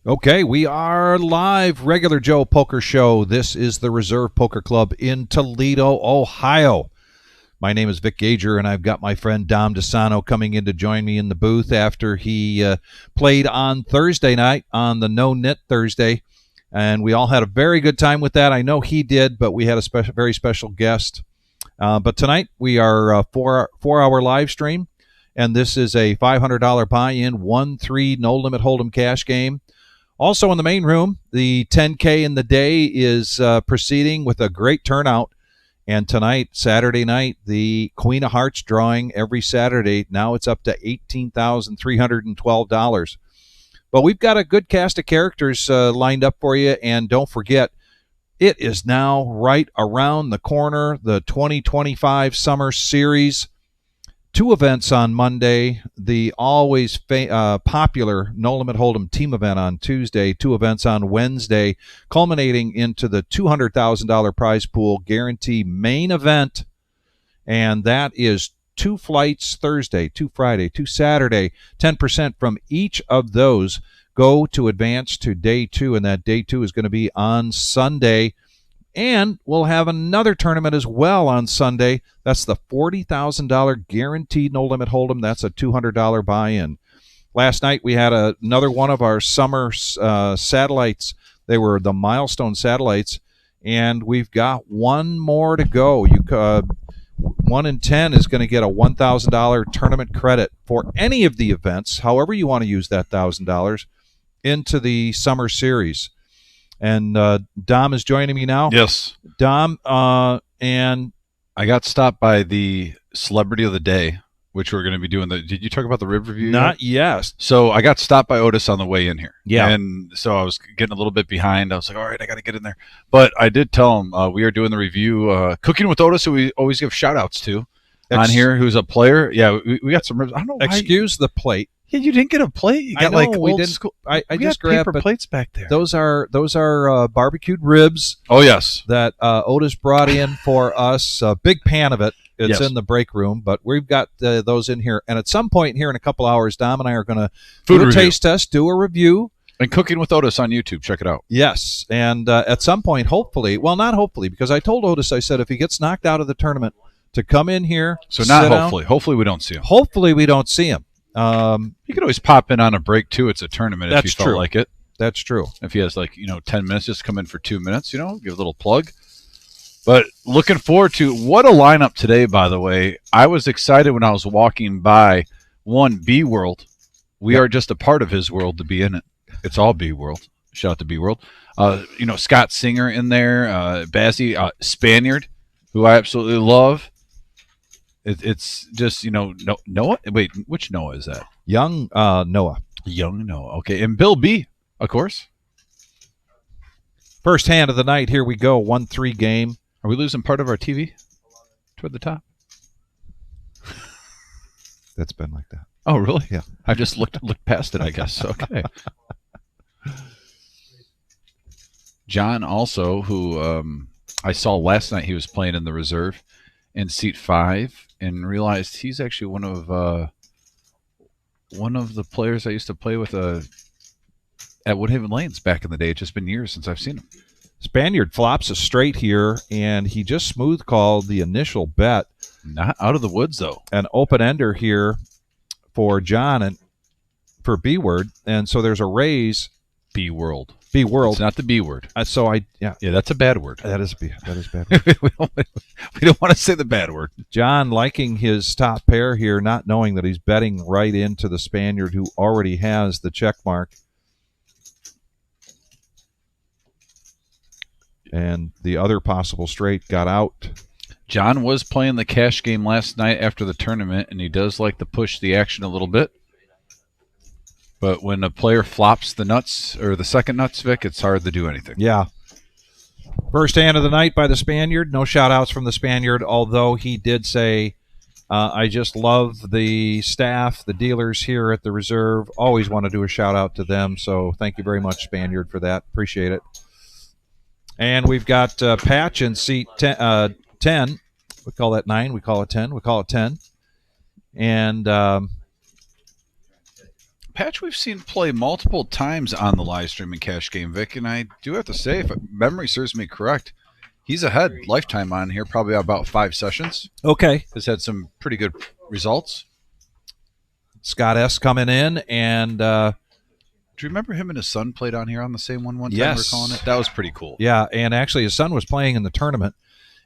Okay, we are live. Regular Joe Poker Show. This is the Reserve Poker Club in Toledo, Ohio. My name is Vic Gager, and I've got my friend Dom DeSano coming in to join me in the booth after he played on Thursday night on the No Knit Thursday, and we all had a very good time with that. I know he did, but we had a very special guest. But tonight we are a four-hour live stream, and this is a $500 buy-in, 1-3 no-limit hold'em cash game. Also in the main room, the 10K in the day is proceeding with a great turnout. And tonight, Saturday night, the Queen of Hearts drawing every Saturday. Now it's up to $18,312. But we've got a good cast of characters lined up for you. And don't forget, it is now right around the corner, the 2025 Summer Series. 2 events on Monday, the always popular No Limit Hold'em team event on Tuesday, 2 events on Wednesday, culminating into the $200,000 prize pool guarantee main event, and that is 2 flights Thursday, 2 Friday, 2 Saturday. 10% from each of those go to advance to day 2, and that day 2 is going to be on Sunday. And we'll have another tournament as well on Sunday. That's the $40,000 guaranteed no limit hold'em. That's a $200 buy-in. Last night we had another one of our summer satellites. They were the milestone satellites, and we've got one more to go. 1 in 10 is going to get a $1,000 tournament credit for any of the events, however you want to use that $1,000, into the summer series. And Dom is joining me now. Yes. Dom, and I got stopped by the Celebrity of the Day, which we're going to be doing. Did you talk about the rib review? Not yet. So I got stopped by Otis on the way in here. Yeah. And so I was getting a little bit behind. I was like, all right, I got to get in there. But I did tell him we are doing the review. Cooking with Otis, who we always give shout-outs to on here, who's a player. Yeah, we got some ribs. I don't know why. Excuse the plate. Yeah, you didn't get a plate. You got like old school. I we just got grabbed paper plates back there. Those are barbecued ribs. Oh yes, that Otis brought in for us. A big pan of it. It's in the break room, but we've got those in here. And at some point here in a couple hours, Dom and I are going to do a taste test, do a review. And Cooking with Otis on YouTube. Check it out. Yes, and at some point, hopefully, well, not hopefully, because I told Otis, I said if he gets knocked out of the tournament, to come in here. So not hopefully. Hopefully we don't see him. Hopefully we don't see him. You could always pop in on a break too. It's a tournament if you felt like it. That's true. If he has 10 minutes, just come in for 2 minutes. Give a little plug. But looking forward to what a lineup today. By the way, I was excited when I was walking by. One, B World. We are just a part of his world to be in it. It's all B World. Shout out to B World. Scott Singer in there. Bazzi, Spaniard, who I absolutely love. It's just, Noah. Wait, which Noah is that? Young Noah. Young Noah. Okay. And Bill B, of course. First hand of the night. Here we go. 1-3 game. Are we losing part of our TV toward the top? That's been like that. Oh, really? Yeah. I just looked past it, I guess. Okay. John also, who I saw last night, he was playing in the reserve in seat 5, and realized he's actually one of the players I used to play with at Woodhaven Lanes back in the day. It's just been years since I've seen him. Spaniard flops a straight here, and he just smooth called the initial bet. Not out of the woods, though. An open-ender here for John and for B-word, and so there's a raise. B-world. B-world. It's not the B word. Yeah, that's a bad word. That is bad. we don't want to say the bad word. John liking his top pair here, not knowing that he's betting right into the Spaniard who already has the check mark. And the other possible straight got out. John was playing the cash game last night after the tournament, and he does like to push the action a little bit. But when a player flops the nuts, or the second nuts, Vic, it's hard to do anything. Yeah. First hand of the night by the Spaniard. No shout-outs from the Spaniard, although he did say, I just love the staff, the dealers here at the Reserve. Always want to do a shout-out to them, so thank you very much, Spaniard, for that. Appreciate it. And we've got Patch in seat 10. We call that 9. We call it 10. We call it 10. And Patch we've seen play multiple times on the live stream in cash game, Vic, and I do have to say, if memory serves me correct, he's ahead lifetime on here, probably about 5 sessions. Okay. Has had some pretty good results. Scott S. coming in, and do you remember him and his son played on here on the same one time? Yes. We're calling it? That was pretty cool. Yeah, and actually his son was playing in the tournament,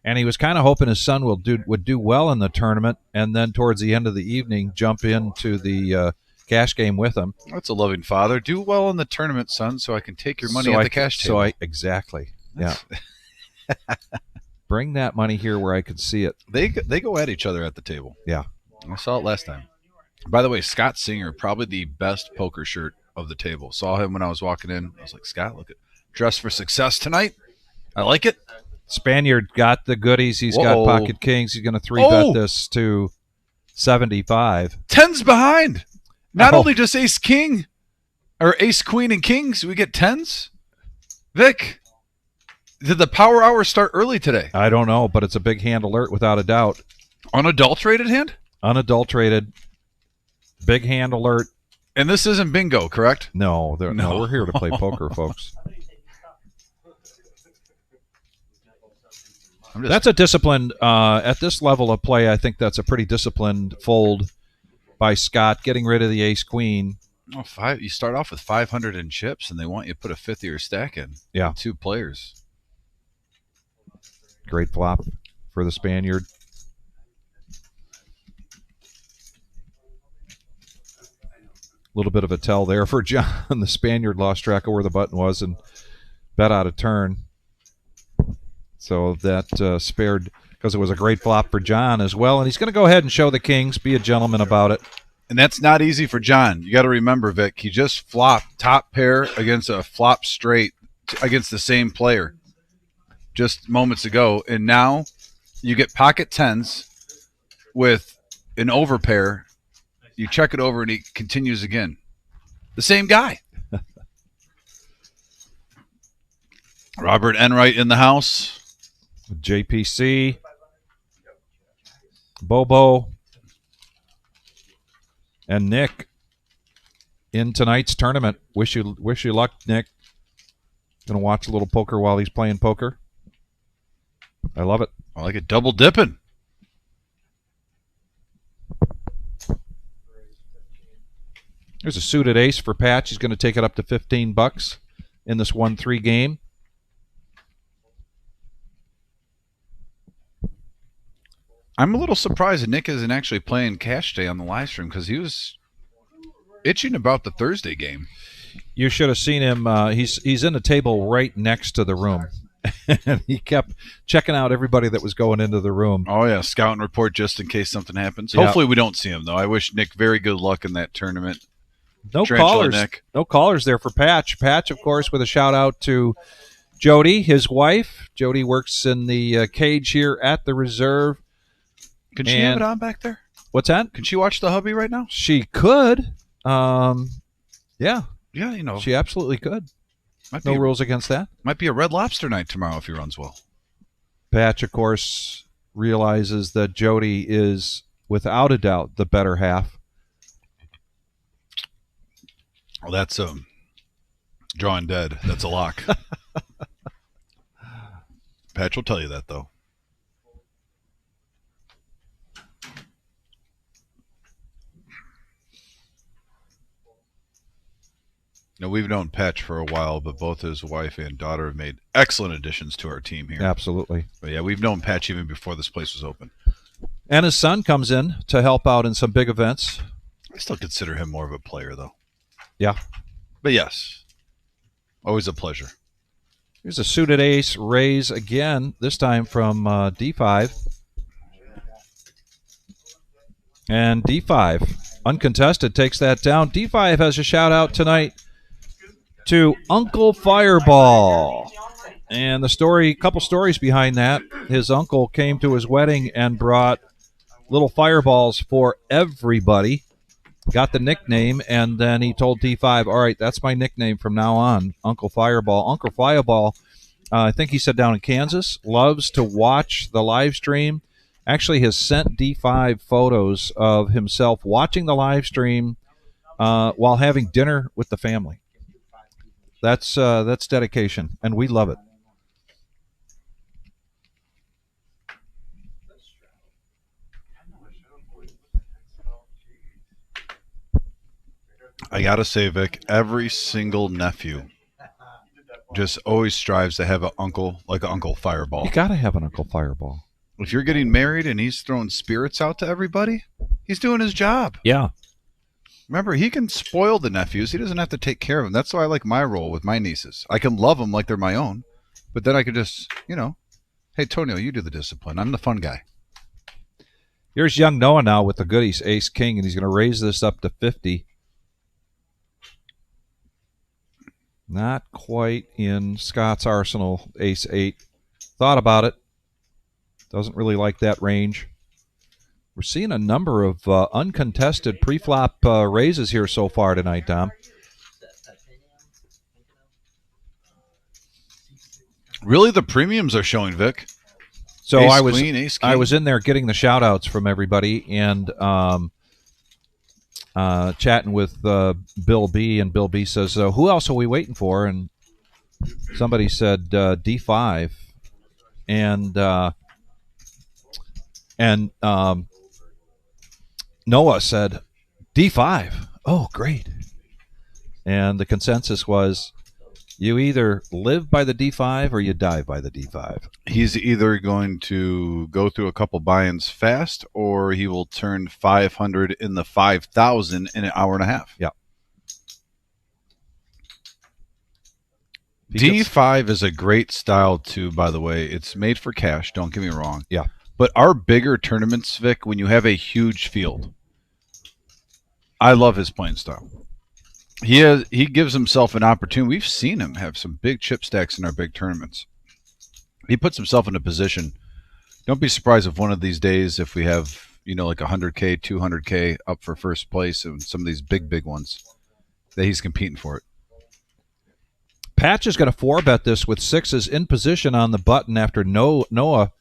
and he was kind of hoping his son would do well in the tournament, and then towards the end of the evening jump into the cash game with him. That's a loving father. Do well in the tournament, son, so I can take your money at the cash table. Exactly. Yeah. Bring that money here where I could see it. They go at each other at the table. Yeah. I saw it last time. By the way, Scott Singer, probably the best poker shirt of the table. Saw him when I was walking in. I was like, Scott, look at dressed for success tonight. I like it. Spaniard got the goodies. He's got pocket kings. He's going to 3-bet this to 75. 10's behind. Not only just ace king or ace queen and kings, we get 10s. Vic, did the power hour start early today? I don't know, but it's a big hand alert without a doubt. Unadulterated hand? Unadulterated. Big hand alert. And this isn't bingo, correct? No, we're here to play poker, folks. That's a disciplined, at this level of play, I think that's a pretty disciplined fold by Scott, getting rid of the ace-queen. Oh, you start off with 500 in chips, and they want you to put a 50 or stack in. Yeah. 2 players. Great flop for the Spaniard. A little bit of a tell there for John. The Spaniard lost track of where the button was and bet out of turn. So that spared, because it was a great flop for John as well. And he's going to go ahead and show the kings, be a gentleman about it. And that's not easy for John. You got to remember, Vic, he just flopped top pair against a flop straight against the same player just moments ago. And now you get pocket 10s with an overpair. You check it over, and he continues again. The same guy. Robert Enright in the house. JPC. Bobo. And Nick in tonight's tournament. Wish you luck, Nick. Gonna watch a little poker while he's playing poker. I love it. I like it. Double dipping. There's a suited ace for Patch. He's going to take it up to $15 in this 1-3 game. I'm a little surprised that Nick isn't actually playing cash day on the live stream, because he was itching about the Thursday game. You should have seen him. He's in the table right next to the room. And he kept checking out everybody that was going into the room. Oh, yeah, scout and report just in case something happens. Yeah. Hopefully we don't see him, though. I wish Nick very good luck in that tournament. No callers. Nick. No callers there for Patch. Patch, of course, with a shout-out to Jody, his wife. Jody works in the cage here at the reserve. Can she have it on back there? What's that? Can she watch the hubby right now? She could. Yeah. Yeah, you know. She absolutely could. No rules against that. Might be a Red Lobster night tomorrow if he runs well. Patch, of course, realizes that Jody is, without a doubt, the better half. Well, that's drawing dead. That's a lock. Patch will tell you that, though. Now, we've known Patch for a while, but both his wife and daughter have made excellent additions to our team here. Absolutely. But yeah, we've known Patch even before this place was open. And his son comes in to help out in some big events. I still consider him more of a player, though. Yeah. But yes, always a pleasure. Here's a suited ace raise again, this time from D5. And D5, uncontested, takes that down. D5 has a shout-out tonight to Uncle Fireball. And the story, couple stories behind that. His uncle came to his wedding and brought little fireballs for everybody. Got the nickname, and then he told T5, all right, that's my nickname from now on, Uncle Fireball. Uncle Fireball, I think he said down in Kansas, loves to watch the live stream. Actually has sent D5 photos of himself watching the live stream while having dinner with the family. That's dedication, and we love it. I gotta say, Vic, every single nephew just always strives to have an uncle like an Uncle Fireball. You got to have an Uncle Fireball. If you're getting married and he's throwing spirits out to everybody, he's doing his job. Yeah. Remember, he can spoil the nephews. He doesn't have to take care of them. That's why I like my role with my nieces. I can love them like they're my own, but then I could just, hey, Tonio, you do the discipline. I'm the fun guy. Here's young Noah now with the goodies, ace king, and he's going to raise this up to 50. Not quite in Scott's arsenal, ace 8. Thought about it. Doesn't really like that range. We're seeing a number of uncontested pre-flop raises here so far tonight, Tom. Really, the premiums are showing, Vic. So ace, I was queen, ace, king. I was in there getting the shout-outs from everybody and chatting with Bill B, and Bill B says, who else are we waiting for? And somebody said D5, and Noah said D5. Oh, great. And the consensus was you either live by the D5 or you die by the D5. He's either going to go through a couple buy-ins fast, or he will turn 500 in the 5,000 in an hour and a half. Yeah. D5 is a great style too, by the way. It's made for cash, don't get me wrong. Yeah. But our bigger tournaments, Vic, when you have a huge field, I love his playing style. He gives himself an opportunity. We've seen him have some big chip stacks in our big tournaments. He puts himself in a position. Don't be surprised if one of these days, if we have, like 100K, 200K up for first place and some of these big ones, that he's competing for it. Patch is going to 4-bet this with sixes in position on the button after Noah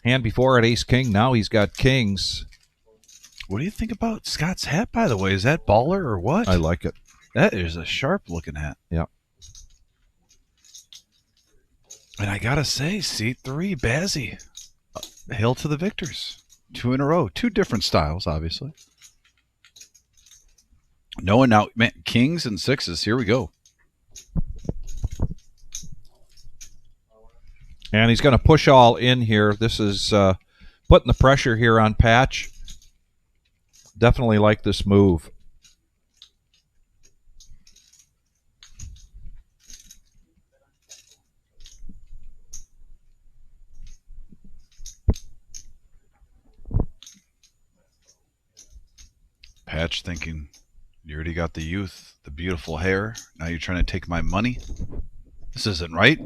hand before at ace king. Now he's got kings. What do you think about Scott's hat, by the way? Is that baller or what? I like it. That is a sharp-looking hat. Yeah. And I got to say, C3, Bazzi, hail to the victors. 2 in a row. 2 different styles, obviously. Noah now, man, kings and sixes. Here we go. And he's going to push all in here. This is putting the pressure here on Patch. Definitely like this move. Patch thinking, you already got the youth, the beautiful hair. Now you're trying to take my money? This isn't right.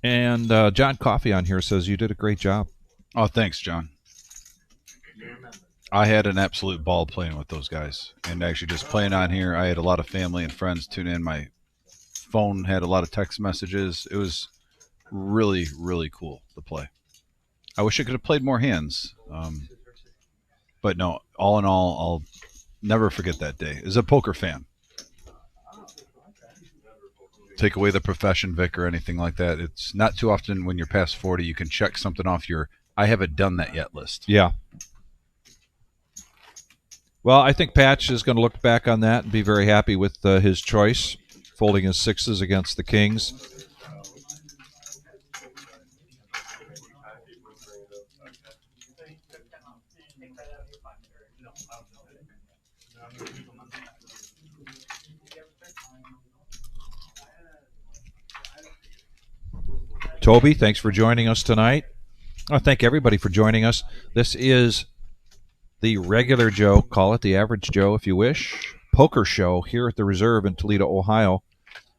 And John Coffey on here says you did a great job. Oh, thanks, John. I had an absolute ball playing with those guys. And actually just playing on here, I had a lot of family and friends tune in. My phone had a lot of text messages. It was really, really cool to play. I wish I could have played more hands. But no, all in all, I'll never forget that day. As a poker fan. Take away the profession, Vic, or anything like that. It's not too often when you're past 40 you can check something off your I haven't done that yet list. Yeah. Well, I think Patch is going to look back on that and be very happy with his choice, folding his sixes against the kings. Toby, thanks for joining us tonight. I thank everybody for joining us. This is the regular Joe, call it the average Joe if you wish, poker show here at the Reserve in Toledo, Ohio.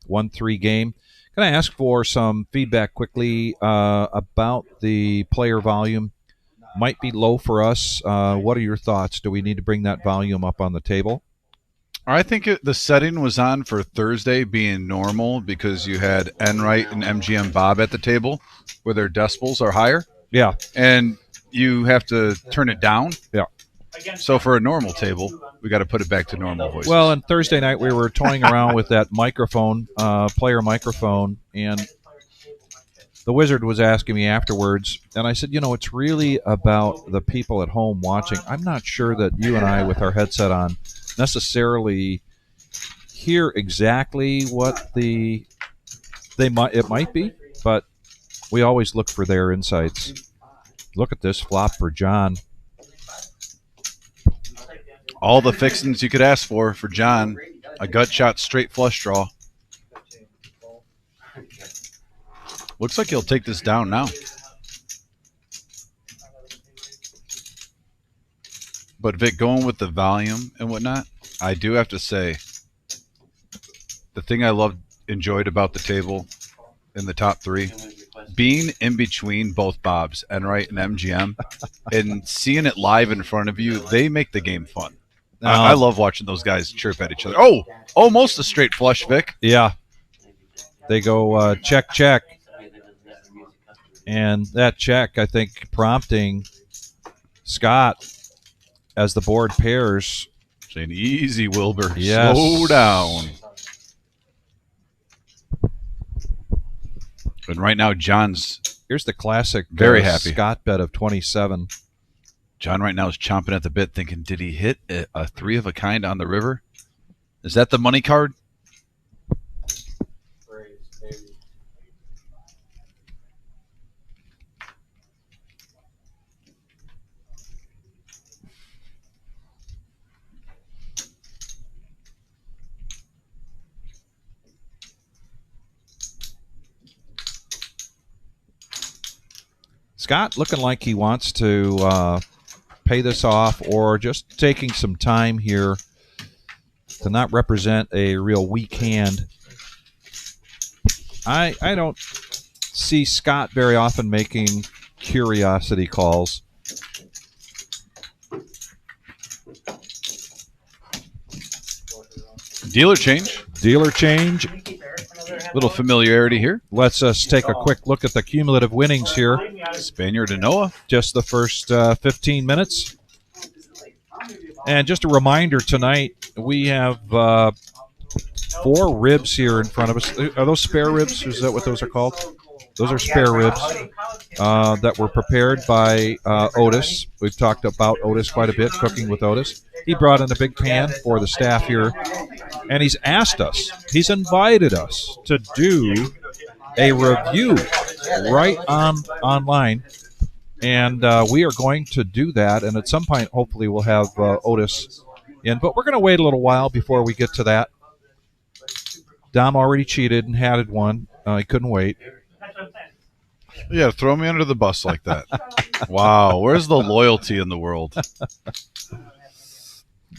1-3 game. Can I ask for some feedback quickly about the player volume? Might be low for us. What are your thoughts? Do we need to bring that volume up on the table? I think the setting was on for Thursday being normal because you had Enright and MGM Bob at the table where their decibels are higher. Yeah. And you have to turn it down. Yeah. So for a normal table, we got to put it back to normal voices. Well, and Thursday night we were toying around with that microphone, player microphone, and the wizard was asking me afterwards, and I said, it's really about the people at home watching. I'm not sure that you and I, with our headset on, necessarily hear exactly what it might be, but we always look for their insights. Look at this flop for John. All the fixings you could ask for John. A gut shot straight flush draw. Looks like he'll take this down now. But Vic, going with the volume and whatnot, I do have to say, the thing I enjoyed about the table in the top three, being in between both Bobs, Enright and MGM, and seeing it live in front of you, they make the game fun. I love watching those guys chirp at each other. Oh, almost a straight flush, Vic. Yeah. They go check, check. And that check, I think, prompting Scott as the board pairs. Saying, easy, Wilbur. Yes. Slow down. And right now, John's here's the classic very happy Scott bet of 27. John right now is chomping at the bit, thinking, did he hit a three of a kind on the river? Is that the money card? Scott looking like he wants to pay this off, or just taking some time here to not represent a real weak hand. I don't see Scott very often making curiosity calls. Dealer change. Dealer change. Little familiarity here. Let's take a quick look at the cumulative winnings here. Spaniard and Noah. Just the first 15 minutes. And just a reminder, tonight we have 4 ribs here in front of us. Are those spare ribs? Is that what those are called? Those are spare ribs that were prepared by Otis. We've talked about Otis quite a bit, cooking with Otis. He brought in a big pan for the staff here, and he's asked us, he's invited us to do a review right online, and we are going to do that, and at some point, hopefully, we'll have Otis in, but we're going to wait a little while before we get to that. Dom already cheated and had one. He couldn't wait. Yeah, throw me under the bus like that. Wow, where's the loyalty in the world?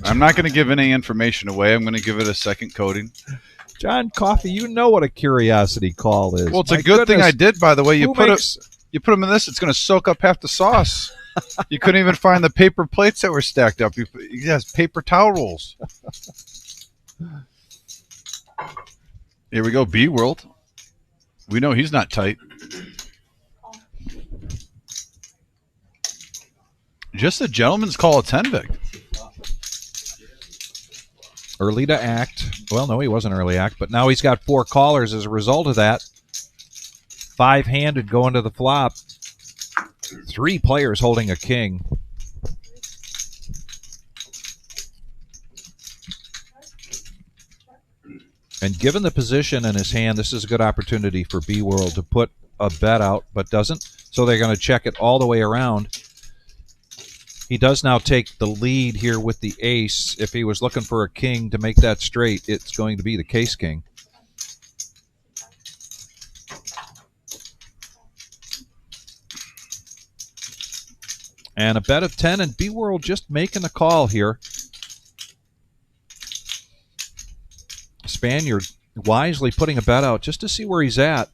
I'm not going to give any information away. I'm going to give it a second coating. John Coffey, you know what a curiosity call is. Well, it's a good thing I did, by the way. You put them in this, it's going to soak up half the sauce. You couldn't even find the paper plates that were stacked up. Yes, paper towel rolls. Here we go, B World. We know he's not tight. Just a gentleman's call at 10, Vic. Early to act. Well, no, he wasn't early act, but now he's got 4 callers as a result of that. 5-handed going to the flop. 3 players holding a king. And given the position in his hand, this is a good opportunity for B World to put a bet out, but doesn't. So they're going to check it all the way around. He does now take the lead here with the ace. If he was looking for a king to make that straight, it's going to be the case king. And a bet of 10, and B World just making a call here. Spaniard wisely putting a bet out just to see where he's at.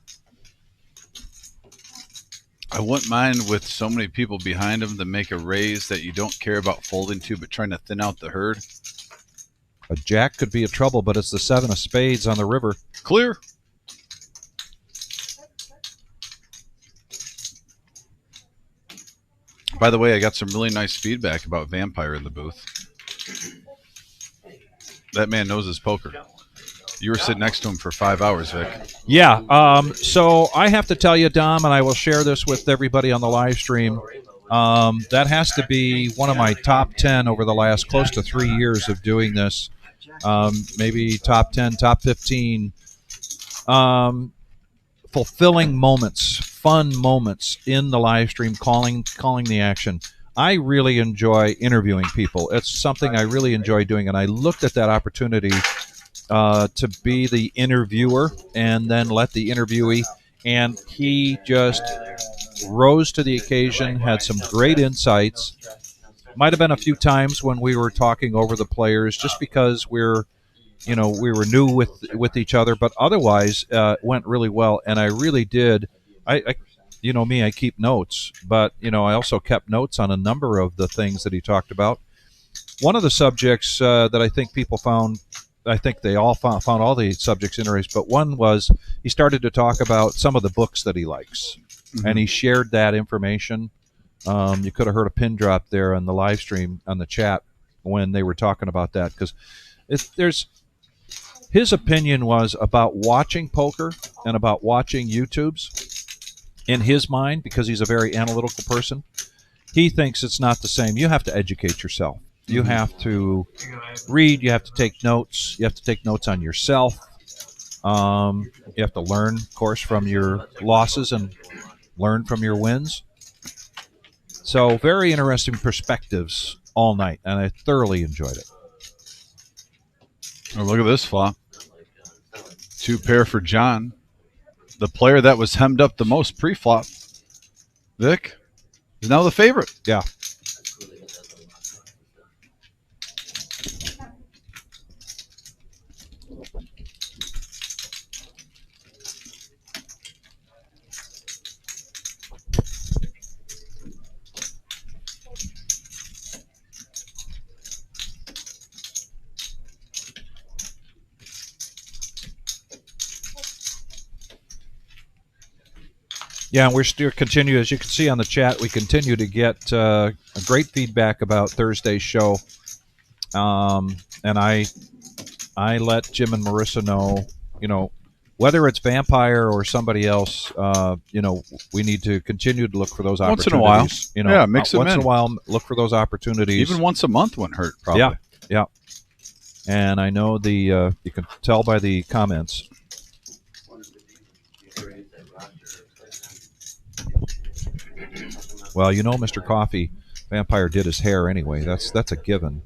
I wouldn't mind with so many people behind him to make a raise that you don't care about folding to, but trying to thin out the herd. A jack could be a trouble, but it's the 7 of spades on the river. Clear. By the way, I got some really nice feedback about Vampire in the booth. That man knows his poker. You were sitting next to him for 5 hours, Vic. Yeah. So I have to tell you, Dom, and I will share this with everybody on the live stream. That has to be one of my top 10 over the last close to 3 years of doing this. Maybe top 10, top 15. Fulfilling moments, fun moments in the live stream, calling the action. I really enjoy interviewing people. It's something I really enjoy doing, and I looked at that opportunity to be the interviewer and then let the interviewee, and he just rose to the occasion, had some great insights. Might have been a few times when we were talking over the players just because we were new with each other, but otherwise went really well. And I really did. I you know me, I keep notes, but I also kept notes on a number of the things that he talked about. One of the subjects that I think people found, I think they all found all the subjects interesting, but one was he started to talk about some of the books that he likes, and he shared that information. You could have heard a pin drop there on the live stream on the chat when they were talking about that, because there's his opinion was about watching poker and about watching YouTubes. In his mind, because he's a very analytical person, he thinks it's not the same. You have to educate yourself. You have to read. You have to take notes. You have to take notes on yourself. You have to learn, of course, from your losses and learn from your wins. So very interesting perspectives all night, and I thoroughly enjoyed it. Oh, look at this flop. 2 pair for John. The player that was hemmed up the most pre-flop, Vic, is now the favorite. Yeah. Yeah, and we're still continue, as you can see on the chat, we continue to get a great feedback about Thursday's show. And I let Jim and Marissa know, whether it's Vampire or somebody else, we need to continue to look for those opportunities. Once in a while. Yeah, mix them once in. in a while, look for those opportunities. Even once a month wouldn't hurt, probably. Yeah. And I know you can tell by the comments. Well, Mr. Coffee, Vampire did his hair anyway. That's a given.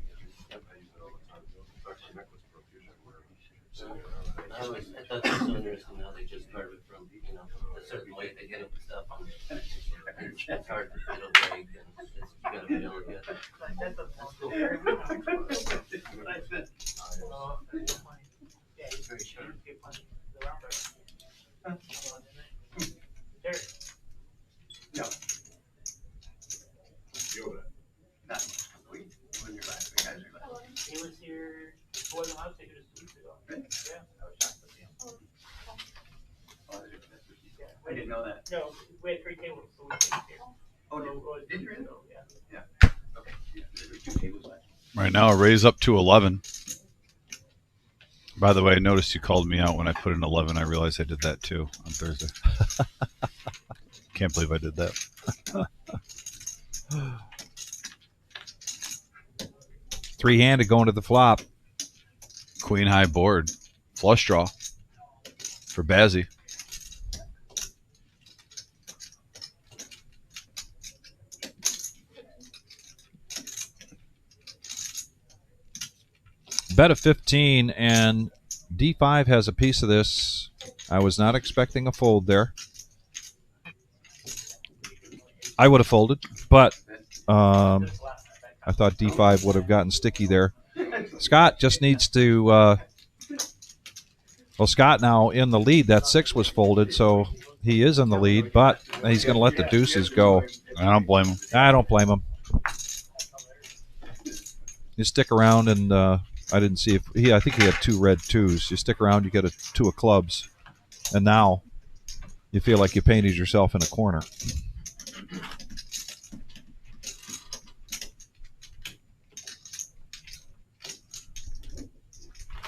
He was here. He wasn't allowed to take it 2 weeks ago. Yeah, I was shocked to see him. I didn't know that. No, we had 3 tables, so we came here. Oh, did you really? Yeah. Okay. Yeah, there were 2 tables left. Right now, a raise up to 11. By the way, I noticed you called me out when I put in 11. I realized I did that too on Thursday. Can't believe I did that. 3-handed going to the flop. Queen high board. Flush draw for Bazzi. Bet of 15, and D5 has a piece of this. I was not expecting a fold there. I would have folded, but I thought D5 would have gotten sticky there. Scott just needs to Scott now in the lead. That 6 was folded, so he is in the lead, but he's going to let the deuces go. I don't blame him. I don't blame him. You stick around and I didn't see if he. I think he had 2 red 2s. You stick around, you get a 2 of clubs, and now you feel like you painted yourself in a corner.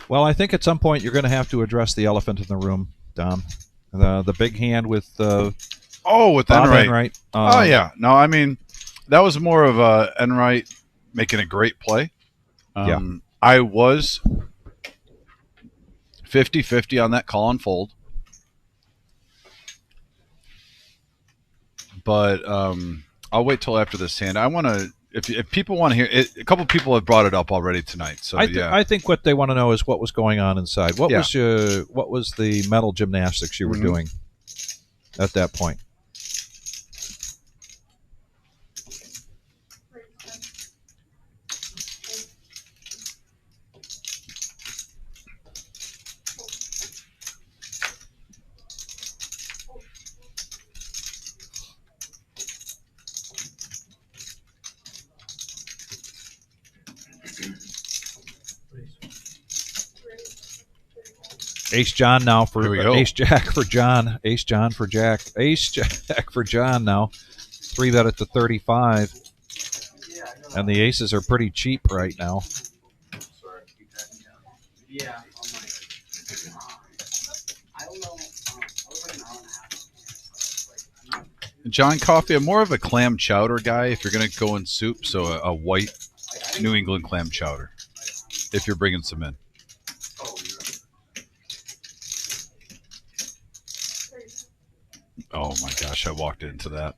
Well, I think at some point you're going to have to address the elephant in the room, Dom. The big hand with with Bob Enright. Enright. Oh yeah, no, I mean that was more of Enright making a great play. I was 50-50 on that call and fold, but I'll wait till after this hand. I want to. If people want to hear it, a couple people have brought it up already tonight. So I think what they want to know is what was going on inside. What Yeah. was the mental gymnastics you were doing at that point? Ace John now for Here we go. Ace Jack for John. Ace John for Jack. Ace Jack for John now. 3-bet at the 35. And the aces are pretty cheap right now. Yeah. I don't know. I was like an hour and a half. John Coffey, I'm more of a clam chowder guy. If you're going to go in soup, so a white New England clam chowder. If you're bringing some in. Oh my gosh, I walked into that.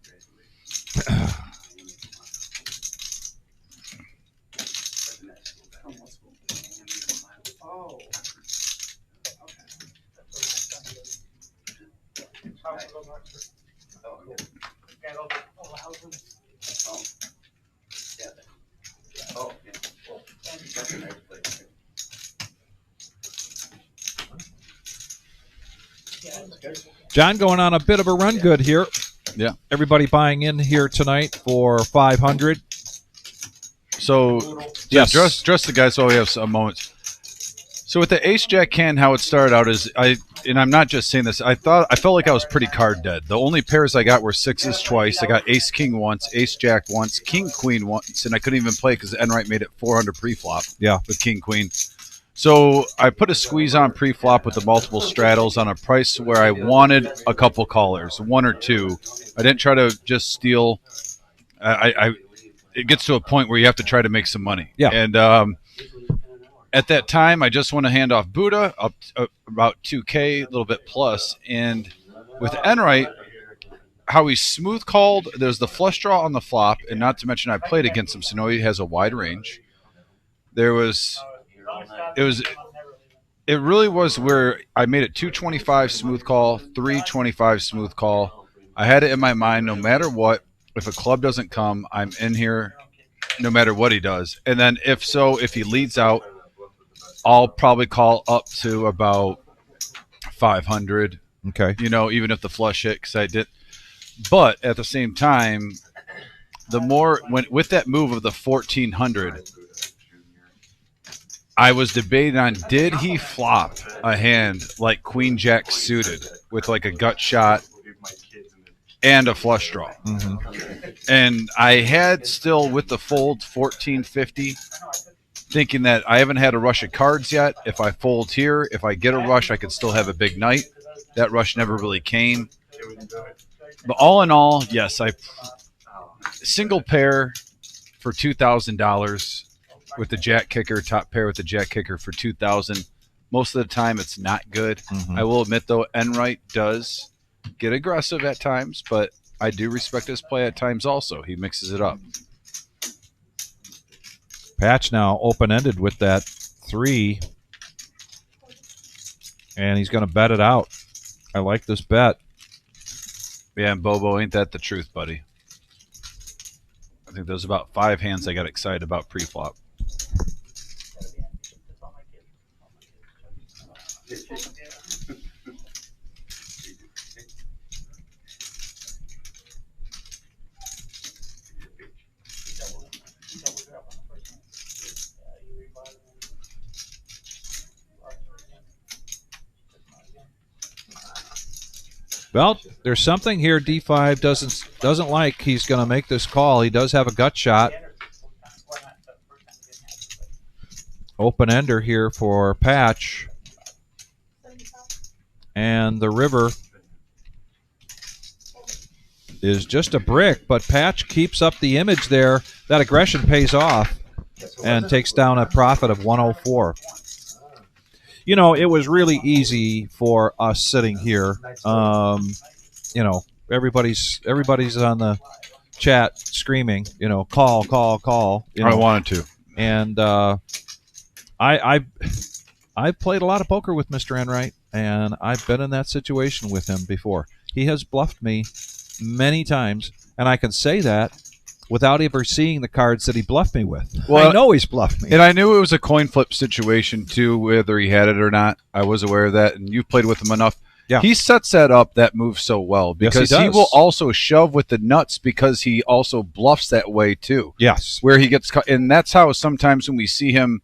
John going on a bit of a run good here. Yeah. Everybody buying in here tonight for 500. So, Yes. dress the guys while we have some moments. So with the Ace Jack hand, how it started out is and I'm not just saying this. I felt like I was pretty card dead. The only pairs I got were sixes twice. I got Ace King once, Ace Jack once, King Queen once, and I couldn't even play because Enright made it 400 pre-flop. Yeah. With King Queen. So I put a squeeze on pre-flop with the multiple straddles on a price where I wanted a couple callers, 1 or 2. I didn't try to just steal. It gets to a point where you have to try to make some money. Yeah. And at that time, I just want to hand off Buddha up about 2K, a little bit plus. And with Enright, how he smooth called, there's the flush draw on the flop, and not to mention I played against him, so now he has a wide range. It really was where I made it 225 smooth call, 325 smooth call. I had it in my mind, no matter what, if a club doesn't come, I'm in here no matter what he does. And then if he leads out, I'll probably call up to about 500. Okay. Even if the flush hit, because I did. But at the same time, with that move of the 1400, I was debating on, did he flop a hand like Queen Jack suited with like a gut shot and a flush draw? Mm-hmm. And I had still with the fold 1450, thinking that I haven't had a rush of cards yet. If I fold here, if I get a rush, I could still have a big night. That rush never really came. But all in all, yes, I single pair for $2,000 with the jack kicker, top pair with the jack kicker for $2,000. Most of the time, it's not good. Mm-hmm. I will admit, though, Enright does get aggressive at times, but I do respect his play at times also. He mixes it up. Patch now open-ended with that 3. And he's going to bet it out. I like this bet. Yeah, and Bobo, ain't that the truth, buddy? I think there's about 5 hands I got excited about pre-flop. Well, there's something here D5 doesn't like. He's going to make this call. He does have a gut shot. Open ender here for Patch. And the river is just a brick, but Patch keeps up the image there. That aggression pays off and takes down a profit of 104. You know, it was really easy for us sitting here. You know, everybody's on the chat screaming, you know, call, call, call. You know, I wanted to. And I've played a lot of poker with Mr. Enright, and I've been in that situation with him before. He has bluffed me many times, and I can say that without ever seeing the cards that he bluffed me with. Well, I know he's bluffed me. And I knew it was a coin flip situation, too, whether he had it or not. I was aware of that, and you've played with him enough. Yeah. He sets that move so well because yes, he will also shove with the nuts because he also bluffs that way, too. Yes. Where he gets – and that's how sometimes when we see him,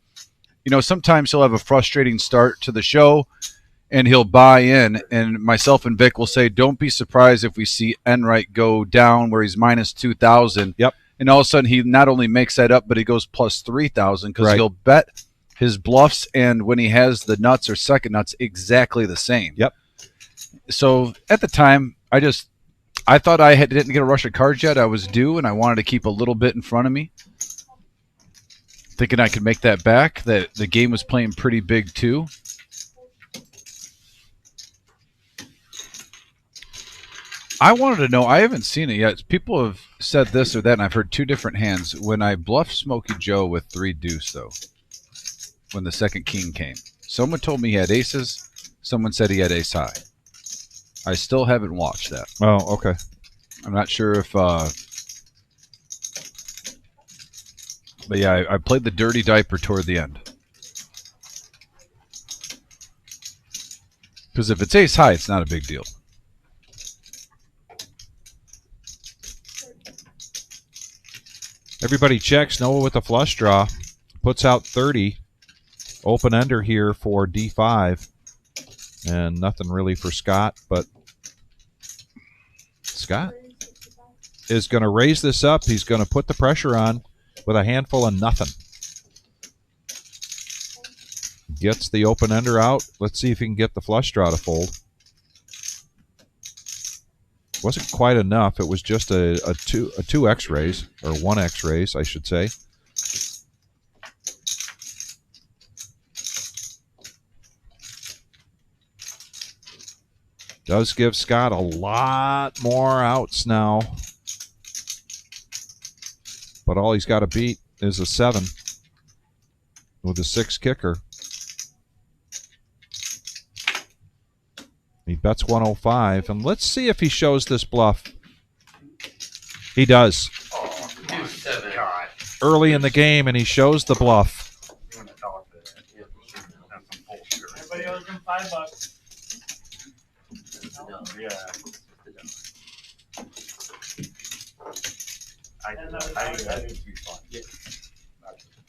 you know, sometimes he'll have a frustrating start to the show, and he'll buy in, and myself and Vic will say, don't be surprised if we see Enright go down where he's minus 2,000. Yep. And all of a sudden, he not only makes that up, but he goes plus 3,000 because he'll bet his bluffs and when he has the nuts or second nuts exactly the same. Yep. So at the time, I thought I didn't get a rush of cards yet. I was due, and I wanted to keep a little bit in front of me, thinking I could make that back. That the game was playing pretty big too. I wanted to know, I haven't seen it yet. People have said this or that, and I've heard two different hands. When I bluffed Smokey Joe with 3 deuce, though, when the second king came, someone told me he had aces. Someone said he had ace high. I still haven't watched that. Oh, okay. I'm not sure if... but yeah, I played the dirty diaper toward the end. Because if it's ace high, it's not a big deal. Everybody checks. Noah with a flush draw. Puts out 30. Open ender here for D5. And nothing really for Scott, but Scott is going to raise this up. He's going to put the pressure on with a handful of nothing. Gets the open ender out. Let's see if he can get the flush draw to fold. Wasn't quite enough. It was just a 2x raise, or 1x raise, I should say. Does give Scott a lot more outs now. But all he's got to beat is a 7 with a 6 kicker. He bets 105, and let's see if he shows this bluff. He does. Oh, dude, 7. Early in the game, and he shows the bluff. Everybody owes him $5. Yeah. I think it'd be fun.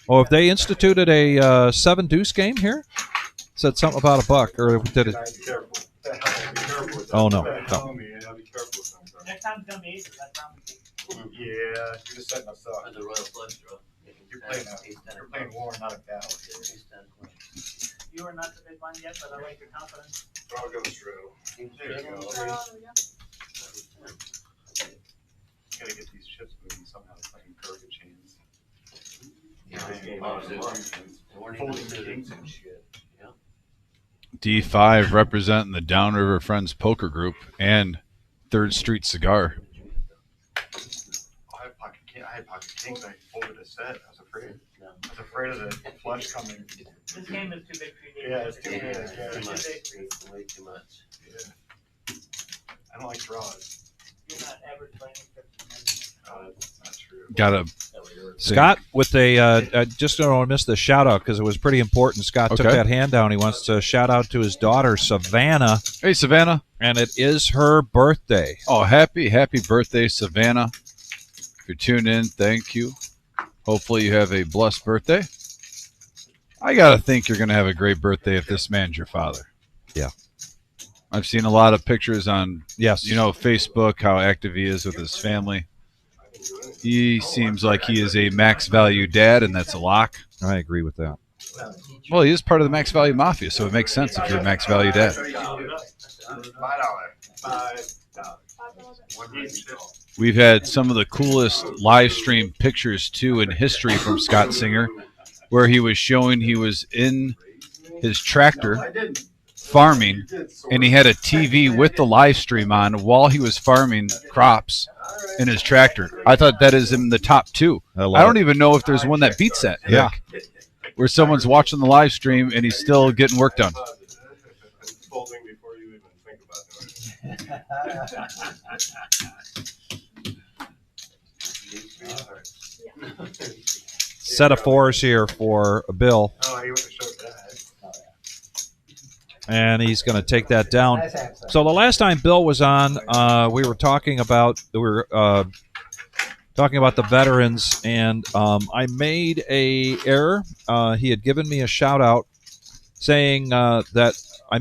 Oh, if they instituted a 7 deuce game here? Said something about a buck, or did it? Be careful. Oh, no. Be careful sometimes. Next time it's going to be 8. That's how Yeah, you're just setting us up. The royal flush draw. You're playing war, not a battle. you are not the big one yet, but I like your confidence. I'll go straddle. There you go. Gotta get these chips moving somehow. Playing garbage hands. Folding kings and shit. D5 representing the Downriver Friends Poker Group and 3rd Street Cigar. I had pocket kings. I folded a set. I was afraid. I was afraid of the flush coming. This game is too big for you. Yeah, it's too big. Yeah, Too much. It's It's way too much. yeah. I don't like draws. You're not average playing chips. That's not true. Got a Scott with a, I just don't want to miss the shout out because it was pretty important. Scott took Okay. that hand down. He wants to shout out to his daughter, Savannah, Hey, Savannah. and it is her birthday. Oh, happy birthday, Savannah. If you're tuned in, thank you. Hopefully you have a blessed birthday. I got to think you're going to have a great birthday if this man's your father. Yeah. I've seen a lot of pictures on, Yes. Facebook, how active he is with his family. He seems like he is a max value dad, and that's a lock. I agree with that. Well, he is part of the max value mafia, so it makes sense if you're a max value dad. We've had some of the coolest live stream pictures, too, in history from Scott Singer, where he was showing he was in his tractor farming, and he had a TV with the live stream on while he was farming crops in his tractor. I thought that is in the top 2. I don't even know if there's one that beats that. Yeah. Where someone's watching the live stream and he's still getting work done. Folding before you even think about doing it. Set of 4s here for Bill, Oh, he would have showed that. and he's going to take that down. So the last time Bill was on, we were talking about the veterans, and I made a error. He had given me a shout out saying that I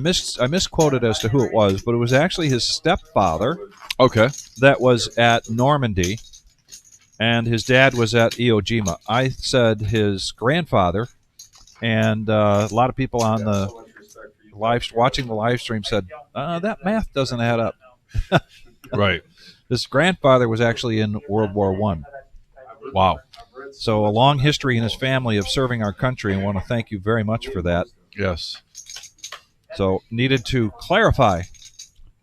misquoted as to who it was, but it was actually his stepfather. Okay. That was at Normandy, and his dad was at Iwo Jima. I said his grandfather, and a lot of people on the watching the live stream said that math doesn't add up. Right. His grandfather was actually in World War I. Wow. So a long history in his family of serving our country, and want to thank you very much for that. Yes. So needed to clarify.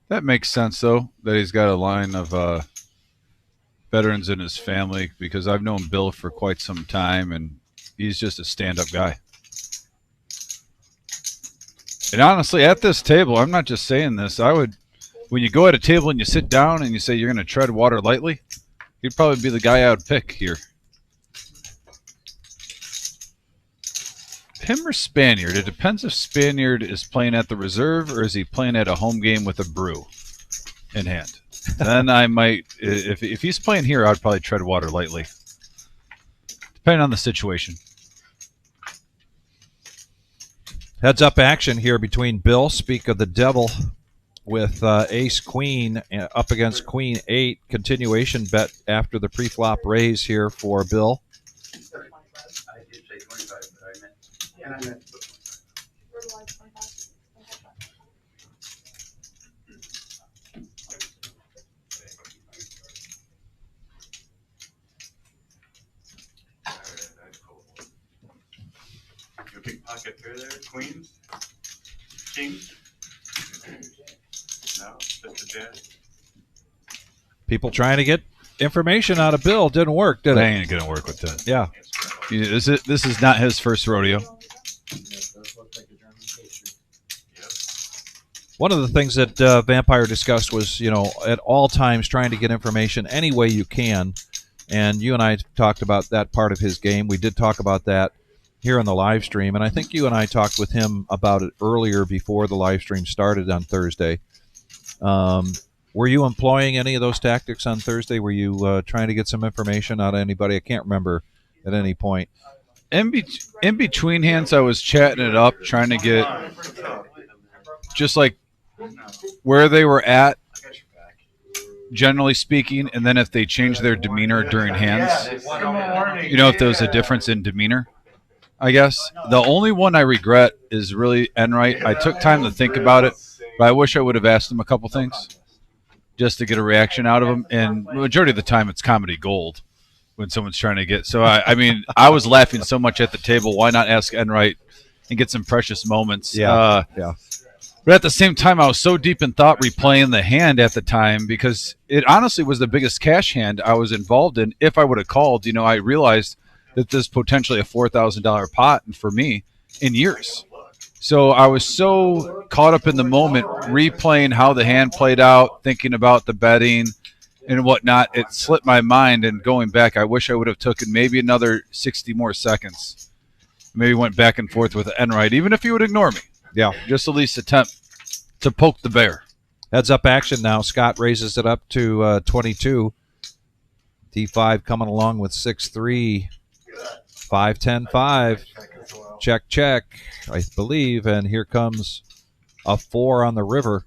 That makes sense, though, that he's got a line of veterans in his family, because I've known Bill for quite some time, and he's just a stand-up guy. And honestly, at this table, I'm not just saying this, when you go at a table and you sit down and you say you're going to tread water lightly, he'd probably be the guy I would pick here. Him or Spaniard? It depends if Spaniard is playing at the reserve or is he playing at a home game with a brew in hand. Then I might, if he's playing here, I'd probably tread water lightly, depending on the situation. Heads up action here between Bill, speak of the devil, with ace queen up against queen 8. Continuation bet after the pre-flop raise here for Bill. I did say 25, but I meant. You big pocket pair there, queens, kings. No, just a jazz. People trying to get information out of Bill. Didn't work, did They it? ain't going to work with that. Yeah. This is not his first rodeo. One of the things that Vampire discussed was, at all times trying to get information any way you can. And you and I talked about that part of his game. We did talk about that here on the live stream. And I think you and I talked with him about it earlier before the live stream started on Thursday. Were you employing any of those tactics on Thursday? Were you trying to get some information out of anybody? I can't remember at any point. In between hands, I was chatting it up, trying to get just like where they were at, generally speaking, and then if they changed their demeanor during hands, if there was a difference in demeanor, I guess. The only one I regret is really Enright. I took time to think about it, but I wish I would have asked him a couple things just to get a reaction out of him. And the majority of the time, it's comedy gold when someone's trying to get. So, I was laughing so much at the table. Why not ask Enright and get some precious moments? Yeah. But at the same time, I was so deep in thought replaying the hand at the time because it honestly was the biggest cash hand I was involved in. If I would have called, I realized that this is potentially a $4,000 pot, and for me, in years. So I was so caught up in the moment, replaying how the hand played out, thinking about the betting and whatnot. It slipped my mind, and going back, I wish I would have taken maybe another 60 more seconds. Maybe went back and forth with Enright, even if he would ignore me. Yeah. Just at least attempt to poke the bear. Heads up action now. Scott raises it up to 22. D5 coming along with 6-3. 5-10-5. Check, I believe. And here comes a 4 on the river.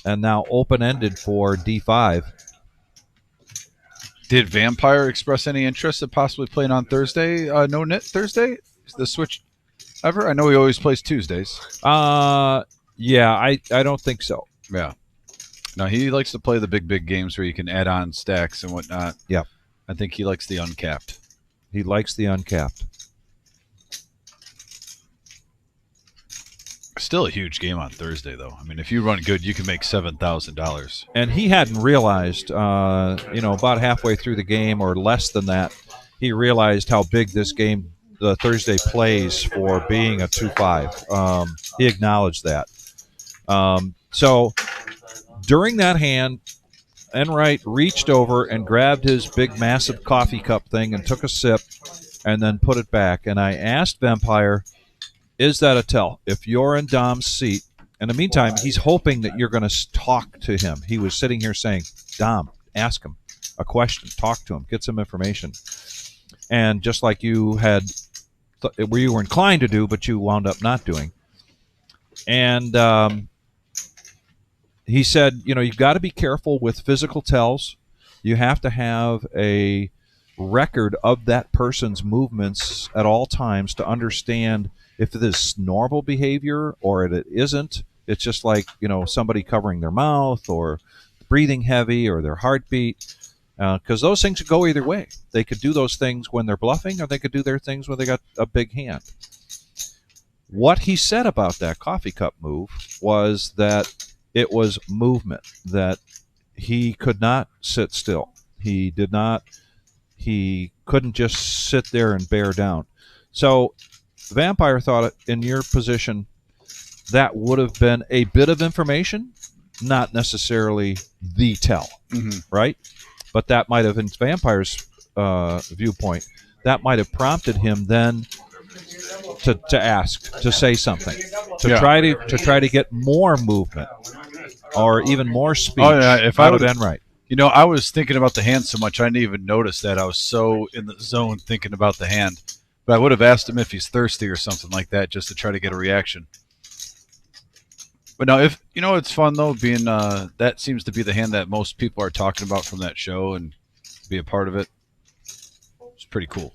and now open-ended for D5. Did Vampire express any interest in possibly playing on Thursday? No Knit Thursday? Is the Switch ever? I know he always plays Tuesdays. Yeah, I don't think so. Yeah. No, he likes to play the big games where you can add on stacks and whatnot. Yeah. I think he likes the uncapped. He likes the uncapped. Still a huge game on Thursday, though. I mean, if you run good, you can make $7,000. And he hadn't realized, about halfway through the game or less than that, he realized how big this game, the Thursday, plays for being a 2-5. He acknowledged that. So during that hand, Enright reached over and grabbed his big, massive coffee cup thing and took a sip and then put it back. And I asked Vampire, is that a tell? If you're in Dom's seat, in the meantime, he's hoping that you're going to talk to him. He was sitting here saying, Dom, ask him a question, talk to him, get some information. And just like you had, where you were inclined to do, but you wound up not doing. And he said, you've got to be careful with physical tells. You have to have a record of that person's movements at all times to understand if it is normal behavior or it isn't. It's just like, somebody covering their mouth or breathing heavy or their heartbeat, because those things could go either way. They could do those things when they're bluffing, or they could do their things when they got a big hand. What he said about that coffee cup move was that it was movement, that he could not sit still. He couldn't just sit there and bear down. So Vampire thought in your position that would have been a bit of information, not necessarily the tell, right? But that might have, in Vampire's viewpoint, that might have prompted him then to ask, to say something, to try to get more movement or even more speech. Oh yeah, if I would have been right. I was thinking about the hand so much I didn't even notice that. I was so in the zone thinking about the hand. But I would have asked him if he's thirsty or something like that, just to try to get a reaction. But now, if it's fun though, being that seems to be the hand that most people are talking about from that show, and be a part of it. It's pretty cool.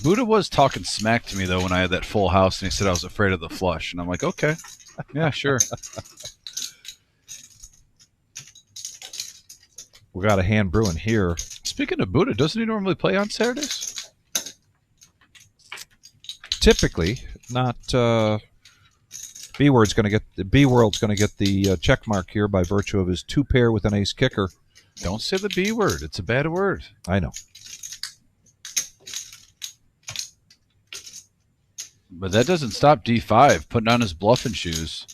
Buddha was talking smack to me though when I had that full house, and he said I was afraid of the flush, and I'm like, okay, yeah, sure. We got a hand brewing here. Speaking of Buddha, doesn't he normally play on Saturdays? Typically, not. B-World's going to get the check mark here by virtue of his 2-pair with an ace kicker. Don't say the B word; it's a bad word. I know. But that doesn't stop D5 putting on his bluffing shoes.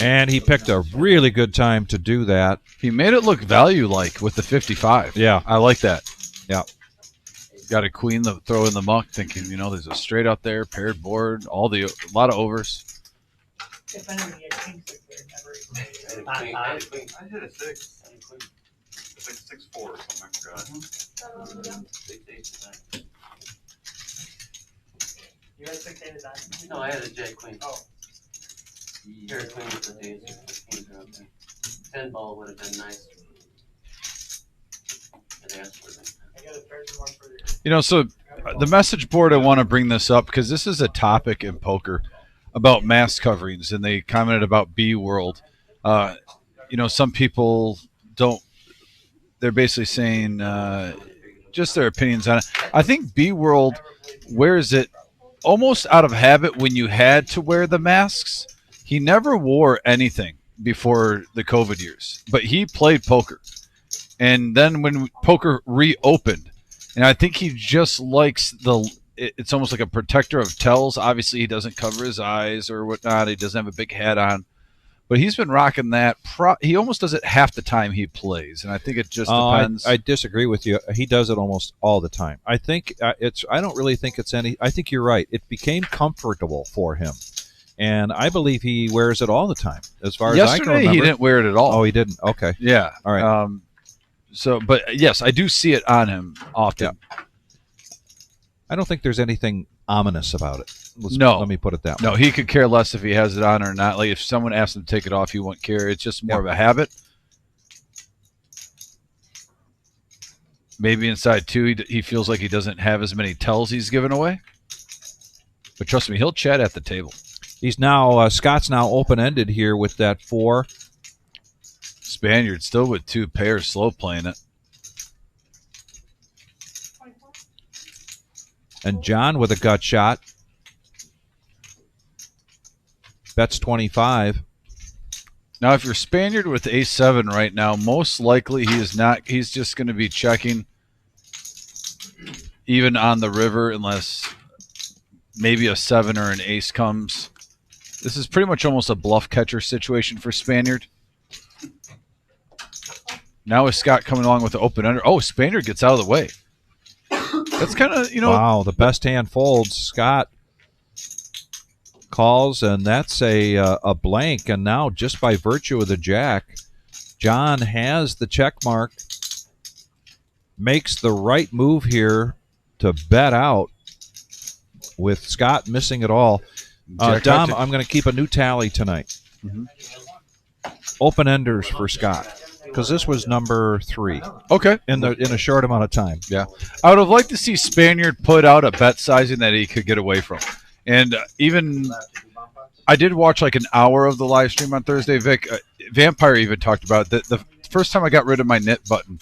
And he picked a really good time to do that. He made it look value-like with the 55. Yeah. I like that. Yeah. Got a queen to throw in the muck, thinking, there's a straight out there, paired board, a lot of overs. If anything, you king six there, never. I had a queen. I hit a 6. It's like 6-4 or something, I forgot. 6-8. You had 6-8 of diamonds? No, I had a jack queen. Oh. Here, queen with the days, 15s are up there. 10 ball would have been nice. I'd asked for it. I got a pair more for you. So the message board, I want to bring this up because this is a topic in poker about mask coverings, and they commented about B World. Some people don't. They're basically saying just their opinions on it. I think B World wears it almost out of habit when you had to wear the masks. He never wore anything before the COVID years, but he played poker. And then when poker reopened, and I think he just likes it's almost like a protector of tells. Obviously, he doesn't cover his eyes or whatnot. He doesn't have a big hat on. But he's been rocking that. He almost does it half the time he plays, and I think it just depends. I disagree with you. He does it almost all the time. I think I don't really think it's any. I think you're right. It became comfortable for him, and I believe he wears it all the time. As far as I can remember, he didn't wear it at all. Oh, he didn't. Okay. Yeah. All right. But yes, I do see it on him often. Yeah. I don't think there's anything ominous about it. No. Let me put it that way. No, he could care less if he has it on or not. Like if someone asked him to take it off, he won't care. It's just more of a habit. Maybe inside too, he feels like he doesn't have as many tells he's given away. But trust me, he'll chat at the table. He's now Scott's now open-ended here with that 4. Spaniard still with 2 pairs, slow playing it. And John with a gut shot. Bets 25. Now, if you're Spaniard with ace-7 right now, most likely he is not. He's just going to be checking even on the river unless maybe a 7 or an ace comes. This is pretty much almost a bluff catcher situation for Spaniard. Now is Scott coming along with the open under. Oh, Spaniard gets out of the way. That's kind of, Wow, the best hand folds. Scott calls, and that's a blank. And now, just by virtue of the jack, John has the check mark, makes the right move here to bet out with Scott missing it all. Dom, I'm going to keep a new tally tonight. Mm-hmm. Open enders for Scott, because this was number 3. Okay. In a short amount of time. Yeah. I would have liked to see Spaniard put out a bet sizing that he could get away from. And even I did watch like an hour of the live stream on Thursday. Vic, Vampire even talked about it. The first time I got rid of my knit button,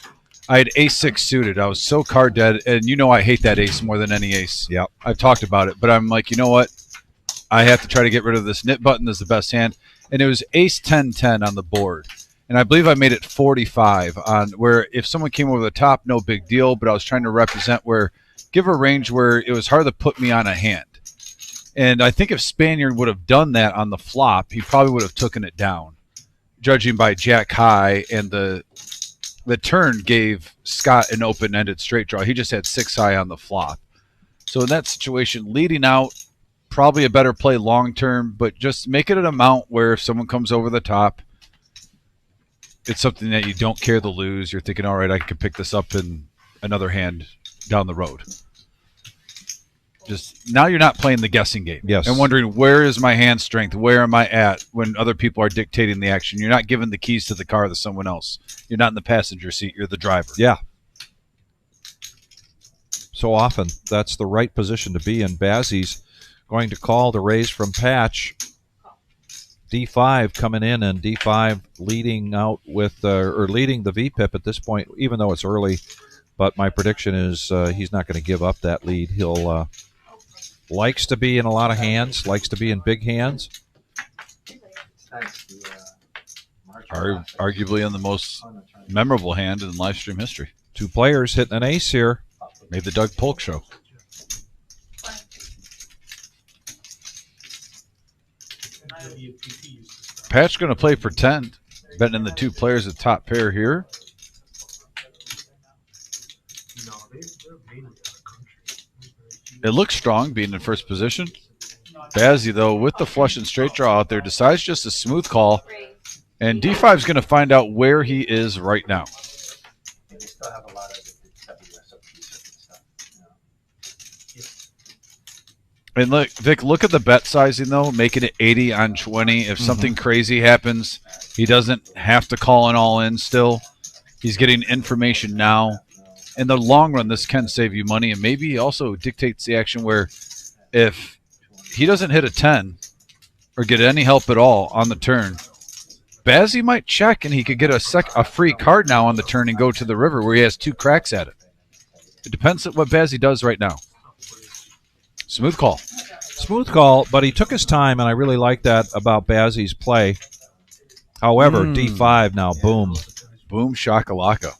I had ace-6 suited. I was so card dead, and I hate that ace more than any ace. Yeah, I've talked about it, but I'm like, you know what? I have to try to get rid of this knit button. This is the best hand. And it was ace-10-10 on the board. And I believe I made it 45 on where if someone came over the top, no big deal, but I was trying to represent give a range where it was hard to put me on a hand. And I think if Spaniard would have done that on the flop, he probably would have taken it down, judging by jack high, and the turn gave Scott an open-ended straight draw. He just had 6 high on the flop. So in that situation, leading out, probably a better play long-term, but just make it an amount where if someone comes over the top, it's something that you don't care to lose. You're thinking, all right, I can pick this up in another hand down the road. Just now you're not playing the guessing game. Yes. And wondering, where is my hand strength? Where am I at when other people are dictating the action? You're not giving the keys to the car to someone else. You're not in the passenger seat. You're the driver. Yeah. So often, that's the right position to be in. Bazzi's going to call the raise from Patch. D5 coming in, and D5 leading out with or leading the VPIP at this point, even though it's early. But my prediction is he's not going to give up that lead. He'll likes to be in a lot of hands, likes to be in big hands. Arguably in the most memorable hand in live stream history. 2 players hitting an ace here. Made the Doug Polk show. Pat's going to play pretend, betting in the 2 players at top pair here. It looks strong being in first position. Bazzi, though, with the flush and straight draw out there, decides just a smooth call. And D5 is going to find out where he is right now. And look, Vic, look at the bet sizing, though, making it 80 on 20. If something crazy happens, he doesn't have to call an all-in still. He's getting information now. In the long run, this can save you money, and maybe also dictates the action where if he doesn't hit a 10 or get any help at all on the turn, Bazzi might check, and he could get a free card now on the turn and go to the river where he has 2 cracks at it. It depends on what Bazzi does right now. Smooth call. Smooth call, but he took his time, and I really like that about Bazzi's play. However, D5 now, boom. Boom shakalaka.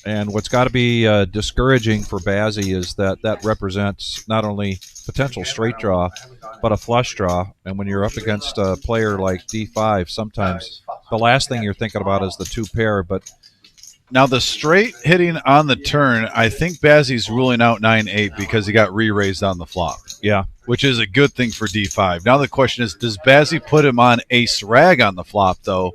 And what's got to be discouraging for Bazzi is that represents not only potential straight draw, but a flush draw. And when you're up against a player like D5, sometimes the last thing you're thinking about is the 2 pair. But now the straight hitting on the turn, I think Bazzi's ruling out 9-8 because he got re-raised on the flop. Yeah. Which is a good thing for D5. Now the question is, does Bazzi put him on ace rag on the flop, though?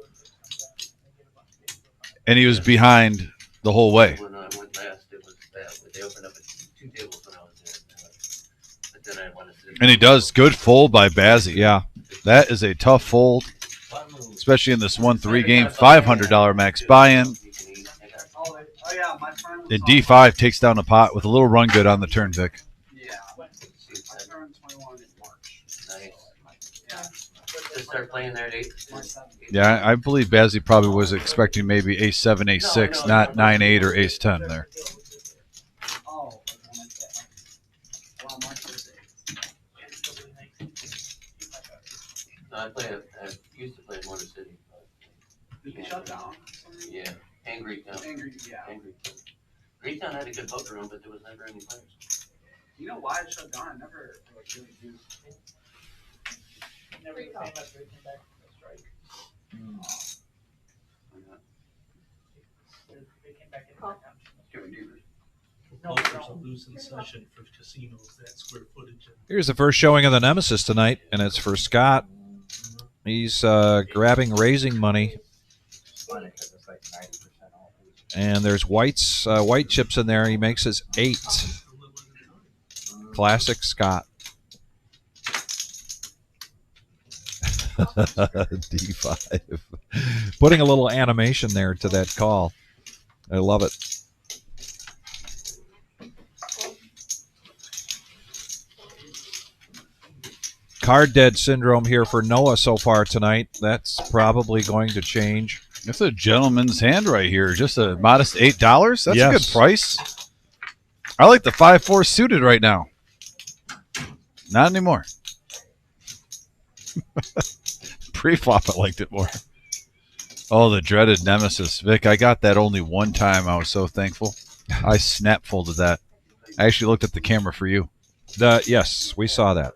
And he was behind the whole way. When I went last, it was bad. They opened up 2 tables when I was there. then I want to sit. And he does. Good fold by Bazzi. Yeah. That is a tough fold, especially in this 1-3 game. $500 max buy-in. Oh, yeah, my friend was And on- D5 takes down the pot with a little run good on the turn, Vic. Yeah, I turned 21 in March. Nice. Yeah. Just start playing there at 8. Yeah, I believe Bazzi probably was expecting maybe ace-7, ace-6, not 9-8 or ace-10 there. Oh, well, March is No, I used to play in Motor City. it. Shut down. Yeah, Angry Town. Angry, yeah. Angry Town. Greektown had a good poker room, but there was never any players. You know why it shut down? I never really do. Never the same after we came back from the strike. They came back in. No, Poker's a losing session for casinos, that square footage. Here's the first showing of the Nemesis tonight, and it's for Scott. He's grabbing raising money. And there's white chips in there. He makes his 8. Classic Scott. D5. Putting a little animation there to that call. I love it. Card dead syndrome here for Noah so far tonight. That's probably going to change. That's a gentleman's hand right here. Just a modest $8. That's a good price. I like the 5-4 suited right now. Not anymore. Pre-flop, I liked it more. Oh, the dreaded Nemesis. Vic, I got that only one time. I was so thankful. I snap folded that. I actually looked at the camera for you. Yes, we saw that.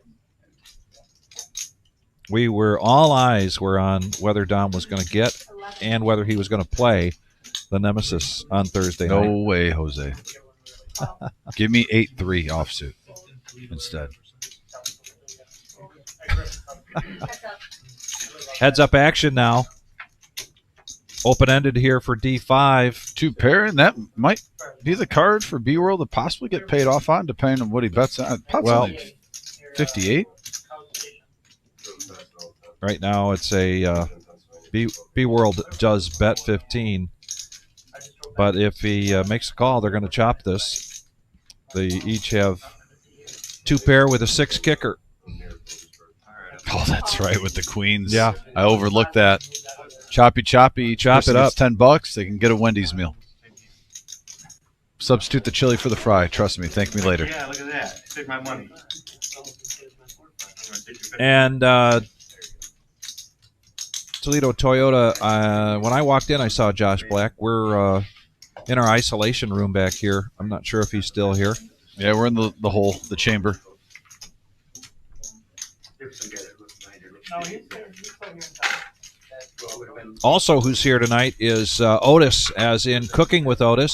All eyes were on whether Dom was going to get and whether he was going to play the Nemesis on Thursday night. No way, Jose. Give me 8-3 offsuit instead. Heads up action now. Open-ended here for D5. 2 pair, and that might be the card for B-World to possibly get paid off on, depending on what he bets on. Well, only 58. Right now it's a B-World does bet 15. But if he makes a call, they're going to chop this. They each have 2 pair with a 6 kicker. Oh, that's right, with the queens. Yeah. I overlooked that. Choppy. Chop it up. $10. They can get a Wendy's meal. Substitute the chili for the fry. Trust me. Thank me later. Yeah, look at that. Take my money. And Toledo Toyota, when I walked in, I saw Josh Black. We're in our isolation room back here. I'm not sure if he's still here. Yeah, we're in the hole, the chamber. No, he's there. He's still here in town. Also, who's here tonight is Otis, as in Cooking with Otis.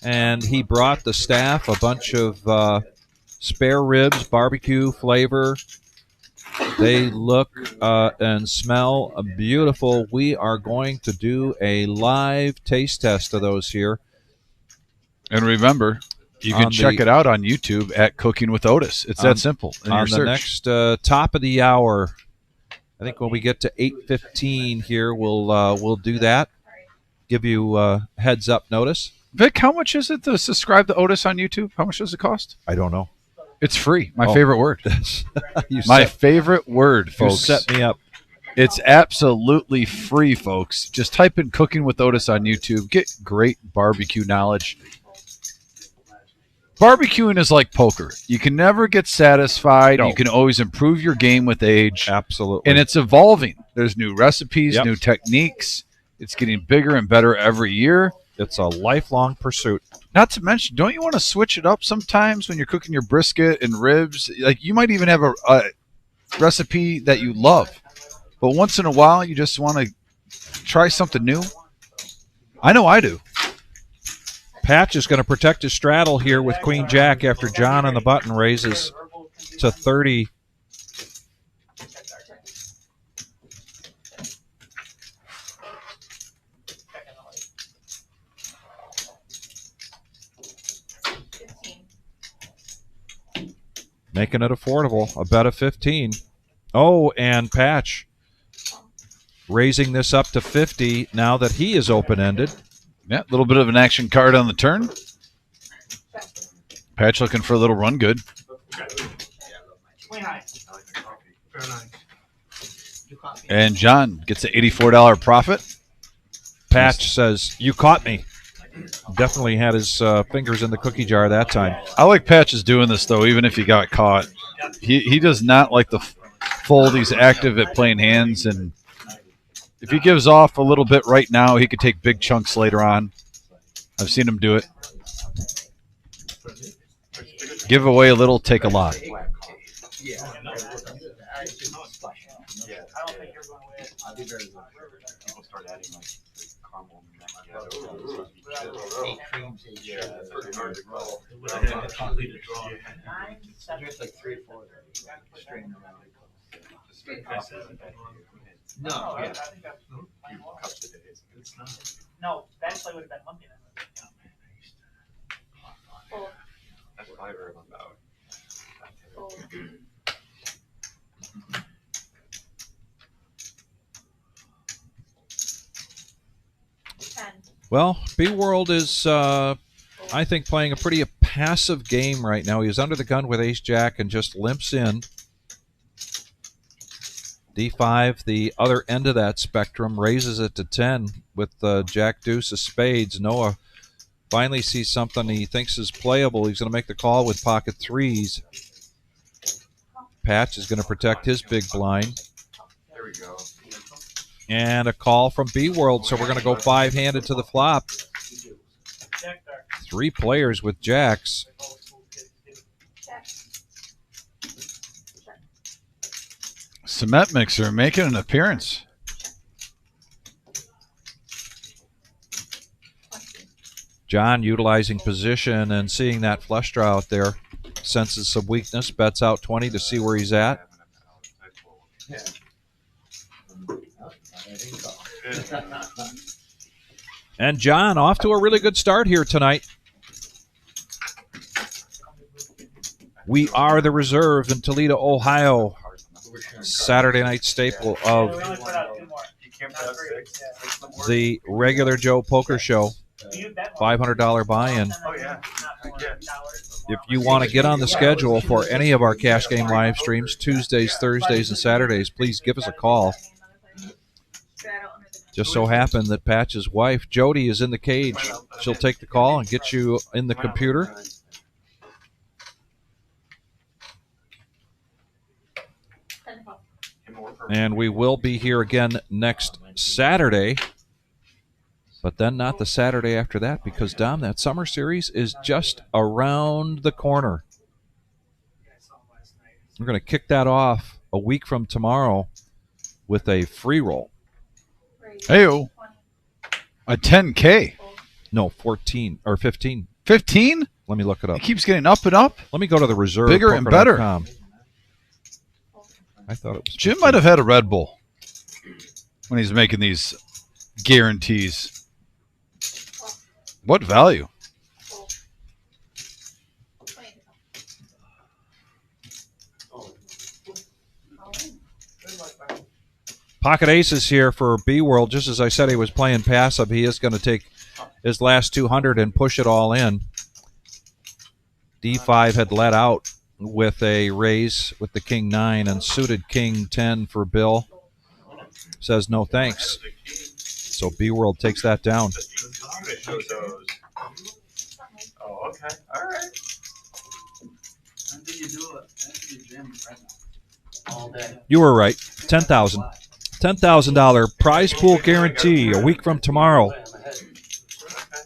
And he brought the staff a bunch of spare ribs, barbecue flavor. They look and smell beautiful. We are going to do a live taste test of those here. And remember, you can check it out on YouTube at Cooking with Otis. It's that simple. In On your the search. next top of the hour. I think when we get to 8:15 here, we'll do that. Give you heads up notice. Vic, how much is it to subscribe to Otis on YouTube? How much does it cost? I don't know. It's free. My Oh. favorite word. My favorite word, You folks. set me up. It's absolutely free, folks. Just type in Cooking with Otis on YouTube. Get great barbecue knowledge. Barbecuing is like poker. You can never get satisfied. No. You can always improve your game with age. Absolutely. And it's evolving. There's new recipes, Yep. new techniques. It's getting bigger and better every year. It's a lifelong pursuit. Not to mention, don't you want to switch it up sometimes when you're cooking your brisket and ribs? Like, you might even have a recipe that you love, but once in a while you just want to try something new. I know I do. Patch is going to protect his straddle here with Queen Jack after John on the button raises to 30. Making it affordable. A bet of 15. Oh, and Patch raising this up to 50 now that he is open-ended. Yeah, a little bit of an action card on the turn. Patch looking for a little run good. Way high. I like the coffee. Very nice. You caught me. And John gets an $84 profit. Patch says, "You caught me." Definitely had his fingers in the cookie jar that time. I like Patches doing this, though, even if he got caught. He does not like the fold. He's active at playing hands, and if he gives off a little bit right now, he could take big chunks later on. I've seen him do it. Give away a little, take a lot. Yeah. I don't think you're going away. People start adding like caramel macchiato. Eight creams and Yeah, it's pretty hard to roll. It would have had a completed draw. There's like 3 or 4 straining around. Just straight coffee. No, I yeah. think that's Few cups a day. It's not. no, that actually would have been monkey. That's what I've heard about. Well, B-World is, I think, playing a pretty passive game right now. He was under the gun with ace-jack and just limps in. D5, the other end of that spectrum, raises it to 10 with jack-deuce of spades. Noah finally sees something he thinks is playable. He's going to make the call with pocket threes. Patch is going to protect his big blind. There we go. And a call from B-World, so we're going to go five-handed to the flop. Jack dark. 3 players with jacks. Cement Mixer making an appearance. John utilizing position and seeing that flush draw out there. Senses some weakness, bets out 20 to see where he's at. And John off to a really good start here tonight. We are the Reserve in Toledo, Ohio. Saturday night staple We of only put out 2 more. You can't put out 6. Yeah. the regular Joe Poker Show. We used that one. $500 buy-in. Oh, yeah. If you want to get on the schedule for any of our cash game live streams, Tuesdays, Thursdays, and Saturdays, please give us a call. Just so happened that Patch's wife, Jody, is in the cage. She'll take the call and get you in the computer. And we will be here again next Saturday. But then not the Saturday after that, because, Dom, that summer series is just around the corner. We're going to kick that off a week from tomorrow with a free roll. Hey-o. A 10K. No, 14 or 15. 15? Let me look it up. It keeps getting up and up. Let me go to the reserve. Bigger and better. I thought it was Jim 15. might have had a Red Bull when he's making these guarantees. What value? Pocket aces here for B-World. Just as I said he was playing passive, he is going to take his last 200 and push it all in. D5 had let out with a raise with the King 9 and suited King 10 for Bill. Says no thanks. So B-World takes that down. Oh, okay. All right. When did you do it? After the gym, right now. All day. You were right. $10,000. $10,000 prize pool guarantee a week from tomorrow.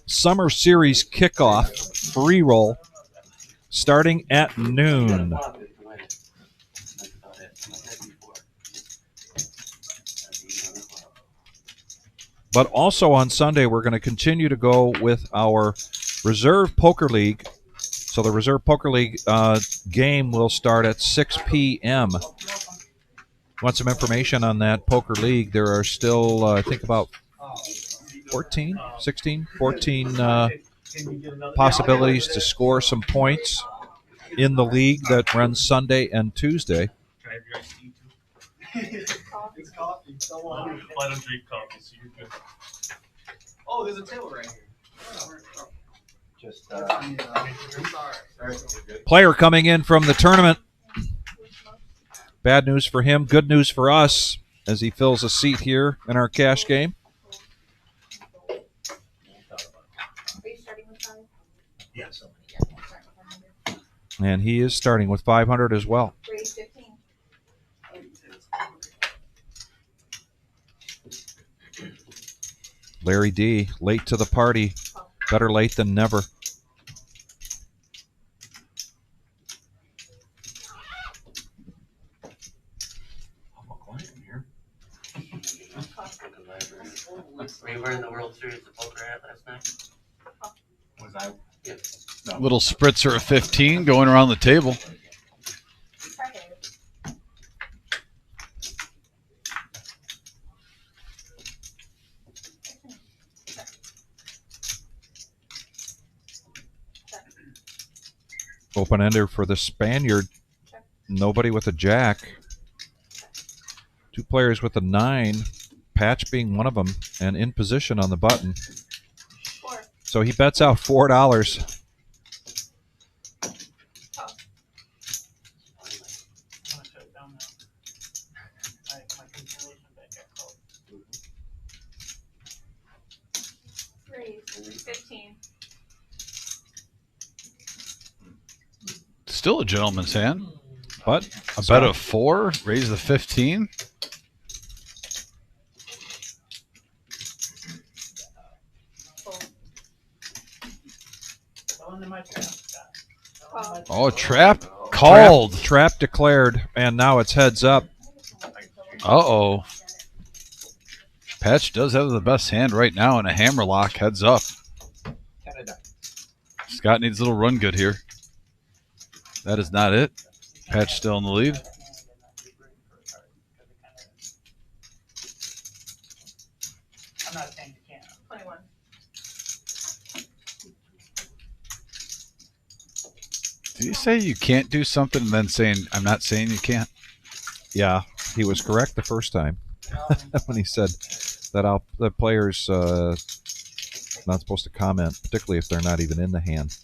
Summer Series kickoff free roll starting at noon. But also on Sunday, we're going to continue to go with our Reserve Poker League. So the Reserve Poker League game will start at 6 p.m. Want some information on that Poker League? There are still, I think, about 14 possibilities to score some points. in the league that runs Sunday and Tuesday. Drive your iced tea too. It's coffee. Don't want it. Well, I don't drink coffee, so you're good. Oh, there's a table right here. Just, Player coming in from the tournament. Bad news for him, good news for us as he fills a seat here in our cash game. Are you starting with 5? Yeah, so. And he is starting with 500 as well. Raise 15. Larry D, late to the party. Better late than never. Were you wearing the World Series of Poker hat last night? was I? Yeah. Little spritzer of 15 going around the table. Open ender for the Spaniard. Nobody with a jack. 2 players with a 9. Patch being one of them, and in position on the button. 4. So he bets out $4. Oh. My continuation back got cold. Raise 15. Still a gentleman's hand. But A bet of 4, raise the 15. Oh, trap called. Trap declared, and now it's heads up. Uh-oh. Patch does have the best hand right now in a hammerlock, heads up. Scott needs a little run good here. That is not it. Patch still in the lead. I'm not saying you can't. 21. Did you say you can't do something and then saying, I'm not saying you can't? Yeah, he was correct the first time when he said that the players not supposed to comment, particularly if they're not even in the hand.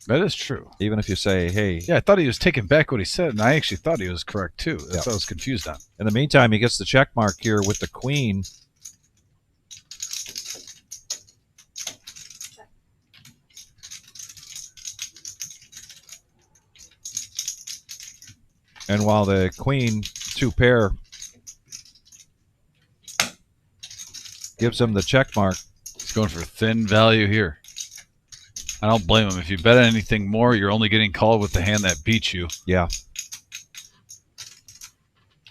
That is true. Even if you say, hey. Yeah, I thought he was taking back what he said, and I actually thought he was correct, too. That's Yeah. what I was confused on. In the meantime, he gets the check mark here with the queen. And while the queen 2 pair gives him the check mark. He's going for thin value here. I don't blame him. If you bet anything more, you're only getting called with the hand that beats you. Yeah.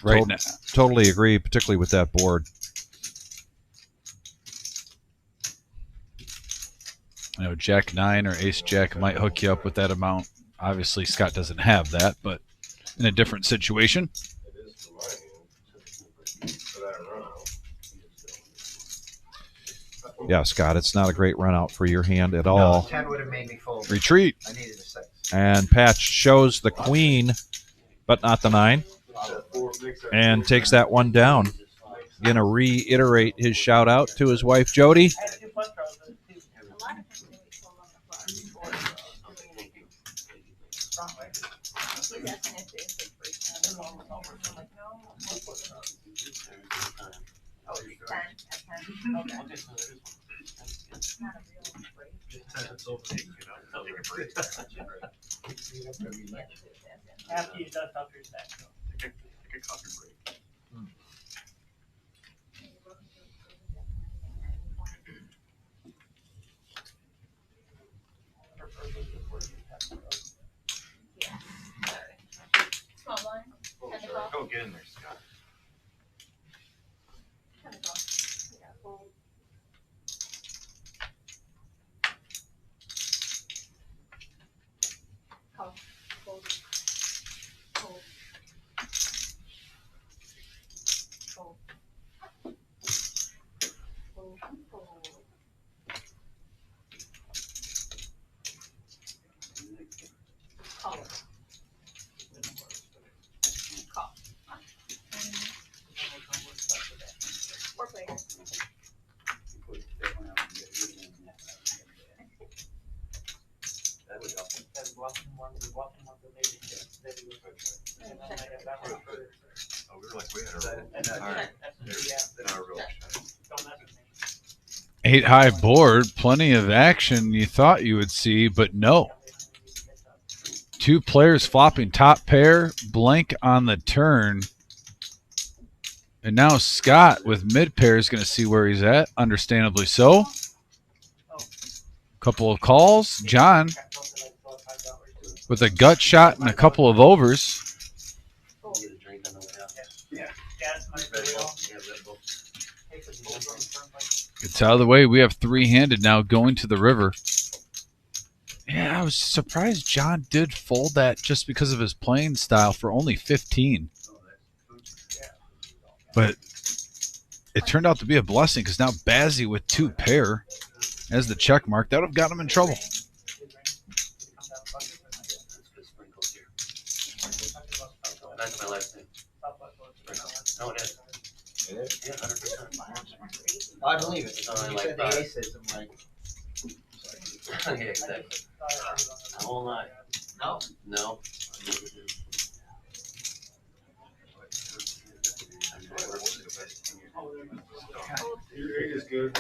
Right now. Totally agree, particularly with that board. You know, Jack 9 or Ace Jack might hook you up with that amount. Obviously, Scott doesn't have that, but in a different situation. Yeah, Scott, it's not a great run out for your hand at all. 10 would have made me fold. Retreat. I needed a 6. And Patch shows the queen, but not the 9, and takes that one down. Going to reiterate his shout out to his wife, Jody. I had 2 plus draws with it too. A lot of times they wait so long before. Strong way. He's asking if it's free. I'm like, no. Oh, 10 at 10. Okay. Okay, so there is one. It's not a real break. It's over. Take a break. After you dust off your stack. So. Take a coffee break. Yeah. Small blind. 10 to 12. Go get in there, Scott. 10 to 12. Yeah, fold. Call. Fold. Fold. Fold. Fold. Fold. Call. bluffing ones, the bluffing ones that maybe just, that we would. And then that one for. Oh, we were like, we had And a. Alright. that's, Now we're really don't mess with me. 8 high board, plenty of action you thought you would see, but no. 2 players flopping top pair, blank on the turn. And now Scott with mid pair is going to see where he's at, understandably so. Couple of calls. John with a gut shot and a couple of overs. Get a drink on the way out. Yeah, that's my video. Yeah, Red Bull. It's out of the way. We have 3-handed now going to the river. Yeah, I was surprised John did fold that just because of his playing style for only 15. But it turned out to be a blessing because now Bazzi with 2 pair as the check mark. That would have gotten him in trouble. That's good sprinkles here. That's my last name. No, it is. Yeah, 100%. I believe it. So I You like said the that. aces, I'm like, Yeah, exactly. I won't lie. no. No. Your egg is good.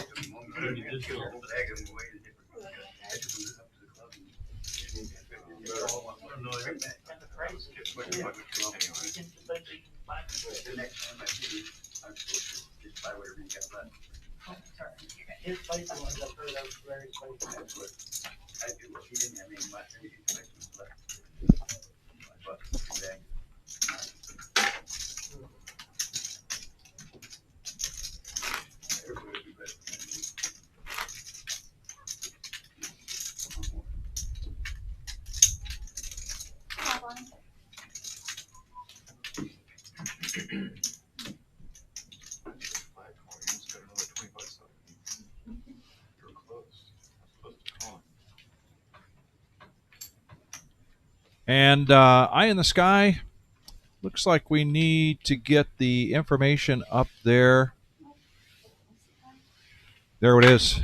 His spicy ones I've heard of very spicy. Small blind. And Eye in the Sky, looks like we need to get the information up there. There it is.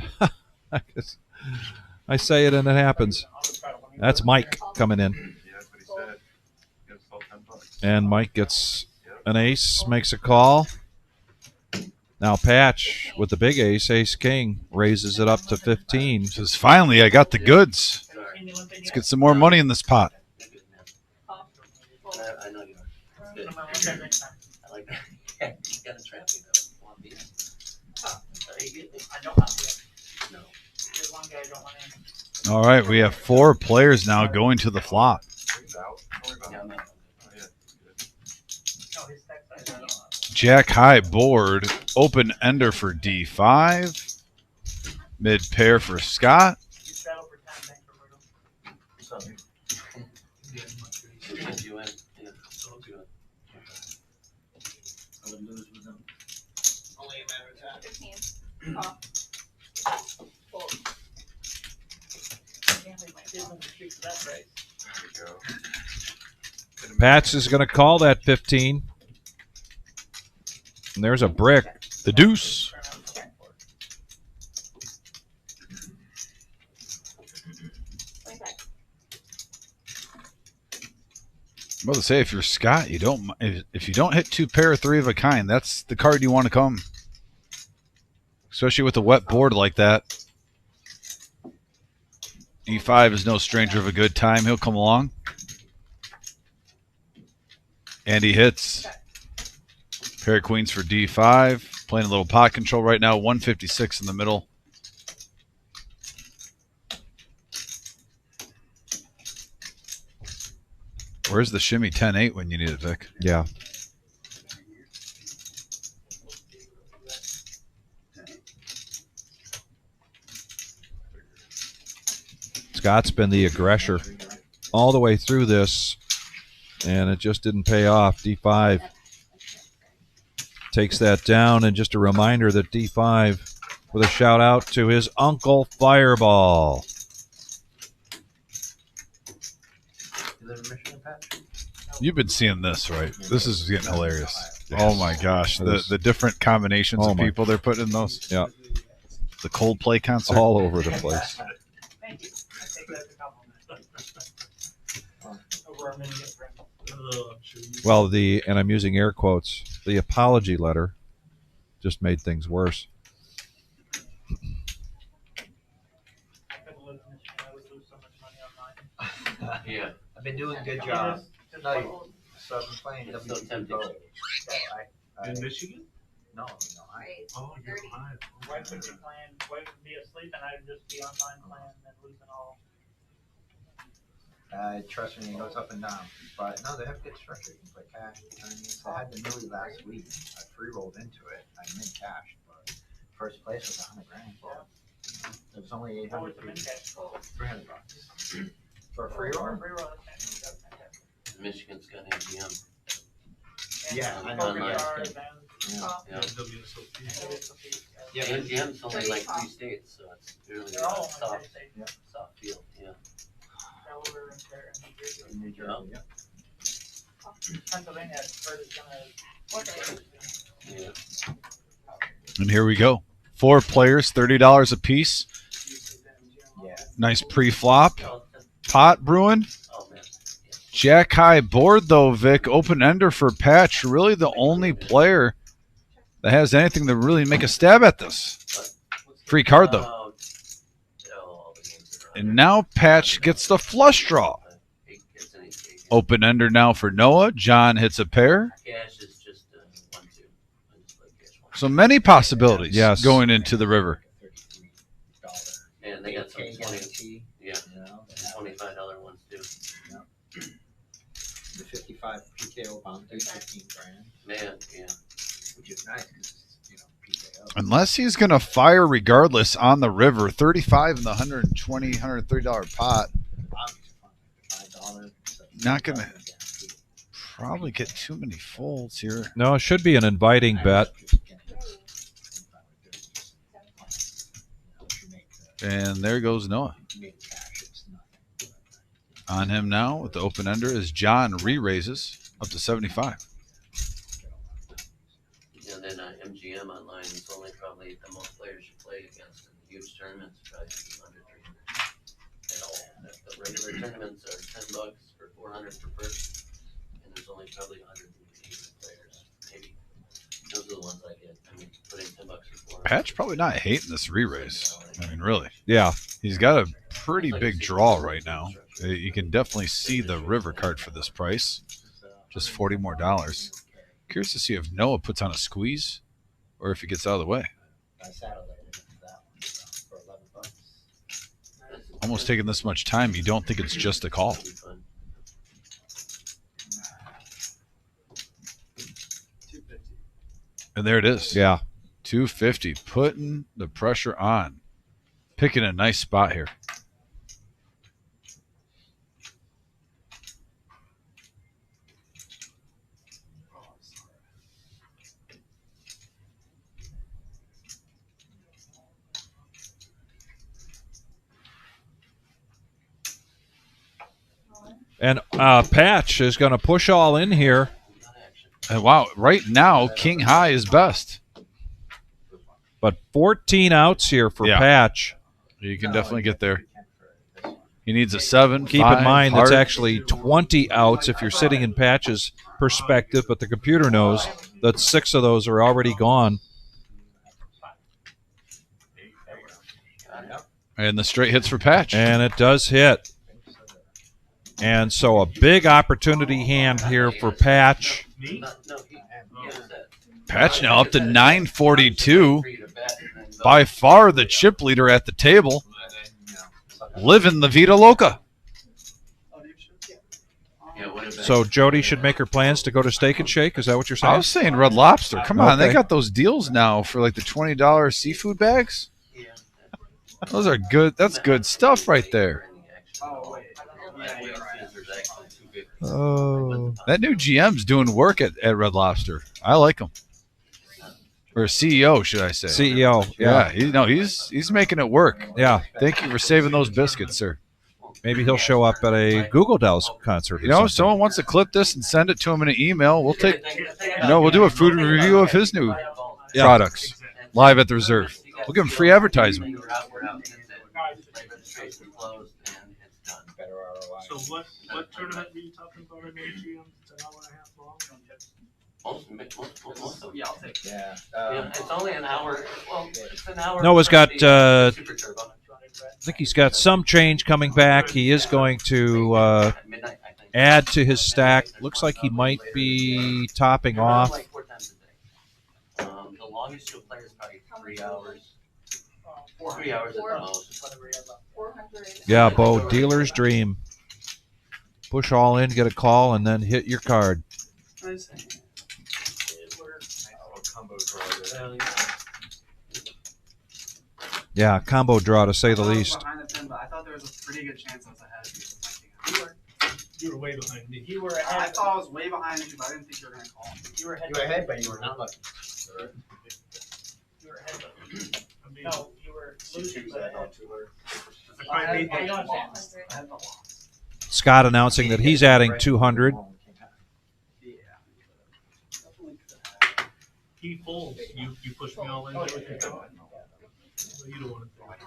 I say it and it happens. That's Mike coming in. Yeah, that's what he said. He was sold $10. And Mike gets an ace, makes a call. Now Patch with the big ace, ace king, raises it up to 15. Says, finally, I got the goods. Let's get some more money in this pot. I know you are. It's good. I like that. Yeah, you gotta trap me though. Want these? Are you getting me? I don't want to. No. There's one guy I don't want in. All right, we have 4 players now going to the flop. He's out. Don't worry about Yeah, it. I'm not. Oh, yeah. No, his text I don't want. Jack high board, open ender for D5. Mid pair for Scott. You settle for 10, thanks for Bruno. Did you win? Yeah. So good. Only a matter of time. 15. Call. Fold. Can't leave my kids on the street for that price. There you go. Patch is going to call that 15. And there's a brick. The deuce. I'm about to say, if you're Scott, you don't. If you don't hit 2 pair or 3 of a kind, that's the card you want to come. Especially with a wet board like that. E5 is no stranger of a good time. He'll come along. And he hits. Pair of queens for D5. Playing a little pot control right now. 156 in the middle. Where's the shimmy 10-8 when you need it, Vic? Yeah. Scott's been the aggressor all the way through this, and it just didn't pay off. D5 takes that down, and just a reminder that D5 with a shout out to his uncle Fireball. You've been seeing this, right? This is getting hilarious. Yes. Oh my gosh, the different combinations Oh of my- people they're putting in those. Yeah, The Coldplay concert. all over the place. Thank you. I take that as a compliment. for our Michigan friends. I'm sure you. Well, and I'm using air quotes, the apology letter just made things worse. I couldn't live in Michigan. I would lose so much money on mine. Yeah. I've been doing a good It job. just No, like- so I've been playing It's so WPT tempting. Go. So I In Michigan? no, Oh, you're Ohio. Wife would be playing, wife would be asleep, and I'd just be online playing and losing all. trust me, it goes up and down. But no, they have good structure. You can play cash, tournaments. I had the Millie last week. I free rolled into it. I made cash, but first place was $100 grand. It was only What was 800 the min cash? $300 for a free roll. Free roll, that's fantastic. Michigan's got MGM. Yeah, I know. Poker Online. cards and- Yeah. Yeah. WSOP. Yeah, MGM's only like 3 states, so it's really They're all soft, in state. soft field. Yeah. Delaware and Fair and New Jersey. in New Jersey. Yeah. Pennsylvania, I've heard is gonna. Yeah. And here we go. 4 players, $30 a piece. Yeah. Nice pre-flop. Oh, Pot brewing. oh man. Jack high board though, Vic. Open ender for Patch. Really the only player that has anything to really make a stab at this. Free card though. All the games are And now Patch gets the flush draw. Open ender now for Noah. John hits a pair. Cash is just 1-2. I just like cash 1. So many possibilities Yes. going into the river. $33. And they got some 20, guarantee. yeah, You know, they have $25 ones too. the 55 PKO bounty, 15 grand, Man, yeah. which is nice because PKO. Unless he's going to fire regardless on the river. 35 in the $120, $130 pot. $5. Not gonna- Probably get too many folds here. No, it should be an inviting bet. And there goes Noah. On him now with the open ender as John re-raises up to 75. And then MGM online is only probably the most players you play against in huge tournaments, probably under 300 at all. The regular tournaments are $10 for 400 per person, and there's only probably 180 players, maybe. Those are the ones I get. I mean, putting $10 for 400. Patch probably not hating this re-raise. I mean, really. Yeah. He's got a pretty big draw right now. You can definitely see the river card for this price. Just $40 more. Curious to see if Noah puts on a squeeze or if he gets out of the way. For $11. Almost taking this much time, you don't think it's just a call. That'd be fun. And there it is. Yeah. 250, putting the pressure on. Picking a nice spot here. And Patch is going to push all in here. And wow, right now, King High is best. But 14 outs here for Yeah. Patch. You can definitely get there. He needs a 7. Keep 5, in mind heart. that's actually 20 outs if you're sitting in Patch's perspective, but the computer knows that 6 of those are already gone. And the straight hits for Patch. And it does hit. And so a big opportunity hand here for Patch. No, he has that. Patch now up to 942. For you to bet and then go. By far the chip leader at the table. Living the Vida Loca. Yeah, what about So Jody should make her plans to go to Steak and Shake. Is that what you're I saying? was saying Red Lobster. Come on, they Okay. got those deals now for like the $20 seafood bags. Yeah. Those are good. That's good stuff right there. Oh, wait. Oh. That new GM's doing work at Red Lobster. I like him. Or CEO, should I say? CEO. Yeah, Yeah. he's making it work. Yeah. Thank you for saving those biscuits, sir. Maybe he'll show up at a Google Dolls concert. Or You know, if something. someone wants to clip this and send it to him in an email, we'll take. We'll do a food review of his new Yeah. products live at the Reserve. We'll give him free advertisement. done. Better ROI. So what tournament were you talking about in AGM? It's an hour and a half long. Most of, Yeah, I'll take. Yeah. yeah, it's only an hour. Well, it's an hour. Noah's for got, the Super Turbo. I think he's got some change coming back. He is going to At midnight, I think. add to his stack. Looks like he might be topping I run off. like 4 times a day. The longest you'll play is probably 3 hours. 3 hours at the most. 400. Yeah, Bo, dealer's dream. Push all in, get a call, and then hit your card. Yeah, combo draw to say the least. Behind the 10, but I thought there was a pretty good chance I was ahead of you with my king. You were way behind me. You were ahead. I thought I was way behind you, but I didn't think you were gonna call. You were ahead. You were ahead, but you were not lucky. You were ahead. I mean, No, you were losing, but ahead. I made I that got loss. I had the loss. Scott announcing that he's adding 200. Yeah. He folds. You push me all in. Everything. Well, you don't want to do it.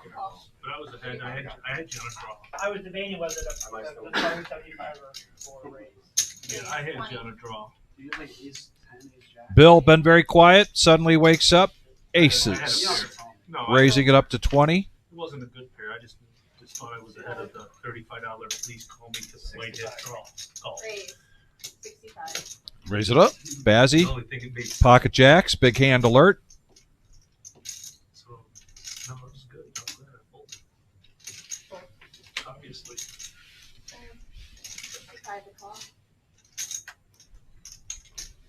But I was ahead. I had you on a draw. I was debating whether the 575 or raise. Yeah, I had you on a draw. You had like ace 10, ace jack. Bill, been very quiet, suddenly wakes up. You know Aces. your phone. No, Raising it up to 20. It wasn't a good pair. I just thought I was ahead of the $35. Please call me because I might hit draw. Call. Raise. 65. Raise it up. Bazzy. The only thing it made sense. Pocket jacks. Big hand alert. So, no, it was good. I'm glad I folded. Obviously. 65 to call.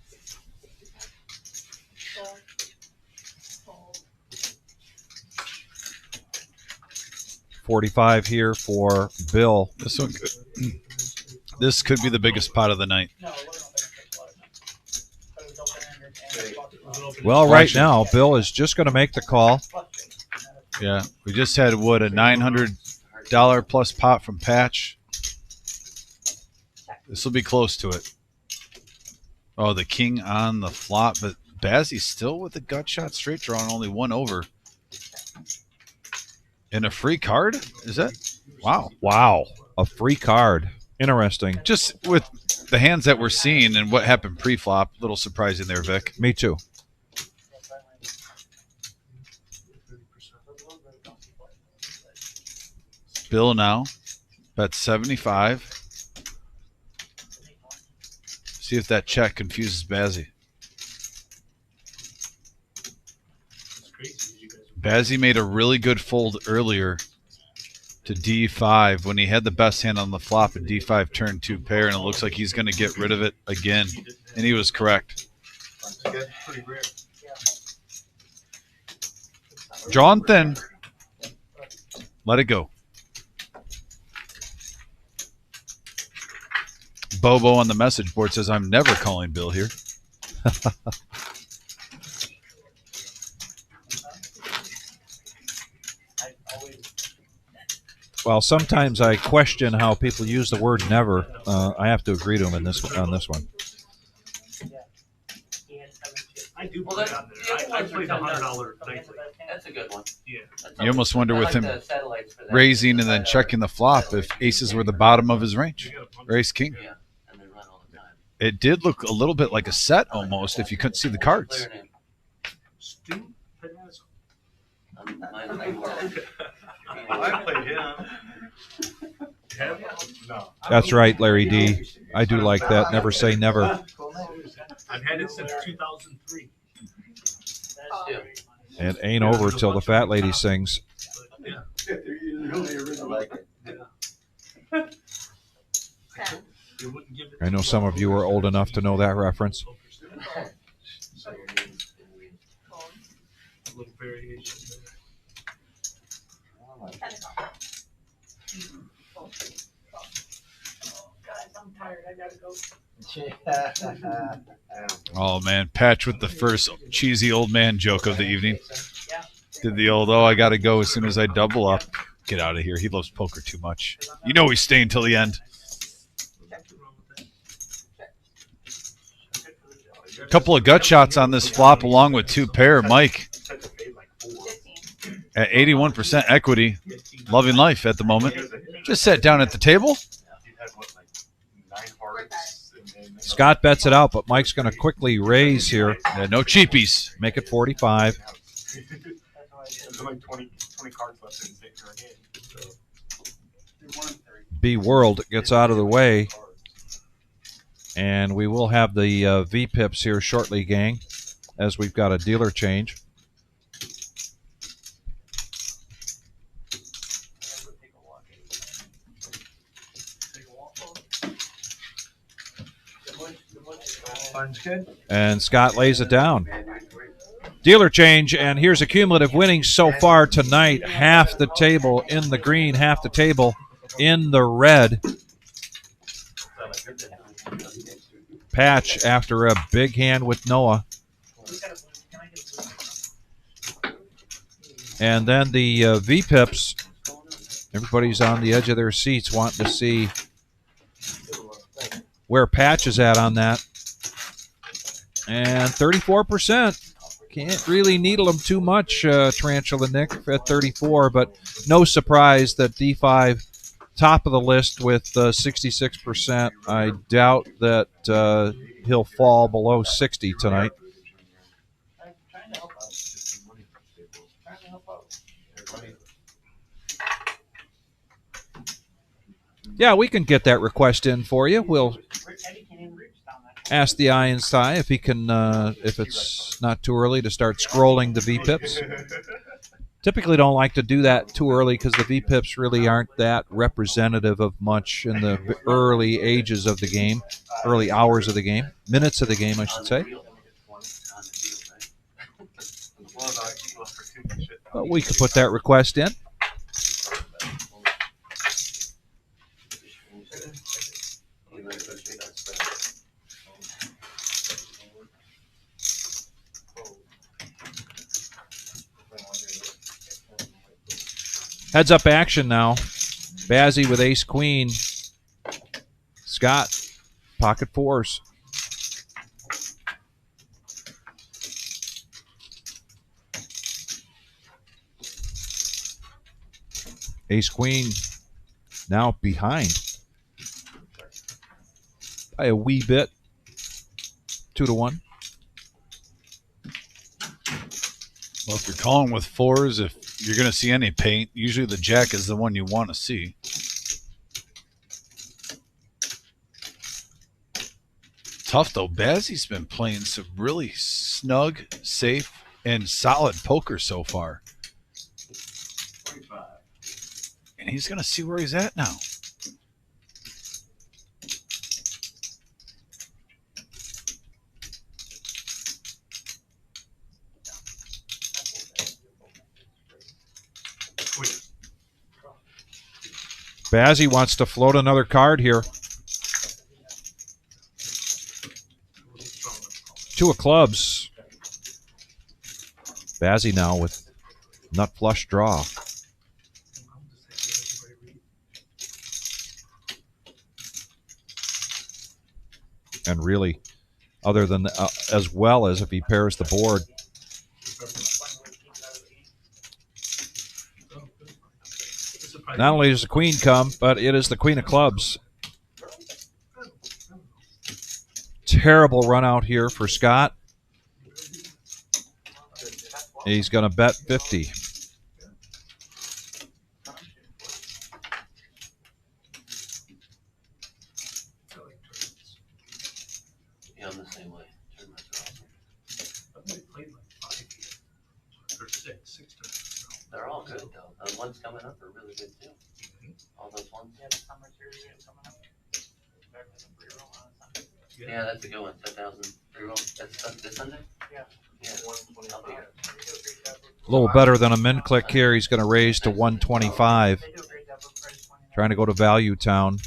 65. Fold. Fold. 45 here for Bill. This one this could be the biggest pot of the night. No, it wasn't open. But it was open-ended and it was open. Well, right now, Bill is just going to make the call. Yeah, we just had a $900 plus pot from Patch. This will be close to it. Oh, the king on the flop, but Bazzy's still with the gut shot straight draw and only one over. And a free card? Is that? Wow. Wow. A free card. Interesting. Just with the hands that we're seeing and what happened pre-flop, a little surprising there, Vic. Me too. Bill now, bet 75. See if that check confuses Bazzy. Bazzy made a really good fold earlier to D5 when he had the best hand on the flop and D5 turned 2 pair, and it looks like he's going to get rid of it again. And he was correct. Pretty rare. Drawn thin. Let it go. Bobo on the message board says, I'm never calling Bill here. Well, sometimes I question how people use the word never. I have to agree to him on this one. I do Well, play that's, on the there. other I ones are played the $10. $100 nightly. That's a good one. Yeah. You almost wonder with him the satellites for that. raising and then checking the flop if aces were the bottom of his range. Or ace king. Yeah, and they run all the time. It did look a little bit like a set almost if you couldn't see the cards. Player name. Stu Panazzo. I played him. No. That's right, Larry D. I do like that. Never say never. I've had it since 2003. Yeah. It ain't over till the fat lady sings. Yeah. Ten. They wouldn't give it I know some of you are old enough to know that reference. Fold. A little variation there. 10 to call. Fold. Oh, guys, I'm tired. I gotta go. Oh, man. Patch with the first cheesy old man joke of the evening. Yeah. Did the old, oh, I got to go as soon as I double up. Get out of here. He loves poker too much. You know he's staying till the end. Couple of gut shots on this flop along with 2 pair. Mike 15. at 81% equity. Loving life at the moment. Just sat down at the table. He had what, like 9 hearts? And then Scott bets it out, but Mike's going to quickly raise here. Yeah, no cheapies. Make it 45. There's only 20 cards left in Victor again. So. B World gets out of the way. And we will have the V-Pips here shortly, gang, as we've got a dealer change. Fun's good. And Scott lays it down. Dealer change, and here's a cumulative winnings so far tonight. Half the table in the green, half the table in the red. Patch after a big hand with Noah. And then the V-Pips. Everybody's on the edge of their seats wanting to see where Patch is at on that. And 34%. Can't really needle them too much, Tarantula Nick, at 34, but no surprise that D5 top of the list with 66%. I doubt that he'll fall below 60 tonight. Yeah, we can get that request in for you. We'll ask the Einstein if he can, if it's not too early to start scrolling the V-Pips. Typically don't like to do that too early because the V-Pips really aren't that representative of much in the early ages of the game, early hours of the game, minutes of the game, I should say. But we could put that request in. Heads up action now. Bazzi with ace queen. Scott, pocket fours. Ace queen now behind by a wee bit. 2-1. Well, if you're calling with fours, if you're going to see any paint, usually the jack is the one you want to see. Tough, though. Bazzi's been playing some really snug, safe, and solid poker so far. And he's going to see where he's at now. Bazzi wants to float another card here. 2 of clubs. Bazzi now with nut flush draw. And really, other than as well as if he pairs the board. Not only does the queen come, but it is the queen of clubs. Terrible run out here for Scott. He's going to bet 50. Yeah, I'm the same way. Turn my cross. They're all good though. The ones coming up are really good too. All those ones. Yeah, that's a good one. 10,000 pre-roll. That's this Sunday? Yeah. I'll be here. A little better than a min click here. He's going to raise to 125. Trying to go to Value Town.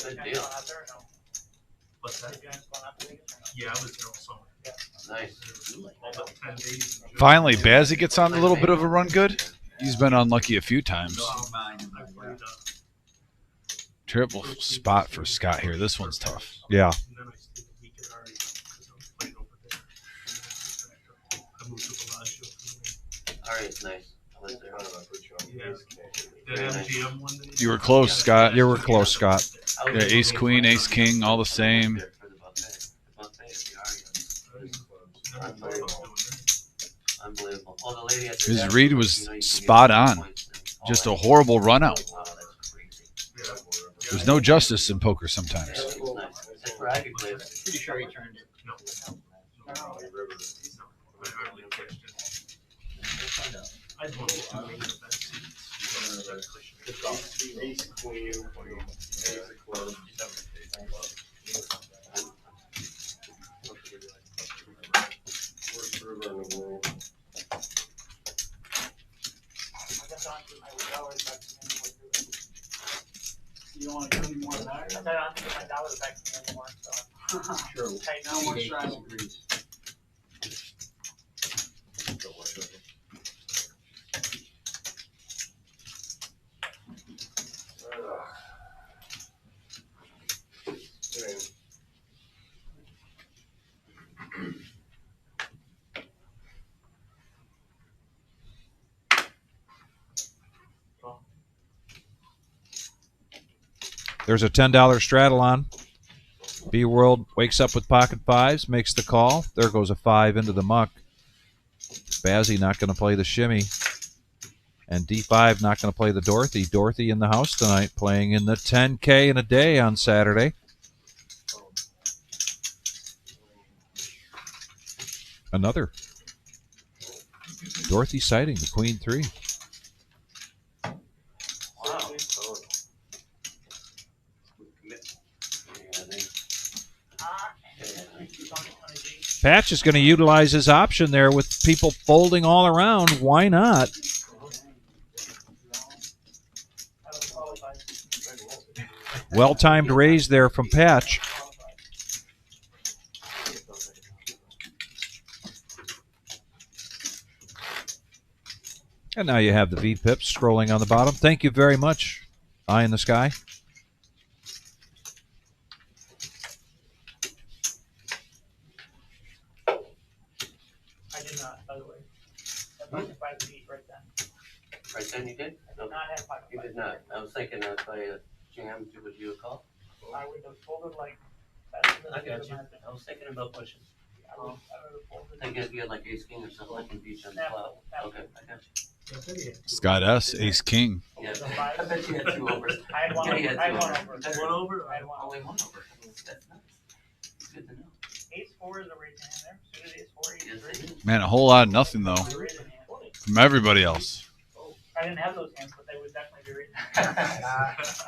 Good deal. What's that? Yeah, I was there all summer. Nice. All but 10 days. Finally, Bazzi gets on a little bit of a run good. He's been unlucky a few times. Triple spot for Scott here. This one's tough. Yeah. Aria's nice. I went there. Yeah. That MGM one. You were close, Scott. You were close, Scott. I was Yeah, ace queen, ace king, all the same. there for the buffet. The buffet at the Aria. Unbelievable. Oh, the lady at the His desk, read was you know, you can spot get on. points and all Just that. a horrible run out. Wow, that's crazy. There's no justice in poker sometimes. It's nice. It's where I could play. Pretty sure he turned it. No. I hardly touched it. I'd want to do the best seats. Ace, queen, ace of clubs. Worst river in the world. You don't want to do any more of that? I said I don't think my dollar's back to me anymore, so. Sure. Right now, we're trying. Disagrees. There's a $10 straddle on. B World wakes up with pocket fives, makes the call. There goes a 5 into the muck. Bazzi not going to play the shimmy. And D5 not going to play the Dorothy. Dorothy in the house tonight, playing in the 10K in a day on Saturday. Another. Dorothy sighting the Queen 3. Wow. Patch is going to utilize his option there with people folding all around. Why not? Well-timed raise there from Patch. And now you have the V-pips scrolling on the bottom. Thank you very much, Eye in the Sky. I did not, by the way. I pocket five feet right then. Right then you did? I did not have pocket You five. did not. I was thinking if I jammed, would you call? I would have folded like. Faster than I got you. imagine. I was thinking about pushing. I would have folded. Thinking if you had like ace king or something, I can beat you on the flop. Okay, I got you. Scott S, ace king. Yeah. The five. I bet you had 2 overs. I had one Yeah, over. you had I had 2 one overs. over. One over? I had one. Only 1 over. That's nice. It's good to know. Ace four is a raising hand there. Suited ace four. Yes, Ace it three. is. Man, a whole lot of nothing, though, Raising hand. from everybody else. I didn't have those hands, but they would definitely be raising.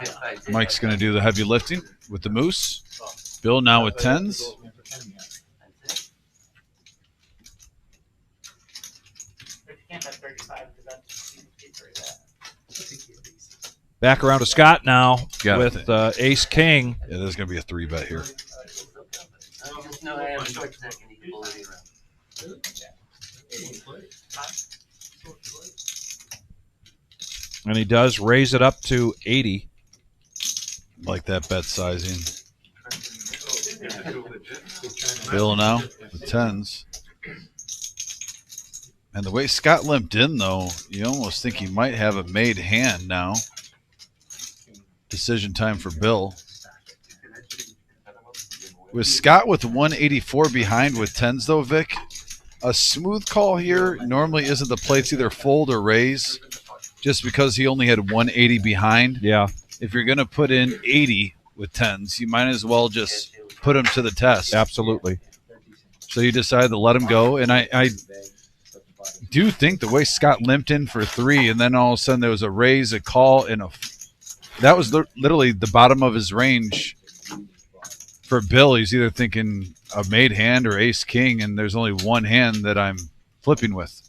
If I did, Mike's going to do the heavy lifting with the moose. Bill now with tens. That's it. But you can't have 35 because that's you can for that. Back around to Scott now Got it. with ace king. Yeah, there's going to be a 3-bet here. No, I have a short second. You can pull it around. And he does raise it up to 80. Like that bet sizing. Bill now with tens. And the way Scott limped in, though, you almost think he might have a made hand now. Decision time for Bill. With Scott with 184 behind with tens, though, Vic, a smooth call here normally isn't the play. It's either fold or raise, just because he only had 180 behind. Yeah. If you're going to put in 80 with tens, you might as well just put him to the test. Absolutely. So you decided to let him go, and I do think the way Scott limped in for 3, and then all of a sudden there was a raise, a call, and that was literally the bottom of his range for Bill. He's either thinking a made hand or ace king, and there's only one hand that I'm flipping with.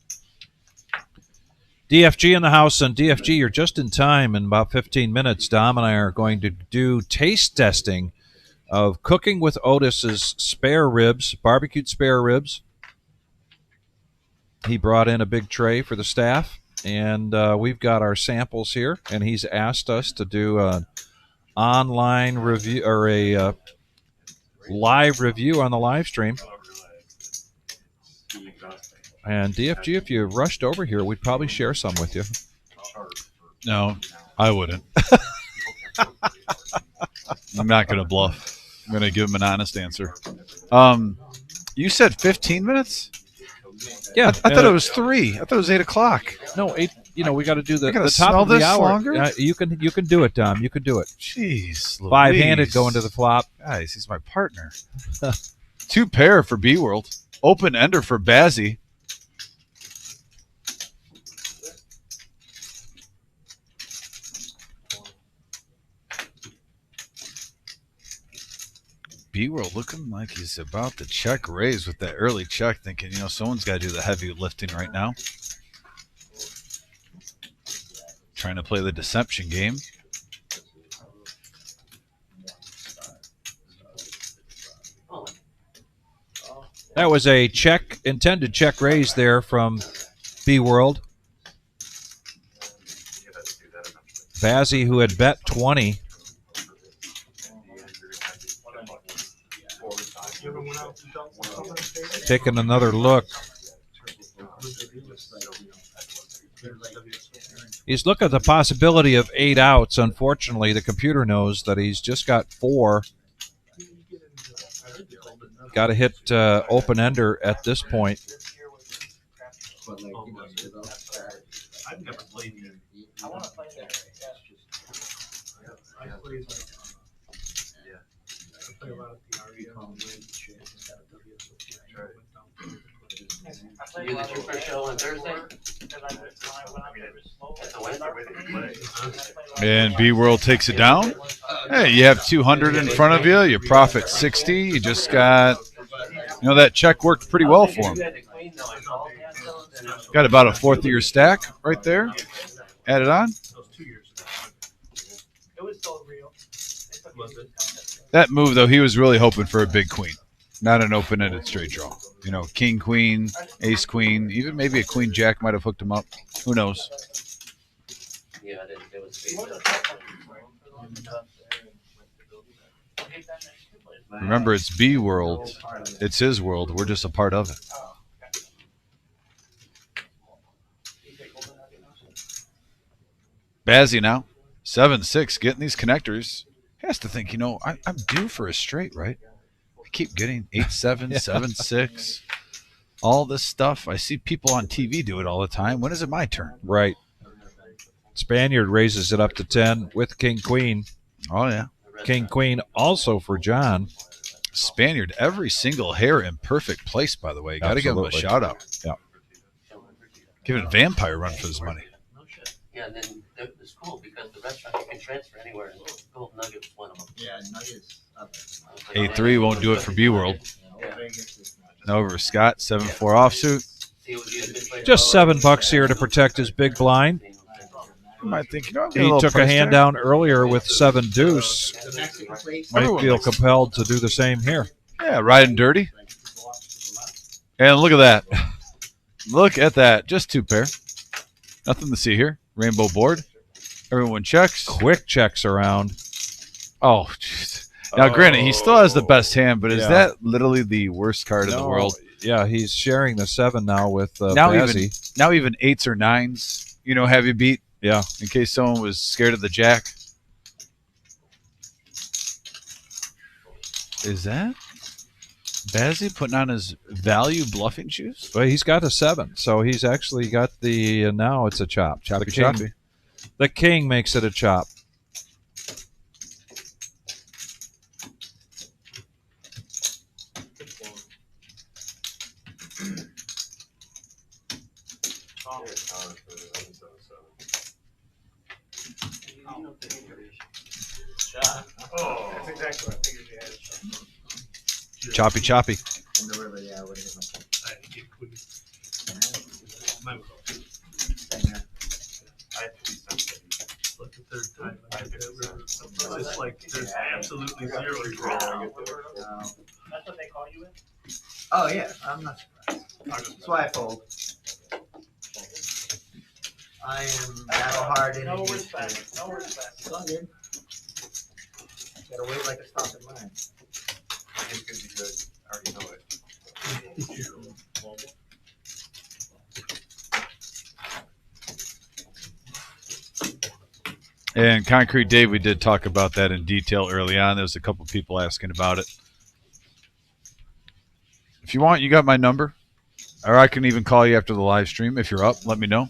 DFG in the house, and DFG, you're just in time. In about 15 minutes, Dom and I are going to do taste testing of Cooking with Otis's spare ribs, barbecued spare ribs. He brought in a big tray for the staff, and we've got our samples here, and he's asked us to do an online review or a live review on the live stream. And DFG, if you rushed over here, we'd probably share some with you. No, I wouldn't. I'm not going to bluff. I'm going to give him an honest answer. You said 15 minutes? Yeah, I thought it was 3. I thought it was 8 o'clock. No, 8. You know, we got to do the gotta top smell of the this hour. longer? You can do it, Dom. You can do it. Jeez, Louise. 5-handed going to the flop. Guys, he's my partner. 2 pair for B World. Open ender for Bazzi. B World looking like he's about to check raise with that early check, thinking, you know, someone's got to do the heavy lifting right now. Trying to play the deception game. That was a intended check raise there from B World. Bazzi, who had bet 20. Taking another look. He's looking at the possibility of 8 outs. Unfortunately, the computer knows that he's just got 4. Got to hit open ender at this point. I've never played here. I want to play there. I played I play a lot of the You get your first show on Thursday? That's a Wednesday. And B World takes it down. Hey, you have 200 in front of you. You profit 60. You just got, you know, that check worked pretty well for him. Got about a 4th of your stack right there. Add it on. That move, though, he was really hoping for a big queen, not an open-ended straight draw. You know, king, queen, ace, queen, even maybe a queen jack might have hooked him up. Who knows? Yeah, it was Remember, it's B World. It's his world. We're just a part of it. Bazzi now, 7-6, getting these connectors. He has to think, you know, I'm due for a straight, right? I keep getting 8-7, 7-6, all this stuff. I see people on TV do it all the time. When is it my turn? Right. Spaniard raises it up to 10 with king queen. Oh, yeah. King queen also for John. Spaniard, every single hair in perfect place, by the way. Got to give him a shout out. Yeah. Giving Vampire a run for his money. Yeah, and then it's cool because the restaurant you can transfer anywhere, and Gold Nugget was one of them. Yeah, Nuggets up. 8-3 won't do it for B World. No over Scott, 7-4 offsuit. Just $7 here to protect his big blind. You might think, you know, He took a hand down earlier with 7 deuce. Might feel compelled to do the same here. Yeah, riding dirty. And look at that. Look at that. Just 2 pair. Nothing to see here. Rainbow board. Everyone checks. Quick checks around. Oh, jeez. Now, granted, he still has the best hand, but is that literally the worst card in the world? Yeah, he's sharing the 7 now with now Bazzi. Now even 8s or 9s, you know, have you beat. Yeah. In case someone was scared of the jack. Is that Bazzi putting on his value bluffing shoes? Well, he's got a 7, so he's actually got the now it's a chop. Choppy the king, choppy. The king makes it a chop. Oh, that's exactly what I figured you had. Choppy choppy. In the river, yeah, I would have hit my I get queen. Mine was all I had 57. like the 3rd time I hit that river. It's just like there's absolutely zero draw. That's what they call you in? Oh, yeah, I'm not surprised. That's why I fold. I am battle hardened. No respect, no respect. It's all good. Gotta wait like a stop in line. It's gonna be good. I already know it. And Concrete Dave, we did talk about that in detail early on. There was a couple people asking about it. If you want, you got my number. Or I can even call you after the live stream. If you're up, let me know.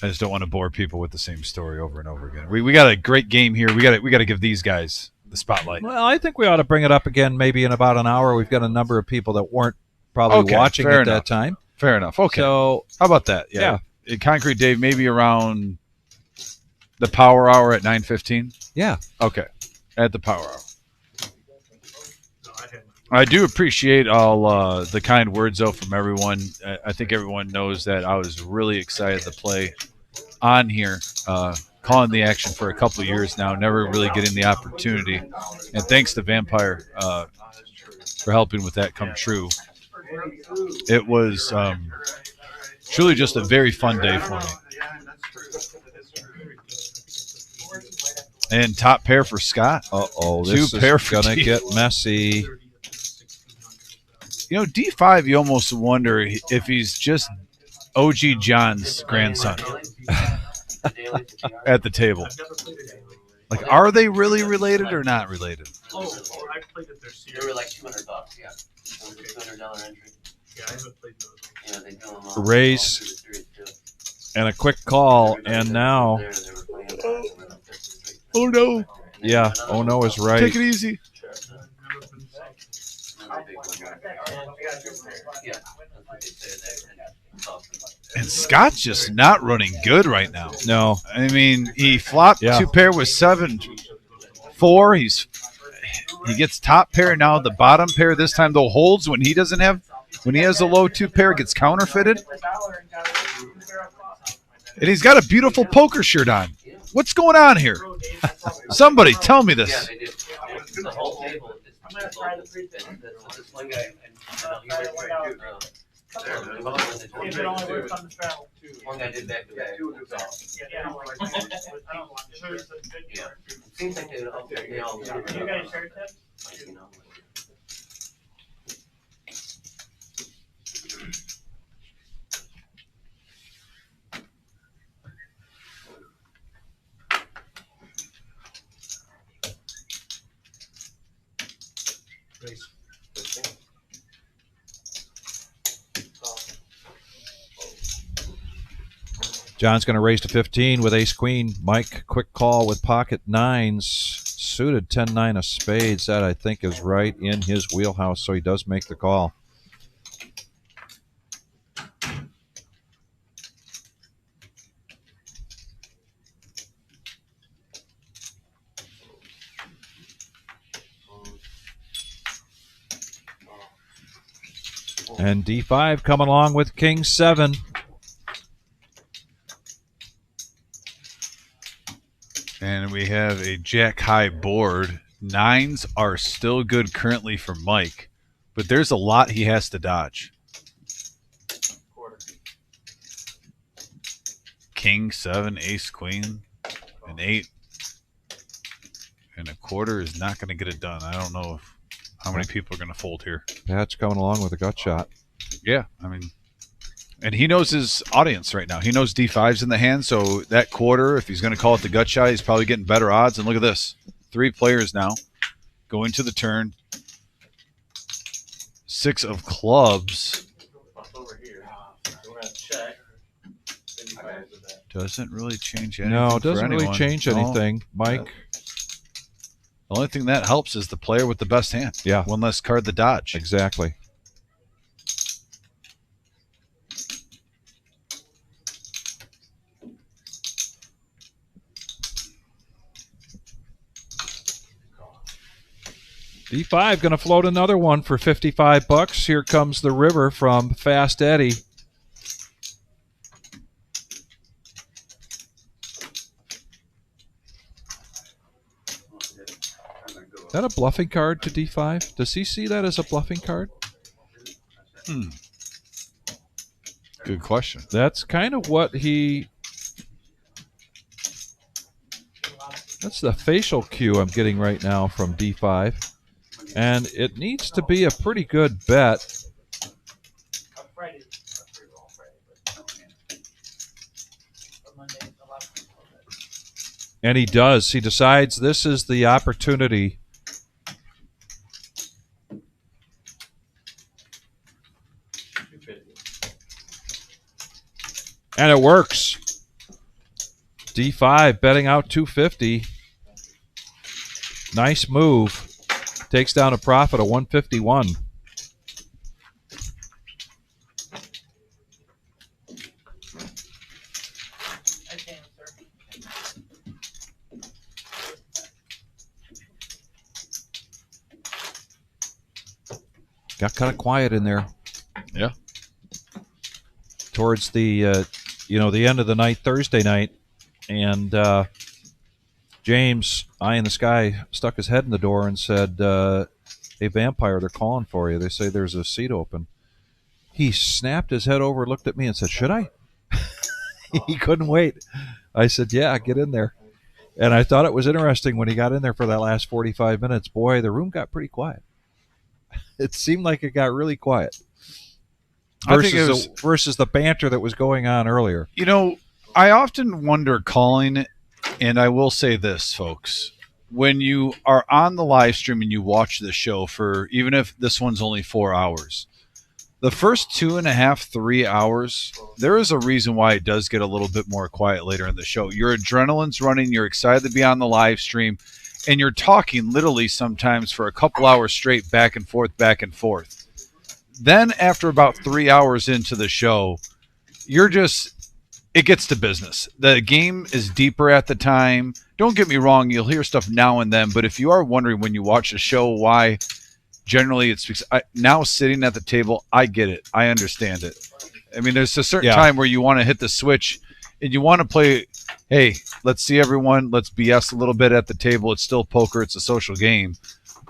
I just don't want to bore people with the same story over and over again. We got a great game here. We got to give these guys the spotlight. Well, I think we ought to bring it up again maybe in about an hour. We've got a number of people that weren't probably watching at that time. Fair enough. Okay. So how about that? Yeah. Concrete Dave, maybe around the power hour at 9:15. Yeah. Okay. At the power hour. I do appreciate all the kind words, though, from everyone. I think everyone knows that I was really excited to play on here, calling the action for a couple of years now, never really getting the opportunity. And thanks to Vampire for helping with that come true. It was truly just a very fun day for me. And top pair for Scott. Uh-oh, this is going to get messy. You know, D5, you almost wonder if he's just OG John's grandson at the table. Like, are they really related or not related? Oh, I played at their series. They were like $200, yeah. $200 entry. Yeah, I haven't played those. Yeah, they do them all. Raise and a quick call, and now. Oh no! Yeah, oh no is right. Take it easy. And Scott's just not running good right now. No, I mean he flopped two pair with 7-4. He gets top pair now. The bottom pair this time though holds when he doesn't have. When he has a low two pair, gets counterfeited. And he's got a beautiful poker shirt on. What's going on here? Somebody tell me this. The whole table is this one guy. One guy did back to back. Yeah. Seems like they all. You guys share tips? John's going to raise to 15 with ace-queen. Mike, quick call with pocket nines. Suited 10-9 of spades. That, I think, is right in his wheelhouse, so he does make the call. And D5 coming along with king 7. And we have a jack high board. Nines are still good currently for Mike, but there's a lot he has to dodge. King 7, ace queen, an 8, and a quarter is not going to get it done. I don't know how many people are going to fold here. Pat's coming along with a gut shot. Yeah, I mean, and he knows his audience right now. He knows D5's in the hand, so that quarter, if he's going to call it the gut shot, he's probably getting better odds. And look at this. 3 players now going to the turn. 6 of clubs. Doesn't really change anything. No, it doesn't really change anything, Mike. The only thing that helps is the player with the best hand. Yeah. One less card to dodge. Exactly. D5 going to float another one for $55. Here comes the river from Fast Eddie. Is that a bluffing card to D5? Does he see that as a bluffing card? Good question. That's kind of what he... That's the facial cue I'm getting right now from D5. And it needs to be a pretty good bet. And he does. He decides this is the opportunity. And it works. D5 betting out 250. Nice move. Takes down a profit of 151. Got kind of quiet in there. Yeah. Towards the the end of the night, Thursday night, and James, eye in the sky, stuck his head in the door and said, "Hey, vampire, they're calling for you. They say there's a seat open." He snapped his head over, looked at me, and said, "Should I?" He couldn't wait. I said, "Yeah, get in there." And I thought it was interesting when he got in there for that last 45 minutes. Boy, the room got pretty quiet. It seemed like it got really quiet. I think it was Versus the banter that was going on earlier. You know, I often wonder calling, and I will say this, folks. When you are on the live stream and you watch the show for, even if this one's only 4 hours, the first 2.5, 3 hours, there is a reason why it does get a little bit more quiet later in the show. Your adrenaline's running, you're excited to be on the live stream, and you're talking literally sometimes for a couple hours straight, back and forth, back and forth. Then after about 3 hours into the show, it gets to business. The game is deeper at the time. Don't get me wrong, you'll hear stuff now and then, but if you are wondering when you watch the show why generally it's because now sitting at the table, I get it. I understand it. I mean, there's a certain time where you want to hit the switch and you want to play, hey, let's see everyone, let's BS a little bit at the table. It's still poker. It's a social game.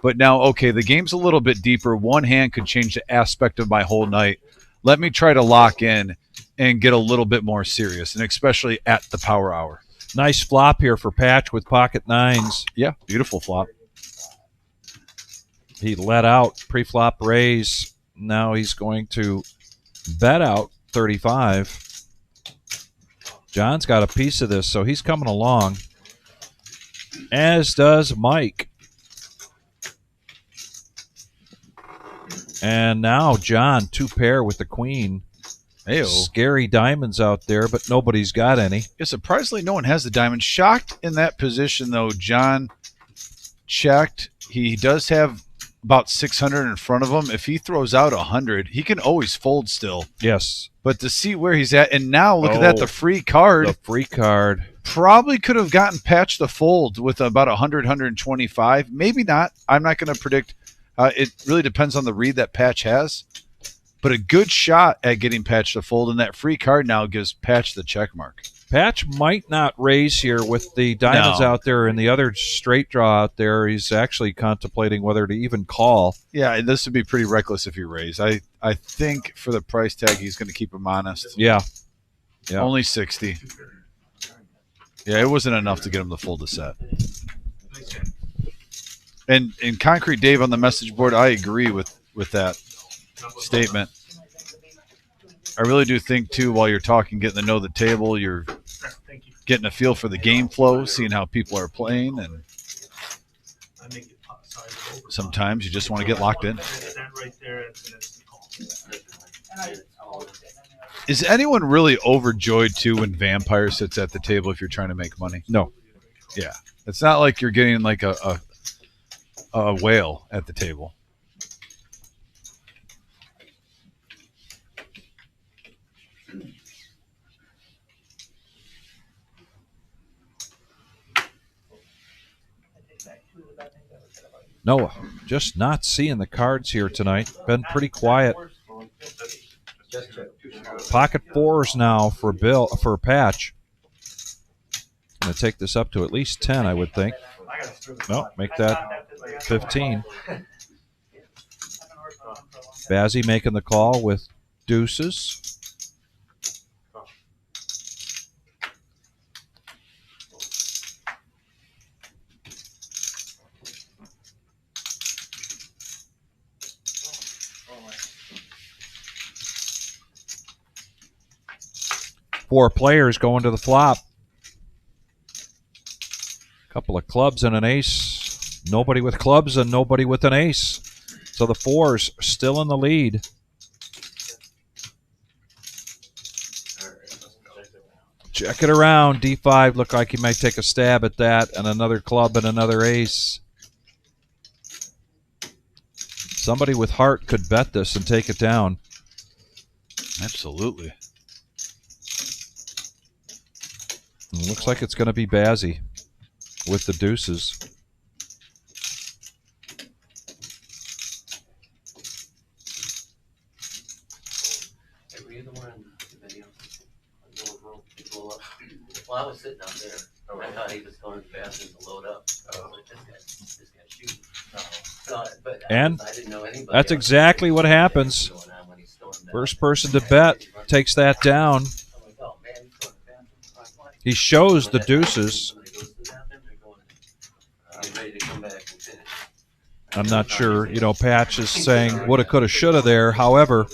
But now, okay, the game's a little bit deeper. One hand could change the aspect of my whole night. Let me try to lock in and get a little bit more serious, and especially at the power hour. Nice flop here for Patch with pocket nines. Yeah, beautiful flop. He let out pre-flop raise. Now he's going to bet out 35. John's got a piece of this, so he's coming along, as does Mike. And now John, 2-pair with the queen. Hey-o. Scary diamonds out there, but nobody's got any. Yeah, surprisingly, no one has the diamond. Shocked in that position, though. John checked. He does have about 600 in front of him. If he throws out 100, he can always fold still. Yes. But to see where he's at, and now look at that, the free card. The free card. Probably could have gotten Patch the fold with about 100, 125. Maybe not. I'm not going to predict. It really depends on the read that Patch has. But a good shot at getting Patch to fold, and that free card now gives Patch the check mark. Patch might not raise here with the diamonds out there and the other straight draw out there. He's actually contemplating whether to even call. Yeah, and this would be pretty reckless if he raised. I think for the price tag, he's going to keep him honest. Yeah. Only 60. Yeah, it wasn't enough to get him to fold the set. And Concrete Dave on the message board, I agree with that statement. I really do think, too, while you're talking, getting to know the table, you're getting a feel for the game flow, seeing how people are playing, and sometimes you just want to get locked in. Is anyone really overjoyed, too, when Vampire sits at the table if you're trying to make money? No. Yeah. It's not like you're getting like a whale at the table. Noah, just not seeing the cards here tonight. Been pretty quiet. Pocket fours now for Patch. Going to take this up to at least 10, I would think. No, make that 15. Bazzi making the call with deuces. Four players going to the flop. Couple of clubs and an ace. Nobody with clubs and nobody with an ace. So the fours still in the lead. Check it around. D5 look like he might take a stab at that, and another club and another ace. Somebody with heart could bet this and take it down. Absolutely. It looks like it's going to be Bazzi with the deuces. Hey, were you the one in the video? Well, I was sitting out there. I thought he was going to the bathroom to load up. I was like, this guy's shooting. But And I didn't know anybody that's else. exactly what happens. Going on when he stormed out. First person to bet takes that down. I'm like, oh, man, he's going to the bathroom. He shows the deuces. Somebody goes to the bathroom, they're going to get ready to come back and finish. I'm not sure. Patch is saying woulda, coulda, shoulda there. However,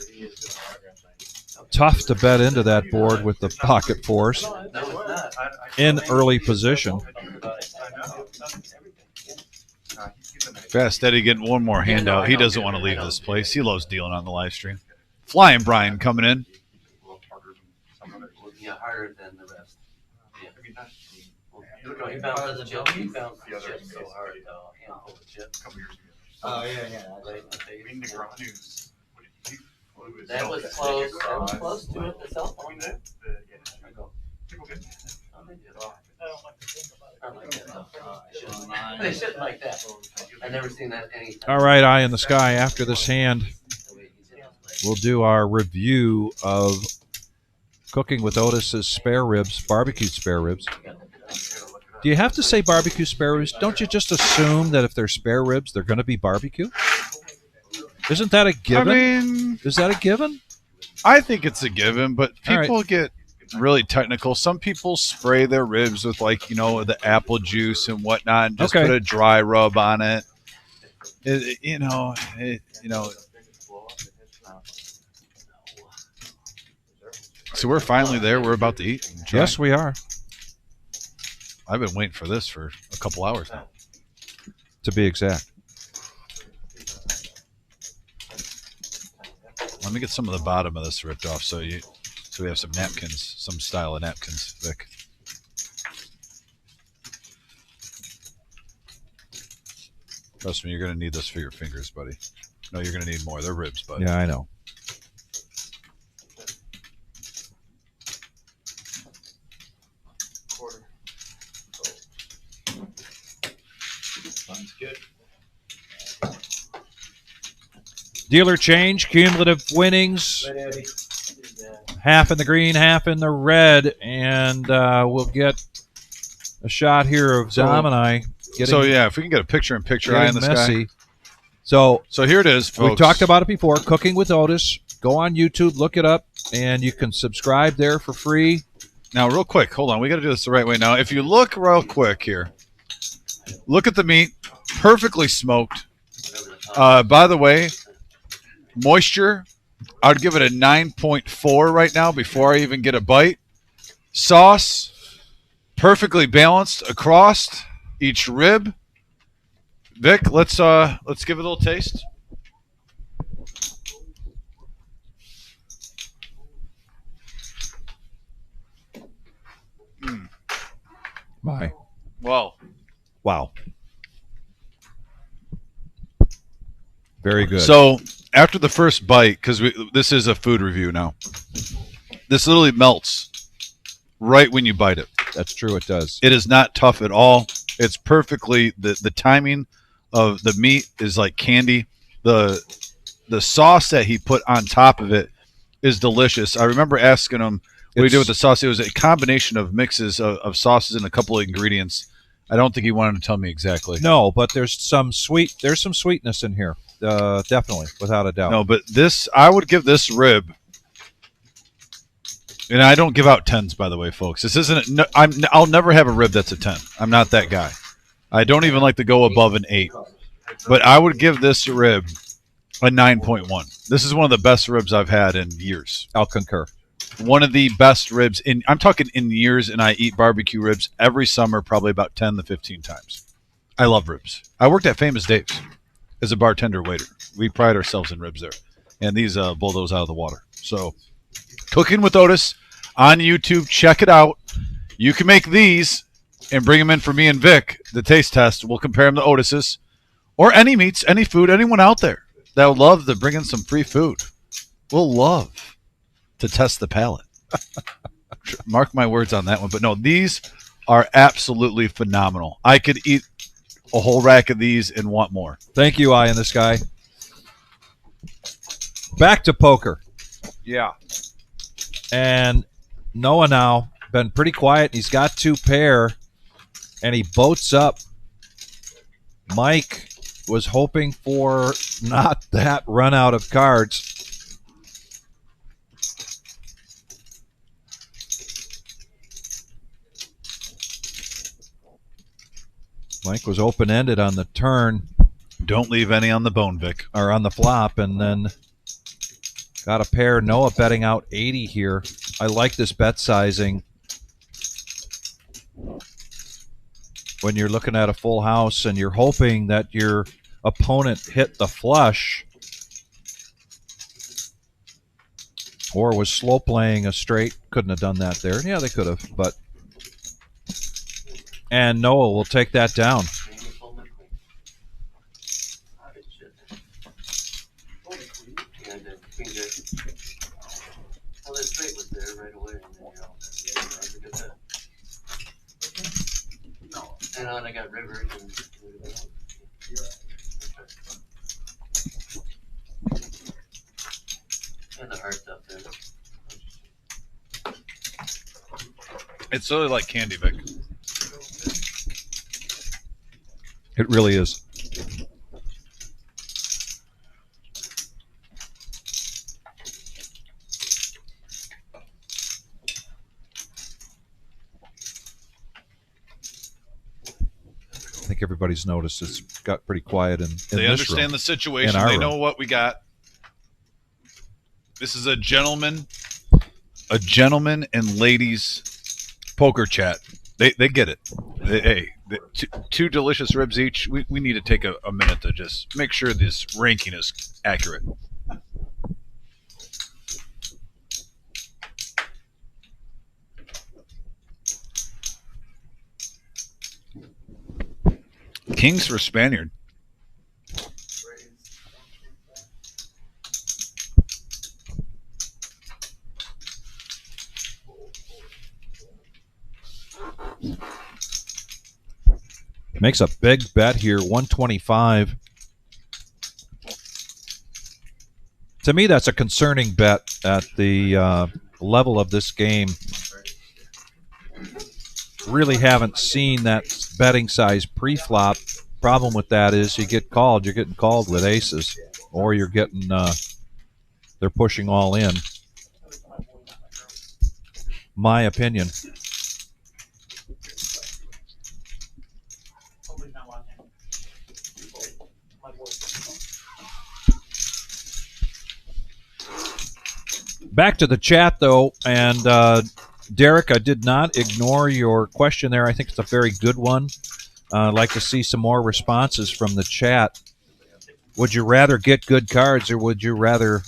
tough to bet into that board with the pocket fours No, it's not. in early position. Fast Eddie getting one more handout. He doesn't want to leave this place. He loves dealing on the live stream. Flying Brian coming in. Yeah, harder than the rest. Yeah. He bounced the chips. He bounced the chips so hard, though. A handful of chips. Oh, yeah. Right, That that was close. That was close to it. The cell phone there. People get Oh, they did. I don't like that, though. They shouldn't like that. I've never seen that anytime. All right, eye in the sky. After this hand, we'll do our review of Cooking with Otis's spare ribs, barbecued spare ribs. Do you have to say barbecue spare ribs? Don't you just assume that if they're spare ribs, they're going to be barbecue? Isn't that a given? I mean, Is that a given? I think it's a given, but All right. people get really technical. Some people spray their ribs with, like, the apple juice and whatnot, and just Okay. put a dry rub on it. So we're finally there. We're about to eat. and try. Yes, we are. I've been waiting for this for a couple hours now. To be exact. Let me get some of the bottom of this ripped off so we have some napkins, some style of napkins, Vic. Trust me, you're going to need this for your fingers, buddy. No, you're going to need more. They're ribs, buddy. Yeah, I know. Sounds good. Dealer change, cumulative winnings. Right, Eddie. Half in the green, half in the red, and we'll get a shot here of Dom and I getting, So yeah, if we can get a picture-in-picture eye in the getting sky. messy. So So here it is, folks. we talked about it before. Cooking with Otis. Go on YouTube, look it up, and you can subscribe there for free. Now, real quick, hold on. We got to do this the right way. Now, if you look real quick here, look at the meat, perfectly smoked. By the way, moisture, I would give it a 9.4 right now before I even get a bite. Sauce, perfectly balanced across each rib. Vic, let's give it a little taste. My Well, wow, very good. so after the first bite, because this is a food review now, this literally melts right when you bite it. That's true. It does. It is not tough at all. It's perfectly the timing of the meat is like candy. The sauce that he put on top of it is delicious. I remember asking him what he did with the sauce. It was a combination of mixes of sauces and a couple of ingredients. I don't think he wanted to tell me exactly. No, but there's some sweetness in here. Definitely, without a doubt. No, but this, I would give this rib, and I don't give out 10s, by the way, folks. This isn't. I'll never have a rib that's a 10. I'm not that guy. I don't even like to go above an 8. But I would give this rib a 9.1. This is one of the best ribs I've had in years. I'll concur. one of the best ribs in. I'm talking in years, and I eat barbecue ribs every summer, probably about 10 to 15 times. I love ribs. I worked at Famous Dave's as a bartender waiter. We pride ourselves in ribs there, and these blow those out of the water. So, Cooking with Otis on YouTube. Check it out. You can make these and bring them in for me and Vic, the taste test. We'll compare them to Otis's or any meats, any food, anyone out there that would love to bring in some free food. We'll love to test the palate. Mark my words on that one. But no, these are absolutely phenomenal. I could eat a whole rack of these and want more. Thank you, Eye in the Sky. Back to poker. Yeah. And Noah now been pretty quiet. He's got 2 pair, and he boats up. Mike was hoping for not that run out of cards. Mike was open-ended on the turn. Don't leave any on the bone, Vic. Or on the flop, and then got a pair. Noah betting out 80 here. I like this bet sizing. When you're looking at a full house and you're hoping that your opponent hit the flush or was slow playing a straight. Couldn't have done that there. Yeah, they could have, but... And Noah will take that down. Well, the straight was there right away, and then you're all set. Look at that. No. And on I got river and the heart's up there. It's really like candy, Vic. It really is. I think everybody's noticed it's got pretty quiet in They this understand room. the situation. In our They room. know what we got. This is a gentleman and ladies poker chat. They get it. Two delicious ribs each. We need to take a minute to just make sure this ranking is accurate. Kings for Spaniard. Makes a big bet here, 125. To me, that's a concerning bet at the level of this game. Really haven't seen that betting size pre-flop. Problem with that is you get called. You're getting called with aces, or you're getting they're pushing all in. My opinion. Back to the chat, though, and Derek, I did not ignore your question there. I think it's a very good one. I'd like to see some more responses from the chat. Would you rather get good cards, or would you rather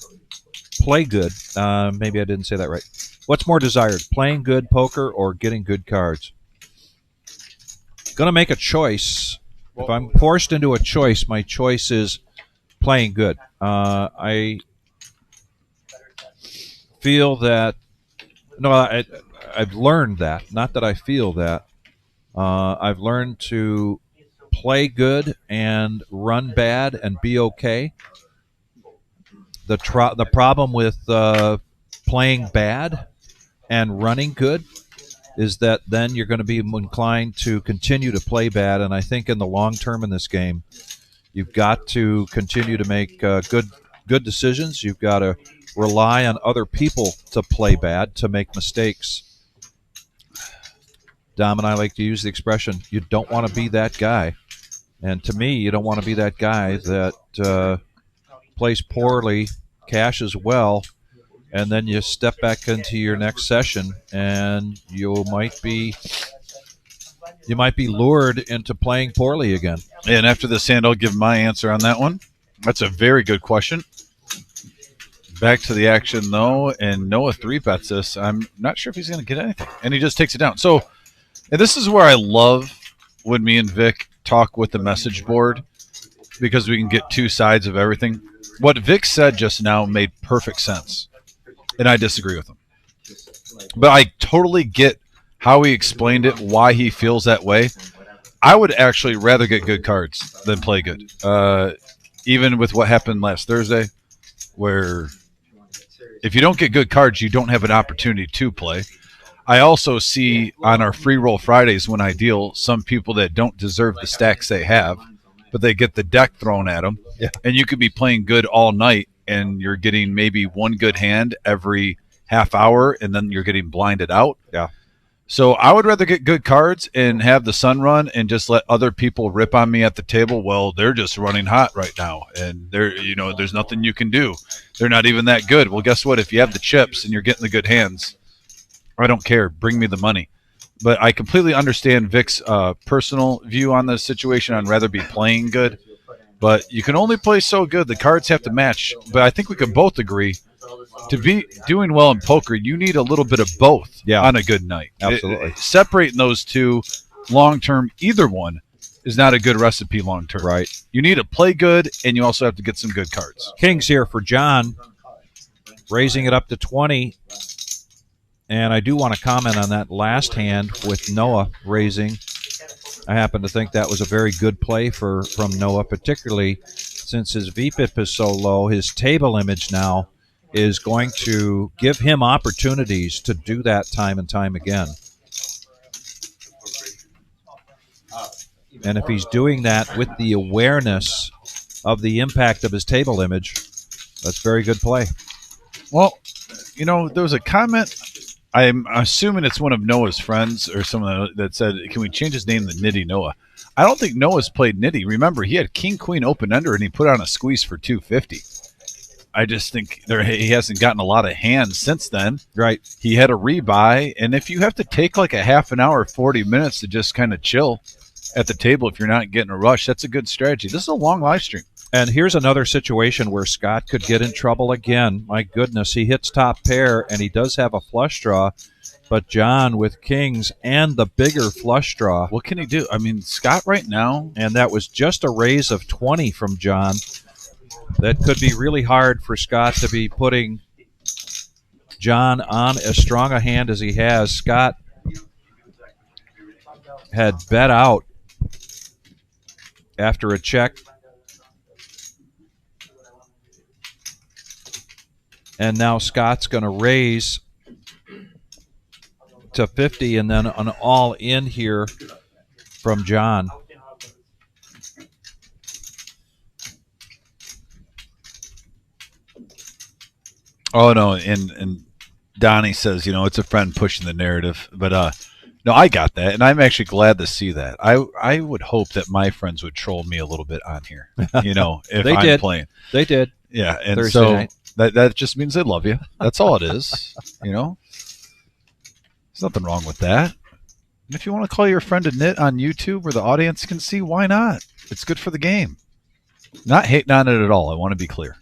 play good? Maybe I didn't say that right. What's more desired, playing good poker or getting good cards? Going to make a choice. If I'm forced into a choice, my choice is playing good. I feel that, no, I've learned that, not that I feel that. I've learned to play good and run bad and be okay. The problem with playing bad and running good is that then you're going to be inclined to continue to play bad. And I think in the long term in this game, you've got to continue to make good decisions. You've got to rely on other people to play bad, to make mistakes. Dom and I like to use the expression, you don't want to be that guy. And to me, you don't want to be that guy that plays poorly, cashes well, and then you step back into your next session, and you might be lured into playing poorly again. And after this hand, I'll give my answer on that one. That's a very good question. Back to the action, though, and Noah 3-bets this. I'm not sure if he's going to get anything, and he just takes it down. So, and this is where I love when me and Vic talk with the message board, because we can get two sides of everything. What Vic said just now made perfect sense, and I disagree with him. But I totally get how he explained it, why he feels that way. I would actually rather get good cards than play good. Even with what happened last Thursday, where if you don't get good cards, you don't have an opportunity to play. I also see on our free roll Fridays when I deal some people that don't deserve the stacks they have, but they get the deck thrown at them. Yeah. And you could be playing good all night, and you're getting maybe one good hand every half hour, and then you're getting blinded out. Yeah. So I would rather get good cards and have the sun run and just let other people rip on me at the table. Well, they're just running hot right now, and there's nothing you can do. They're not even that good. Well, guess what? If you have the chips and you're getting the good hands, I don't care. Bring me the money. But I completely understand Vic's personal view on the situation. I'd rather be playing good. But you can only play so good. The cards have to match. But I think we can both agree, to be doing well in poker, you need a little bit of both on a good night. Absolutely. Separating those two long-term, either one, is not a good recipe long-term. Right. You need to play good, and you also have to get some good cards. Kings here for John, raising it up to 20. And I do want to comment on that last hand with Noah raising. I happen to think that was a very good play from Noah, particularly since his VPIP is so low. His table image now is going to give him opportunities to do that time and time again. And if he's doing that with the awareness of the impact of his table image, that's very good play. Well, there was a comment. I'm assuming it's one of Noah's friends or someone that said, can we change his name to Nitty Noah? I don't think Noah's played Nitty. Remember, he had King Queen open-ender, and he put on a squeeze for 250. I just think he hasn't gotten a lot of hands since then. Right. He had a rebuy, and if you have to take like a half an hour, 40 minutes to just kind of chill at the table if you're not getting a rush, that's a good strategy. This is a long live stream. And here's another situation where Scott could get in trouble again. My goodness, he hits top pair, and he does have a flush draw. But John with kings and the bigger flush draw. What can he do? I mean, Scott right now. And that was just a raise of 20 from John. That could be really hard for Scott to be putting John on as strong a hand as he has. Scott had bet out after a check. And now Scott's going to raise to 50 and then an all-in here from John. Oh, no, and Donnie says, it's a friend pushing the narrative. But, no, I got that, and I'm actually glad to see that. I would hope that my friends would troll me a little bit on here, if They I'm did. playing. They did. Yeah, and Thursday so night. that just means they love you. That's all it is, There's nothing wrong with that. And if you want to call your friend a nit on YouTube where the audience can see, why not? It's good for the game. Not hating on it at all. I want to be clear.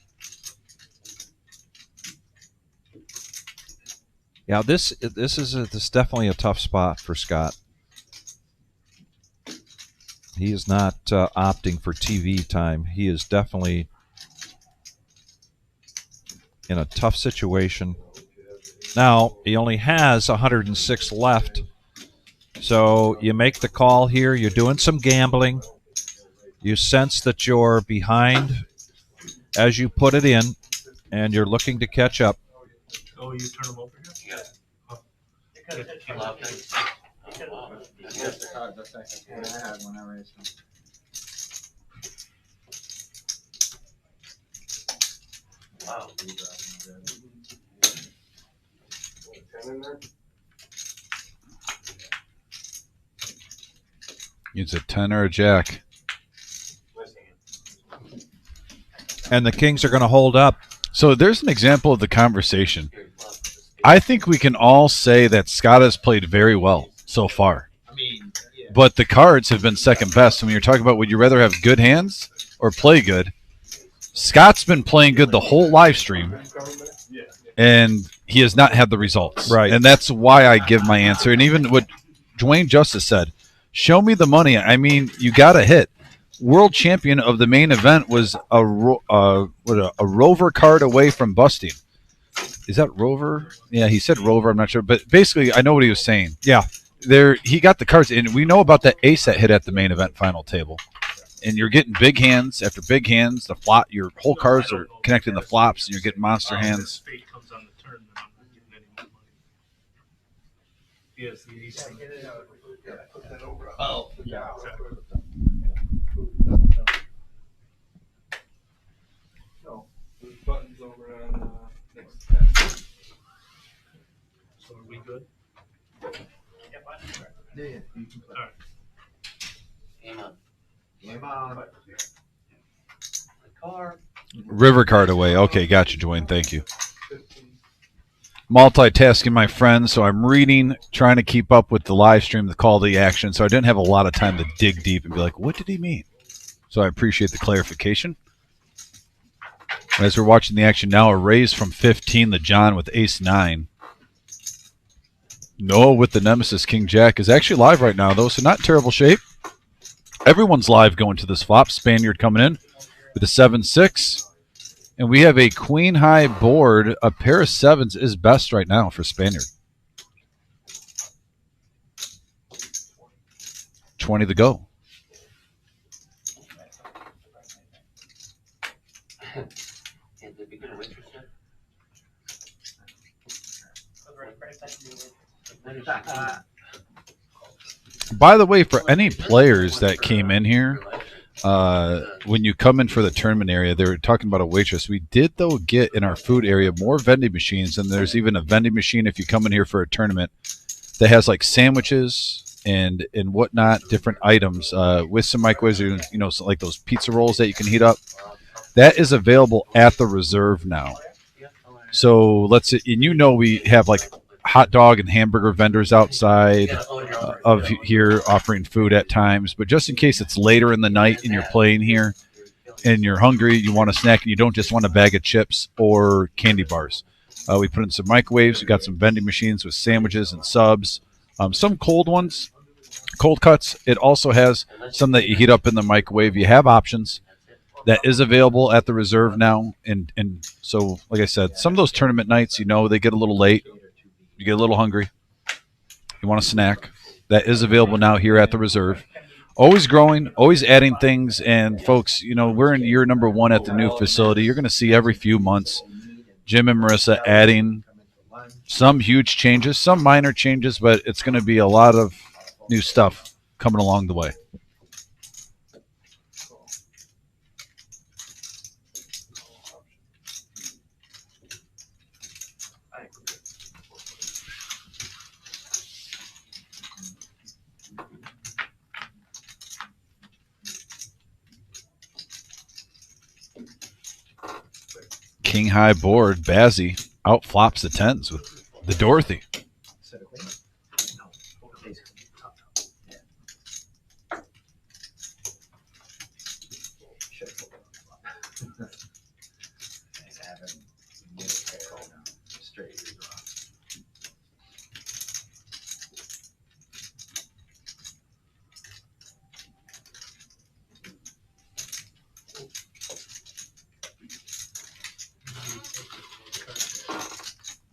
Yeah, this is definitely a tough spot for Scott. He is not opting for TV time. He is definitely in a tough situation. Now, he only has 106 left. So you make the call here. You're doing some gambling. You sense that you're behind as you put it in, and you're looking to catch up. Oh, you turn them over here? Yeah. Because it's Bluffing. That's the card, that's actually what I had when I raised them. Wow. It's a 10 or a jack. And the Kings are going to hold up. So there's an example of the conversation. I think we can all say that Scott has played very well so far. I mean, yeah. But the cards have been second best. When you're talking about would you rather have good hands or play good, Scott's been playing good the whole live stream, and he has not had the results. Right. And that's why I give my answer. And even what Dwayne Justice said, show me the money. I mean, you got to hit. World champion of the main event was a Rover card away from busting. Is that Rover? Yeah, he said Rover. I'm not sure. But basically, I know what he was saying. Yeah. He got the cards, and we know about that ace that hit at the main event final table. And you're getting big hands after big hands. The flop, your whole cards are connecting the flops, and you're getting monster hands. Fate comes on the turn, then I'm not getting any more money. Yes, the ace. Oh, Yeah, exactly. Buttons over on next test. So are we good? Yeah, you can play. Alright. game on. Game on. The car. River card away. Okay, gotcha, Dwayne. Thank you. Multitasking, my friend, so I'm reading, trying to keep up with the live stream, the call to the action, so I didn't have a lot of time to dig deep and be like, what did he mean? So I appreciate the clarification. As we're watching the action now, a raise from 15 to John with ace-9. Noah with the Nemesis King Jack is actually live right now, though, so not in terrible shape. Everyone's live going to this flop. Spaniard coming in with a 7-6. And we have a queen high board. A pair of sevens is best right now for Spaniard. 20 to go. Can't the beginner waitress yet? By the way, for any players that came in here, when you come in for the tournament area, they were talking about a waitress. We did, though, get in our food area more vending machines, and there's even a vending machine if you come in here for a tournament that has like sandwiches and whatnot, different items with some microwaves, so like those pizza rolls that you can heat up. That is available at the reserve now. So let's say, and we have like hot dog and hamburger vendors outside of here offering food at times, but just in case it's later in the night and you're playing here and you're hungry, you want a snack and you don't just want a bag of chips or candy bars, we put in some microwaves. We got some vending machines with sandwiches and subs, some cold ones, cold cuts. It also has some that you heat up in the microwave. You have options. That is available at the reserve now, and so like I said, some of those tournament nights, they get a little late. You get a little hungry. You want a snack. That is available now here at the reserve. Always growing, always adding things. And, folks, we're in year number 1 at the new facility. You're going to see every few months Jim and Marissa adding some huge changes, some minor changes, but it's going to be a lot of new stuff coming along the way. King high board, Bazzi outflops the 10s with the Dorothy.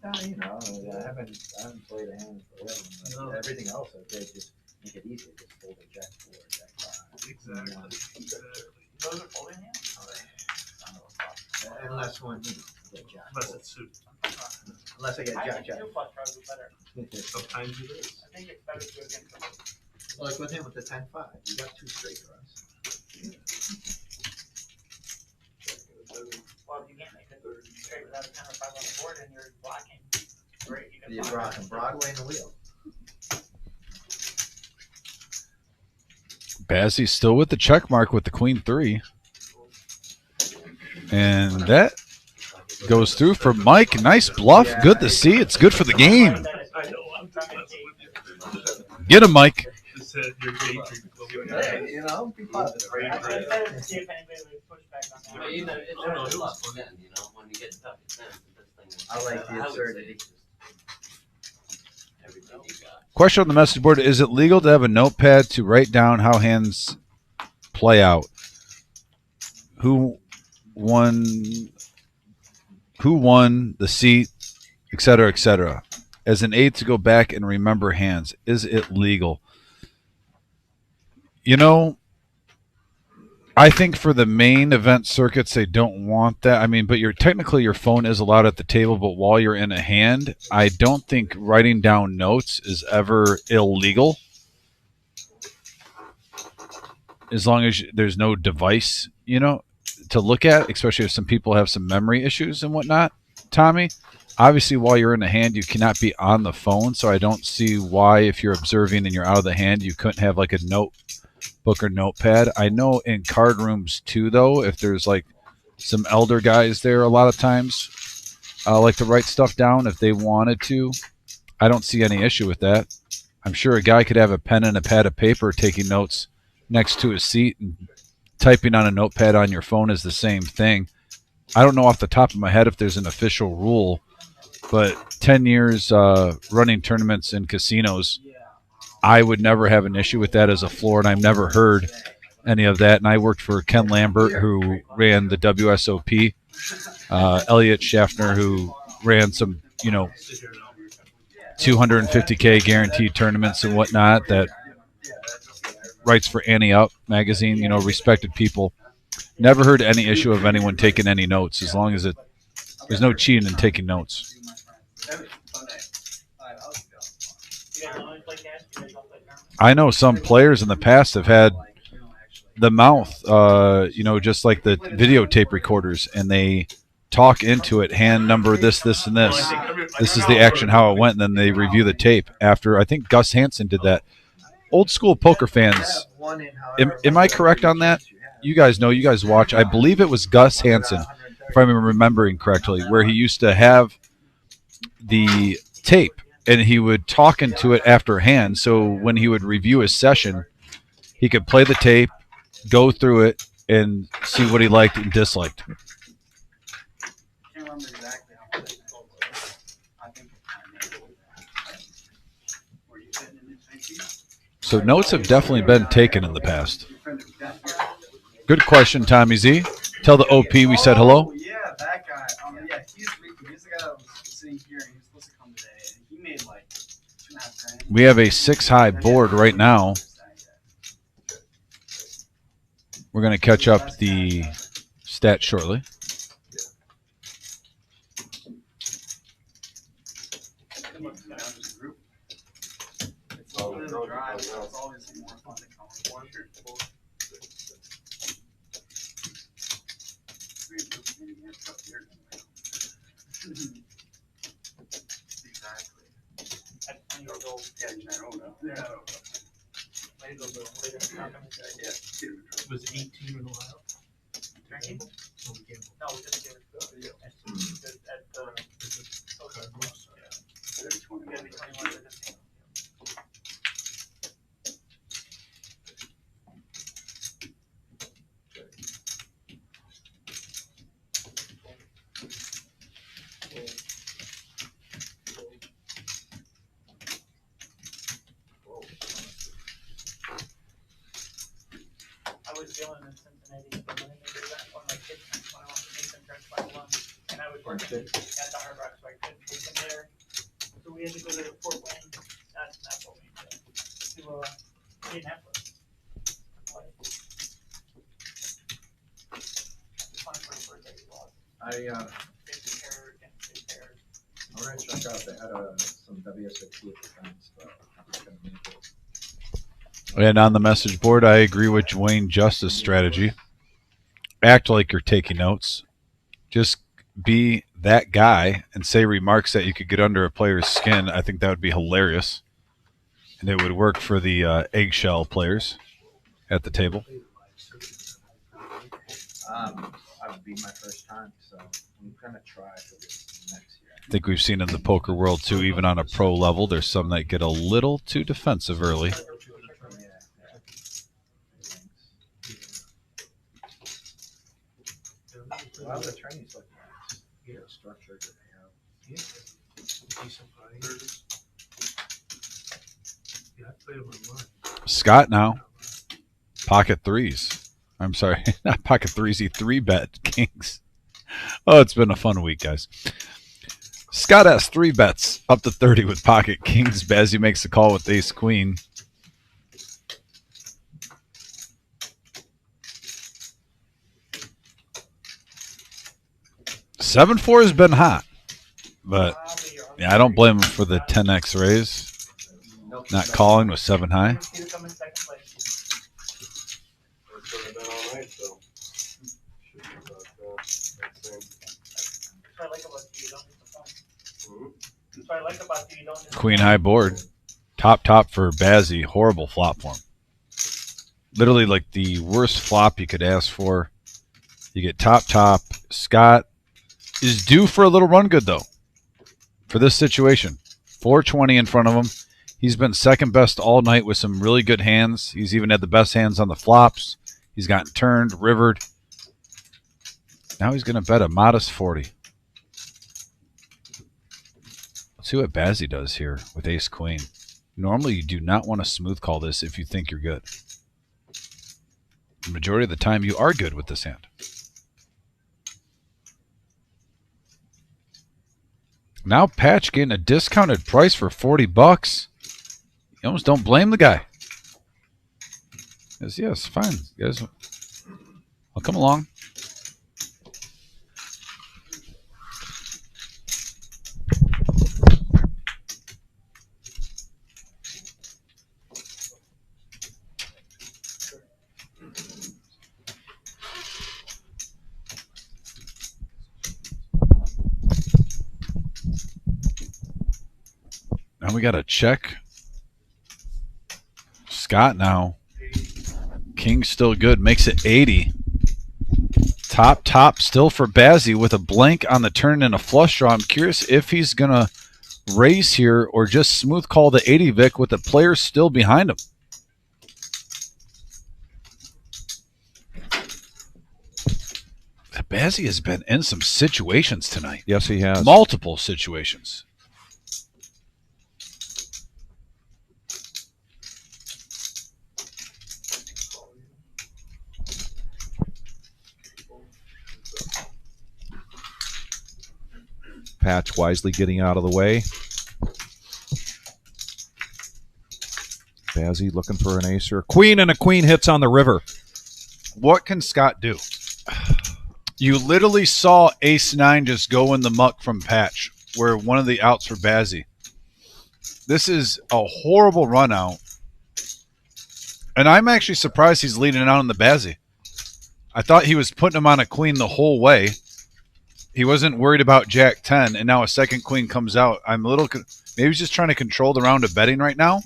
I haven't played a hand for 11, but No. everything else I did just make it easier. Just fold a jack 4, jack 5. Exactly. Those are folding hands? Unless one, get jack Unless 4. it's suited. Unless I get I jack think jack. two flush draws are better. Sometimes it is. I think it's better to do against the. Like with him with the 10-5, you got 2 straight draws. Well, if you can't make it straight without a 10 or 5 on the board and you're blocking, great, you can. You block. brought him Broadway in the wheel. Bazzi's still with the check mark with the queen 3. And that goes through for Mike. Nice bluff. Good to see. It's good for the game. I know, I'm trying to Get him, Mike. Just said your daydream. Hey, you know, be positive. I decided to see if anybody would push back on that. But you know, it's Oh, no, a it lot was of fun, you know, when you get stuck at 10, the best thing. I like the would say absurdity. just everything you got. Question on the message board: is it legal to have a notepad to write down how hands play out? Who won? Who won the seat, etc., etc. As an aid to go back and remember hands, is it legal? You know, I think for the main event circuits, they don't want that. I mean, but technically your phone is allowed at the table, but while you're in a hand, I don't think writing down notes is ever illegal, as long as there's no device, to look at, especially if some people have some memory issues and whatnot. Tommy, obviously, while you're in the hand, you cannot be on the phone, so I don't see why, if you're observing and you're out of the hand, you couldn't have like a notebook or notepad. I know in card rooms too, though, if there's like some elder guys there, a lot of times like to write stuff down if they wanted to. I don't see any issue with that. I'm sure a guy could have a pen and a pad of paper taking notes next to his seat, and typing on a notepad on your phone is the same thing. I don't know off the top of my head if there's an official rule, but 10 years running tournaments in casinos, I would never have an issue with that as a floor, and I've never heard any of that. And I worked for Ken Lambert, who ran the WSOP, Elliot Schaffner, who ran some, 250K guaranteed tournaments and whatnot, that writes for Annie Up magazine, respected people. Never heard any issue of anyone taking any notes, as long as there's no cheating in taking notes. I know some players in the past have had the mouth, just like the videotape recorders, and they talk into it, hand number this, and this. This is the action, how it went, and then they review the tape after. I think Gus Hansen did that. Old school poker fans, am I correct on that? You guys know, you guys watch. I believe it was Gus Hansen, if I'm remembering correctly, where he used to have the tape and he would talk into it after hand. So when he would review his session, he could play the tape, go through it, and see what he liked and disliked. So notes have definitely been taken in the past. Good question, Tommy Z. Tell the OP we said hello. Yeah, that guy. Yeah, he's Rico. He's the guy that was sitting here, and he was supposed to come today, and he made like $2.5 grand. We have a 6-high board right now. We're going to catch up the stats shortly. It's always more fun to come on. Exactly. At 20 years old. Yeah. It was 18 in Ohio. Drinking? No, we gambled. No, we just gave it to at the. Okay. You gotta be 21 to 15. I was dealing in Cincinnati when they did that, when my kids turned 21, Nathan turned 21, and I was working at the Hard Rock, so I couldn't take them there. So we had to go to Fort Wayne, not Fort Wayne, to Indianapolis. Fun for his birthday, he lost. Big hair, big hair. I'm gonna check out. They had some WSOP events, but I'm not gonna make it. And on the message board, I agree with Dwayne Justice's strategy. Act like you're taking notes. Just be that guy and say remarks that you could get under a player's skin. I think that would be hilarious. And it would work for the eggshell players at the table. would be my first time, so I'm gonna try for this next year. I think we've seen in the poker world too, even on a pro level, there's some that get a little too defensive early. Yeah. A lot of attorneys like that. You know, structure your payout. Decent players. Yeah, I played them online. Scott now, pocket threes. I'm sorry, not pocket threes. He 3-bet kings. Oh, it's been a fun week, guys. Scott has 3 bets up to 30 with pocket kings. Bazzi makes the call with ace queen. Seven four has been hot, but yeah, I don't blame him for the 10x raise. Not calling with 7 high. You come in second place. That's what I've been all night, so. That's what I like about you. You don't get the phone. That's what I like about you. You don't get the Queen phone. high board. Top for Bazzi. Horrible flop for him. Literally like the worst flop you could ask for. You get top. Scott is due for a little run good, though, for this situation. 420 in front of him. He's been second best all night with some really good hands. He's even had the best hands on the flops. He's gotten turned, rivered. Now he's going to bet a modest 40. Let's see what Bazzi does here with ace queen. Normally, you do not want to smooth call this if you think you're good. The majority of the time, you are good with this hand. Now Patch getting a discounted price for $40. You almost don't blame the guy. Yes, fine. You guys, I'll come along. Now we got to check. Scott now. King's still good. Makes it 80. Top still for Bazzi with a blank on the turn and a flush draw. I'm curious if he's going to raise here or just smooth call the 80 Vic with the players still behind him. Bazzi has been in some situations tonight. Yes, he has. Multiple situations. Patch wisely getting out of the way. Bazzi looking for an ace or a queen, and a queen hits on the river. What can Scott do? You literally saw ace-9 just go in the muck from Patch, where one of the outs for Bazzi. This is a horrible run out. And I'm actually surprised he's leading out on the Bazzi. I thought he was putting him on a queen the whole way. He wasn't worried about Jack 10, and now a second queen comes out. I'm a little... Maybe he's just trying to control the round of betting right now.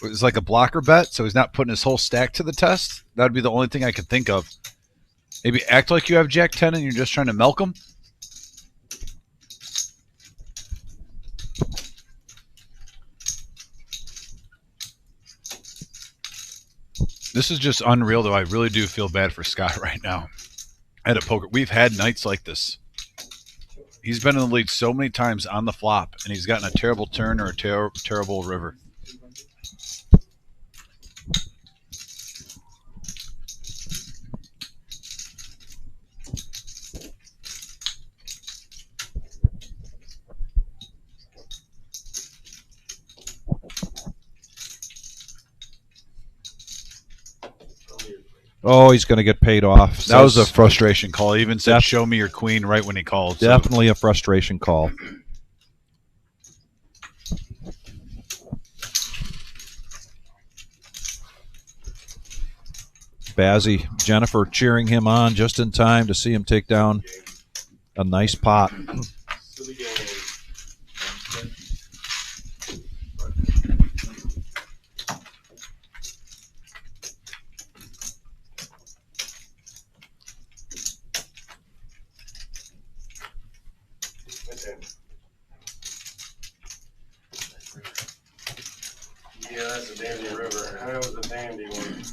It's like a blocker bet, so he's not putting his whole stack to the test. That would be the only thing I could think of. Maybe act like you have Jack 10 and you're just trying to milk him. This is just unreal, though. I really do feel bad for Scott right now. At a poker, we've had nights like this. He's been in the lead so many times on the flop, and he's gotten a terrible turn or a terrible river. Oh, he's going to get paid off. That was a frustration call. He even said, show me your queen right when he called. Definitely a frustration call. Bazzi, Jennifer cheering him on just in time to see him take down a nice pot. Yeah, that's a dandy river. I know it's a dandy one.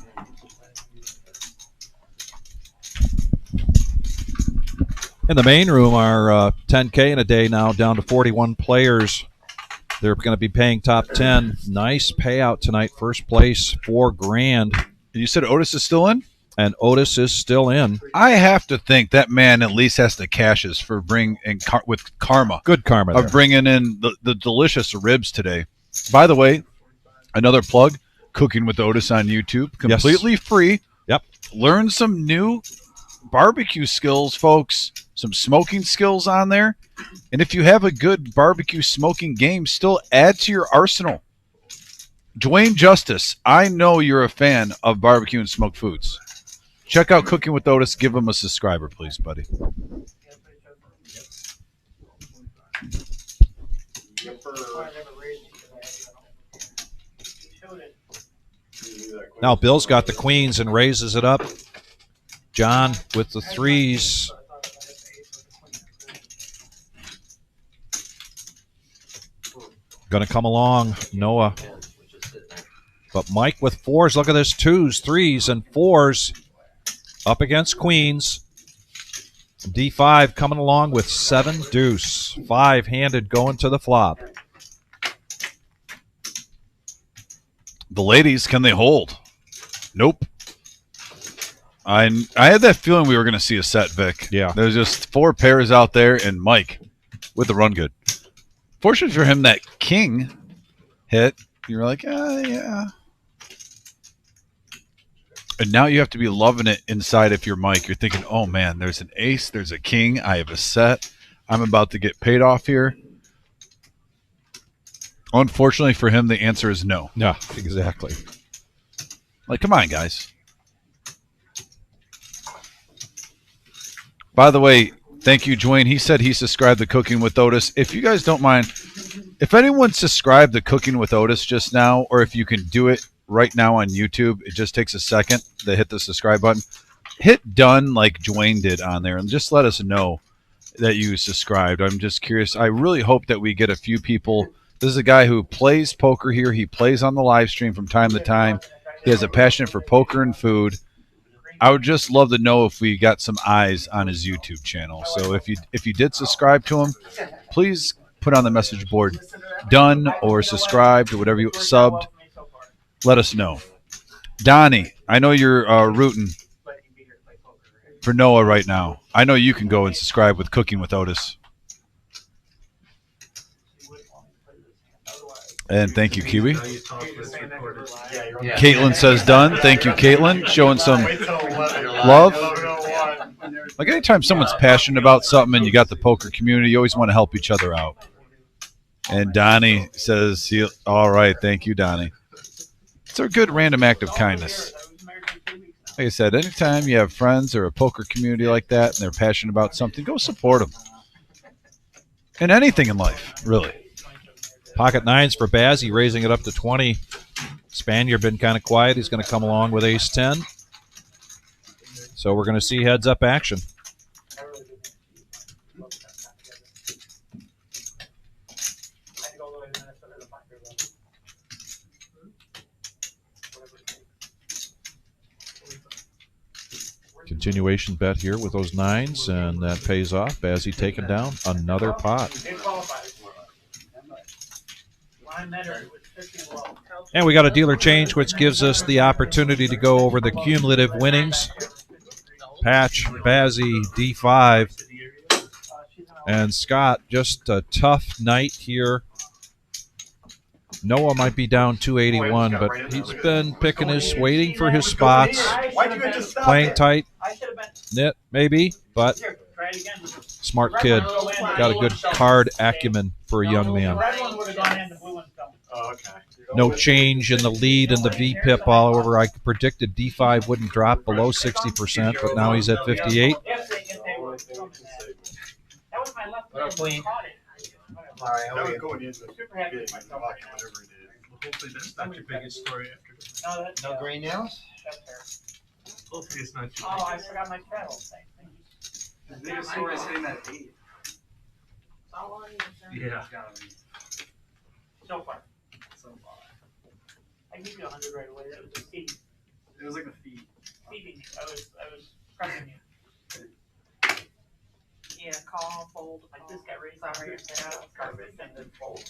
In the main room, our 10K in a day now down to 41 players. They're going to be paying top 10. Nice payout tonight. First place, $4,000. And you said Otis is still in? And Otis is still in. I have to think that man at least has to cash us for with karma. Good karma Of there. bringing in the delicious ribs today. By the way, another plug, Cooking with Otis on YouTube. Completely free. Yep. Learn some new barbecue skills, folks. Some smoking skills on there. And if you have a good barbecue smoking game, still add to your arsenal. Dwayne Justice, I know you're a fan of barbecue and smoked foods. Check out Cooking with Otis. Give him a subscriber, please, buddy. Now Bill's got the queens and raises it up. John with the threes. Going to come along, Noah. But Mike with fours. Look at this, twos, threes, and fours up against queens. D5 coming along with 7 deuce. 5-handed going to the flop. The ladies, can they hold? Nope. I had that feeling we were going to see a set, Vic. Yeah. There's just 4 pairs out there, and Mike with the run good. Fortunate for him, that king hit. You were like, yeah. And now you have to be loving it inside if you're Mike. You're thinking, oh, man, there's an ace, there's a king, I have a set. I'm about to get paid off here. Unfortunately for him, the answer is no. Yeah, exactly. Like, come on, guys. By the way, thank you, Dwayne. He said he subscribed to Cooking with Otis. If you guys don't mind, if anyone subscribed to Cooking with Otis just now, or if you can do it right now on YouTube, it just takes a second to hit the subscribe button. Hit done like Dwayne did on there, and just let us know that you subscribed. I'm just curious. I really hope that we get a few people. This is a guy who plays poker here. He plays on the live stream from time to time. He has a passion for poker and food. I would just love to know if we got some eyes on his YouTube channel. So if you did subscribe to him, please put on the message board done or subscribed or whatever you subbed. Let us know. Donnie, I know you're rooting for Noah right now. I know you can go and subscribe with Cooking with Otis. And thank you, Kiwi. Caitlin says done. Thank you, Caitlin. Showing some love. Like anytime someone's passionate about something and you got the poker community, you always want to help each other out. And Donnie says, all right, thank you, Donnie. It's a good random act of kindness. Like I said, anytime you have friends or a poker community like that and they're passionate about something, go support them. And anything in life, really. Pocket nines for Bazzi, raising it up to 20. Spaniard been kind of quiet. He's going to come along with ace-10. So we're going to see heads-up action. Continuation bet here with those nines, and that pays off. Bazzi taking down another pot. And we got a dealer change, which gives us the opportunity to go over the cumulative winnings. Patch, Bazzi, D5. And Scott, just a tough night here. Noah might be down 281, but he's been picking waiting for his spots. Playing tight, knit maybe, but smart kid. Got a good card acumen for a young man. No change in the lead in the VPIP, however. I predicted D5 wouldn't drop below 60%, but now he's at 58. Hopefully that's not your biggest story after this. No green nails? Hopefully it's not your Oh, I forgot my travel thing. The biggest story is hitting that 8. Yeah. So far. So far. I give you 100 right away. That was a feed. It was like a feed. Feeding you. I was pressing you. Yeah, call, fold, Like this guy raised sorry, 100. yeah, Carpet and then fold.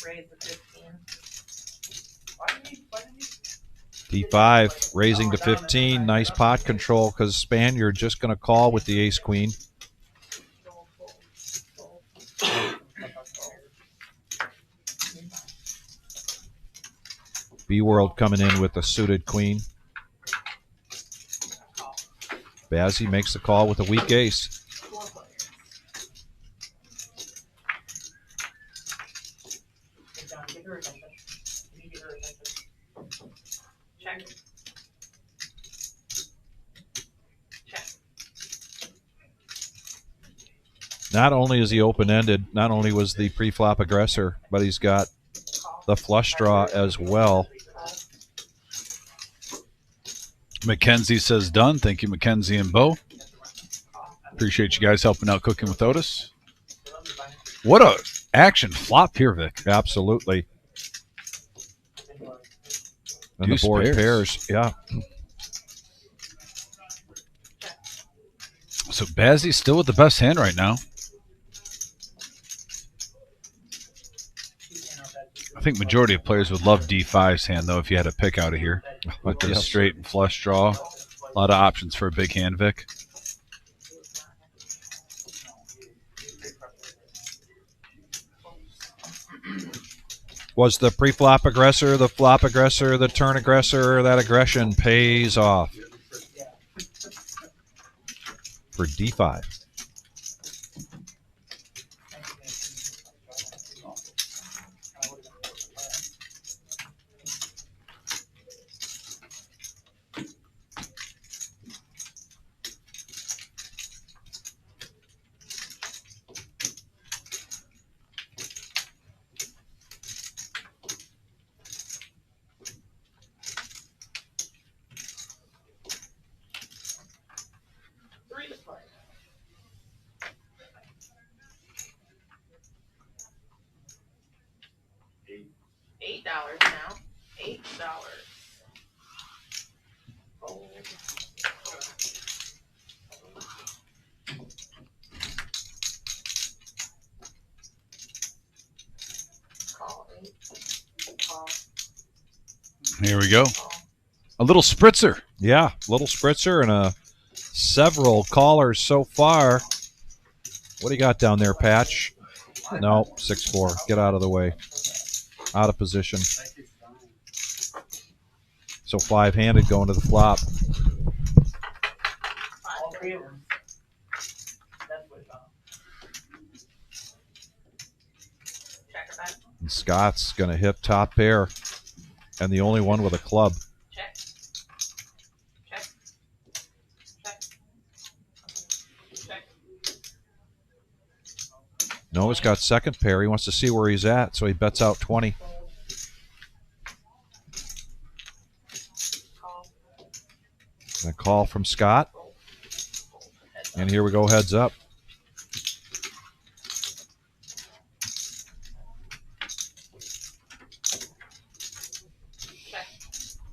raise the 15. Why didn't you? D5 raising to 15. Nice pot control because Spaniard just going to call with the ace queen. Fold, fold, fold. B World coming in with a suited queen. Bazzi makes the call with a weak ace. 4 players. Get down, get her attention. You need to get her attention. Check. Check. Not only is he open-ended, not only was the pre-flop aggressor, but he's got the flush draw as well. Mackenzie says done. Thank you, Mackenzie and Bo. Appreciate you guys helping out cooking with Otis. What a action flop here, Vic. Absolutely. And Deuce the board pairs. pairs. Yeah. So Bazzi's still with the best hand right now. I think majority of players would love D5's hand, though, if you had to pick out of here. With the Yes. straight and flush draw. A lot of options for a big hand, Vic. Was the pre-flop aggressor, the flop aggressor, the turn aggressor, that aggression pays off for D5. $8 now. $8. Fold. Call 8. Call. Here we go. Call. A little spritzer. Yeah, little spritzer and several callers so far. What do you got down there, Patch? No, 6-4. Get out of the way. Out of position. So 5-handed going to the flop. All 3 of them. That's what it's on. Check or bet. And Scott's going to hit top pair. And the only one with a club. Check. Check. Check. Check. Noah's got second pair. He wants to see where he's at, so he bets out 20. Call. And a call from Scott. And here we go, heads up.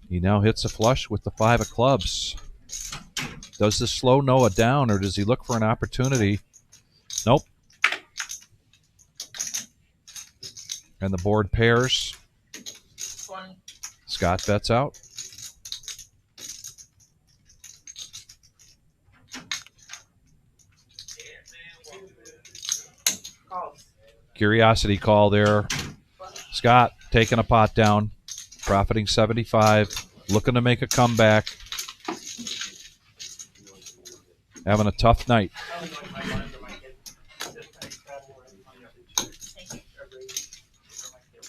He now hits a flush with the 5 of clubs. Does this slow Noah down, or does he look for an opportunity? Nope. And the board pairs. 20. Scott bets out. Calls. Curiosity call there. Scott taking a pot down, profiting 75, looking to make a comeback. Having a tough night. I don't know if my lines are my kid. Just I travel where I'm on every for my kid.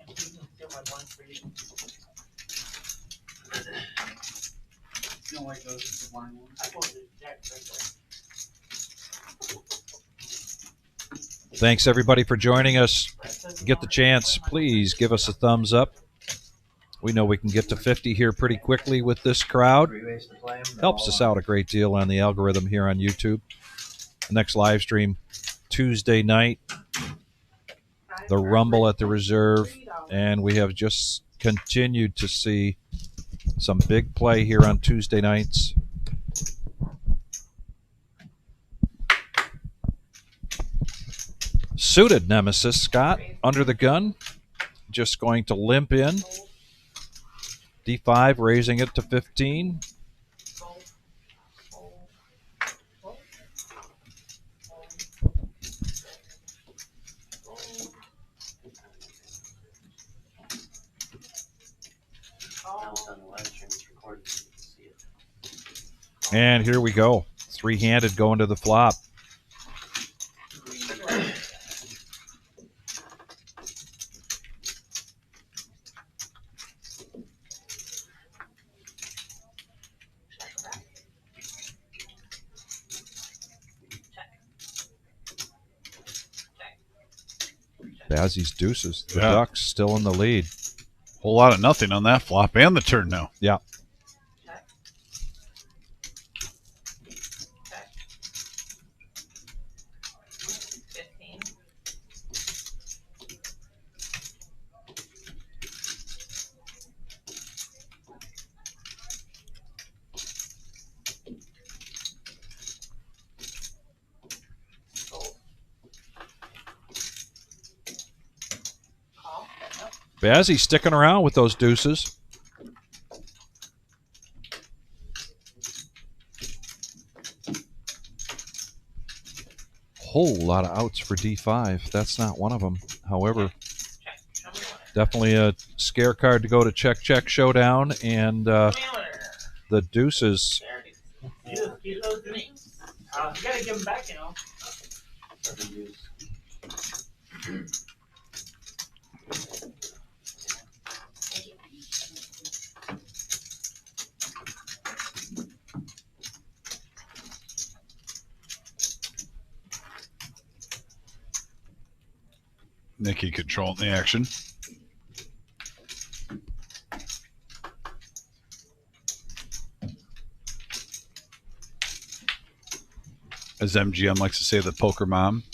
And he can steal my blinds for you. You don't like those blind ones? I pulled the jack right there. Thanks, everybody, for joining us. Get the chance, please give us a thumbs up. We know we can get to 50 here pretty quickly with this crowd. 3 ways to play 'em. They're Helps all us on. out a great deal on the algorithm here on YouTube. Next live stream Tuesday night, the rumble at the reserve, and we have just continued to see some big play here on Tuesday nights. Suited Nemesis, Scott, under the gun. Just going to limp in. D5 raising it to 15. And here we go. Three-handed going to the flop. Bazzy's deuces. The Ducks still in the lead. Whole lot of nothing on that flop and the turn now. Yeah. Bazzy sticking around with those deuces. Whole lot of outs for D5. That's not one of them. However, definitely a scare card to go to check showdown, and the deuces. You gotta give them back, you know. Nikki controlling the action. As MGM likes to say, the poker mom.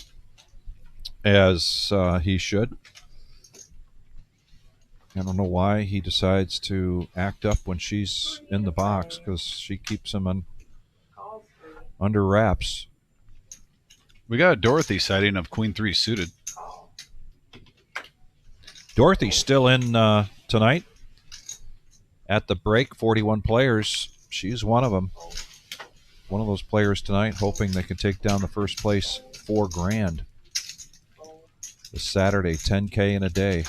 As he should. I don't know why he decides to act up when she's in the box, because she keeps him under wraps. We got a Dorothy sighting of Queen 3 suited. Dorothy's still in tonight at the break. 41 players. She's one of them. One of those players tonight, hoping they can take down the first place $4 grand. This Saturday, 10K in a day.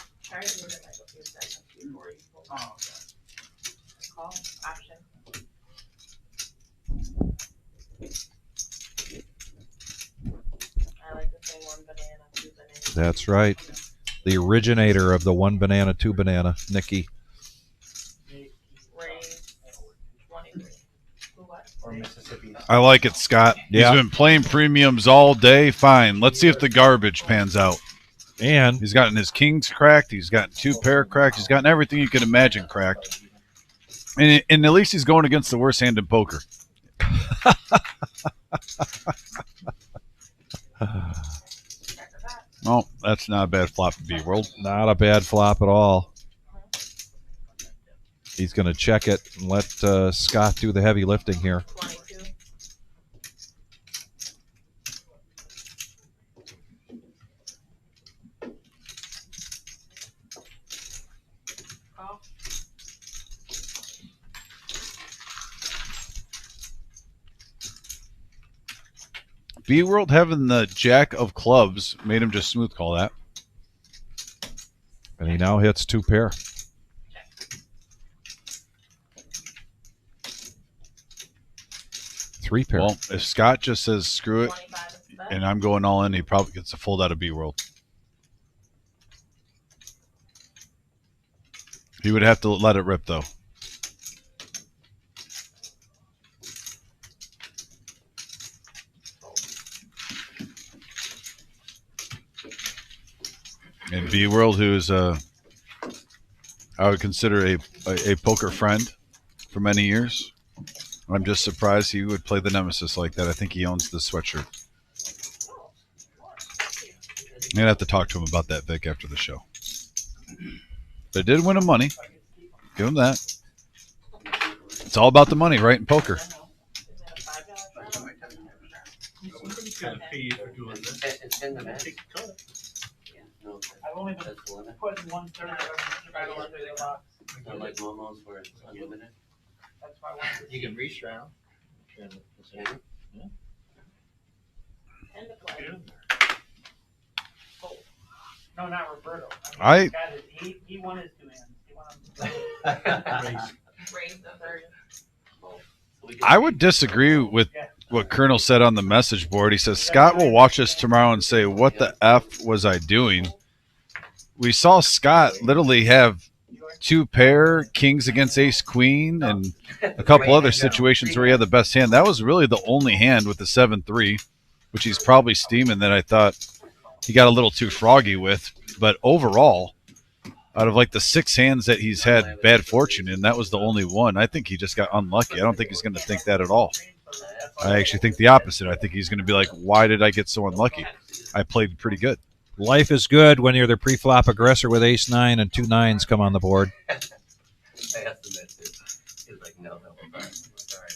That's right. The originator of the 1 banana, 2 banana, Nikki. I like it, Scott. Yeah. He's been playing premiums all day. Fine. Let's see if the garbage pans out. And he's gotten his kings cracked. He's gotten 2 pair cracked. He's gotten everything you can imagine cracked. And at least he's going against the worst hand in poker. Oh, that's not a bad flop to be world. Not a bad flop at all. He's going to check it and let Scott do the heavy lifting here. B-World having the jack of clubs made him just smooth call that. And he now hits 2 pair. Three pair. Well, if Scott just says screw it and I'm going all in, he probably gets a fold out of B-World. He would have to let it rip, though. And B-World, who is I would consider a poker friend for many years. I'm just surprised he would play the Nemesis like that. I think he owns the sweatshirt. I'm gonna have to talk to him about that, Vic, after the show. But it did win him money. Give him that. It's all about the money, right? In poker. Somebody's gotta pay you for doing this. It's in the match. Take a cut. No, I've only been that's the limit. putting 1/3 of every try to let the box. Not like Momo's where it's unlimited. That's why I wanted to You can restround. Yeah. And the play. Yeah. No, not Roberto. I- mean, he won his 2 hands. He won them. Raise the third. I would disagree with what Colonel said on the message board. He says, Scott will watch us tomorrow and say, what the F was I doing? We saw Scott literally have 2 pair, kings against ace queen, and a couple other situations where he had the best hand. That was really the only hand with the 7-3, which he's probably steaming, that I thought he got a little too froggy with. But overall, out of like the 6 hands that he's had bad fortune in, that was the only one. I think he just got unlucky. I don't think he's going to think that at all. I actually think the opposite. I think he's going to be like, why did I get so unlucky? I played pretty good. Life is good when you're the pre-flop aggressor with ace-9 and 2 9s come on the board. I asked him that too. He's like, no, we're fine. All right.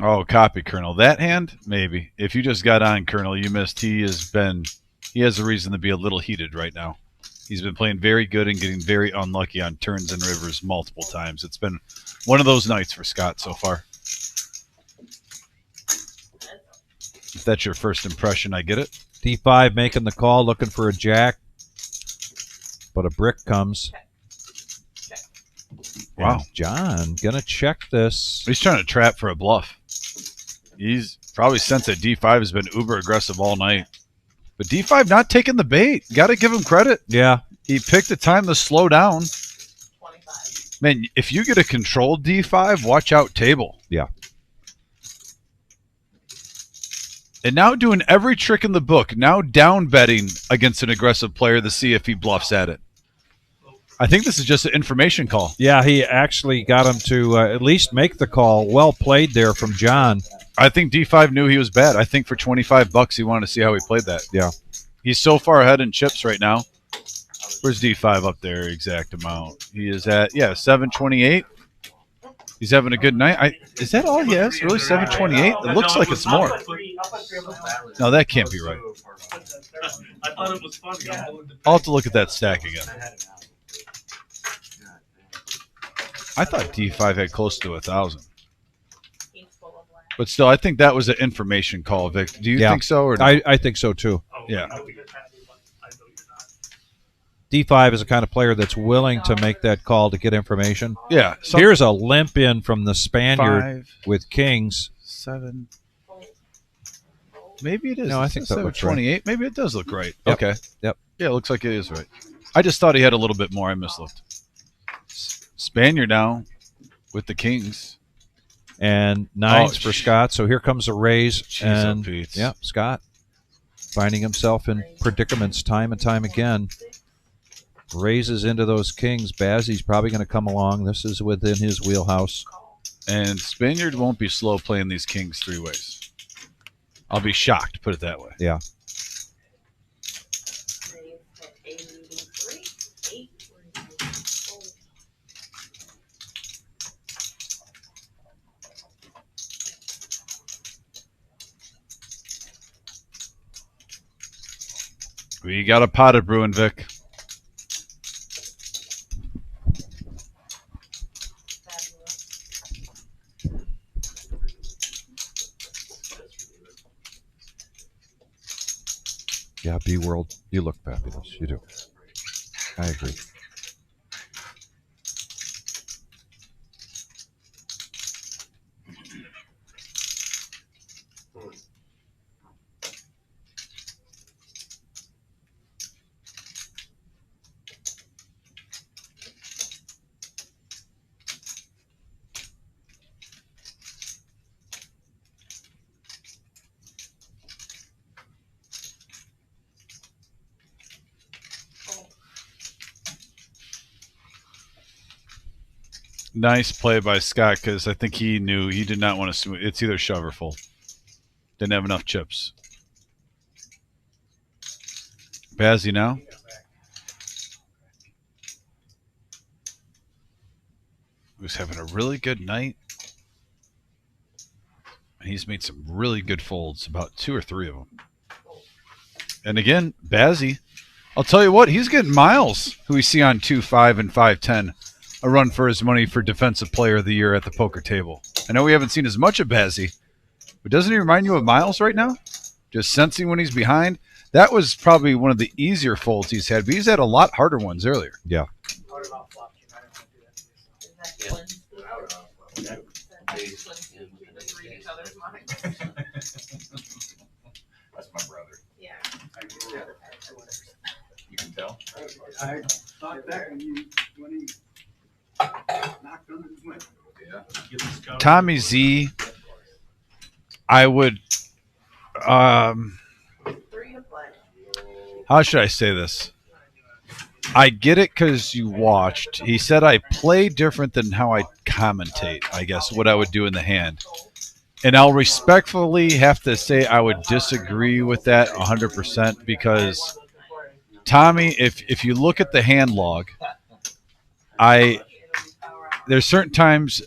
Oh, copy, Colonel. That hand, maybe. If you just got on, Colonel, you missed. He has a reason to be a little heated right now. He's been playing very good and getting very unlucky on turns and rivers multiple times. It's been one of those nights for Scott so far. If that's your first impression, I get it. D5 making the call, looking for a jack. But a brick comes. Wow. And John, gonna check this. He's trying to trap for a bluff. He's probably sensed that D5 has been uber aggressive all night. But D5 not taking the bait. Got to give him credit. Yeah. He picked a time to slow down. 25. Man, if you get a controlled D5, watch out table. Yeah. And now doing every trick in the book. Now down betting against an aggressive player to see if he bluffs at it. I think this is just an information call. Yeah, he actually got him to at least make the call. Well played there from John. I think D5 knew he was bad. I think for $25 he wanted to see how he played that. Yeah. He's so far ahead in chips right now. Where's D5 up there? Exact amount. He is at, 728. He's having a good night. Is that all he has? Really, 728? It looks like it's more. No, that can't be right. I thought it was funny. I'll have to look at that stack again. I thought D5 had close to 1,000. He's full of laugh. But still, I think that was an information call, Vic. Do you Yeah. think so? Or no? I think so too. Yeah. I know you're not. D5 is the kind of player that's willing to make that call to get information. Yeah. Here's a limp in from the Spaniard 5, with kings. 7. Maybe it is. No, I It think says that looks right. 28. Maybe it does look right. Yep. Okay. Yep. Yeah, it looks like it is right. I just thought he had a little bit more. I mislooked. Spaniard now with the kings. And 9s Oh, for Scott. So here comes a raise. Jeez, and Pete. yeah, Scott finding himself in predicaments time and time again. Raises into those kings. Bazzy's probably going to come along. This is within his wheelhouse. And Spaniard won't be slow playing these kings 3 ways. I'll be shocked, put it that way. Yeah. Raise at 83. 8. We got a pot of brewing, Vic. Yeah, B-World, you look fabulous. You do. I agree. Nice play by Scott, because I think he knew he did not want to smooth. It's either shove or fold. Didn't have enough chips. Bazzi now. Who's having a really good night. He's made some really good folds, about 2 or 3 of them. And again, Bazzi, I'll tell you what, he's getting Miles, who we see on 2-5 and 5-10, a run for his money for Defensive Player of the Year at the poker table. I know we haven't seen as much of Bazzi, but doesn't he remind you of Miles right now? Just sensing when he's behind. That was probably one of the easier folds he's had, but he's had a lot harder ones earlier. Yeah. That's my brother. Yeah. You can tell. I thought that when he knocked under his window. Yeah. Tommy Z, I would, how should I say this? I get it because you watched. He said I play different than how I commentate, I guess, what I would do in the hand. And I'll respectfully have to say I would disagree with that 100% because, Tommy, if you look at the hand log, there's certain times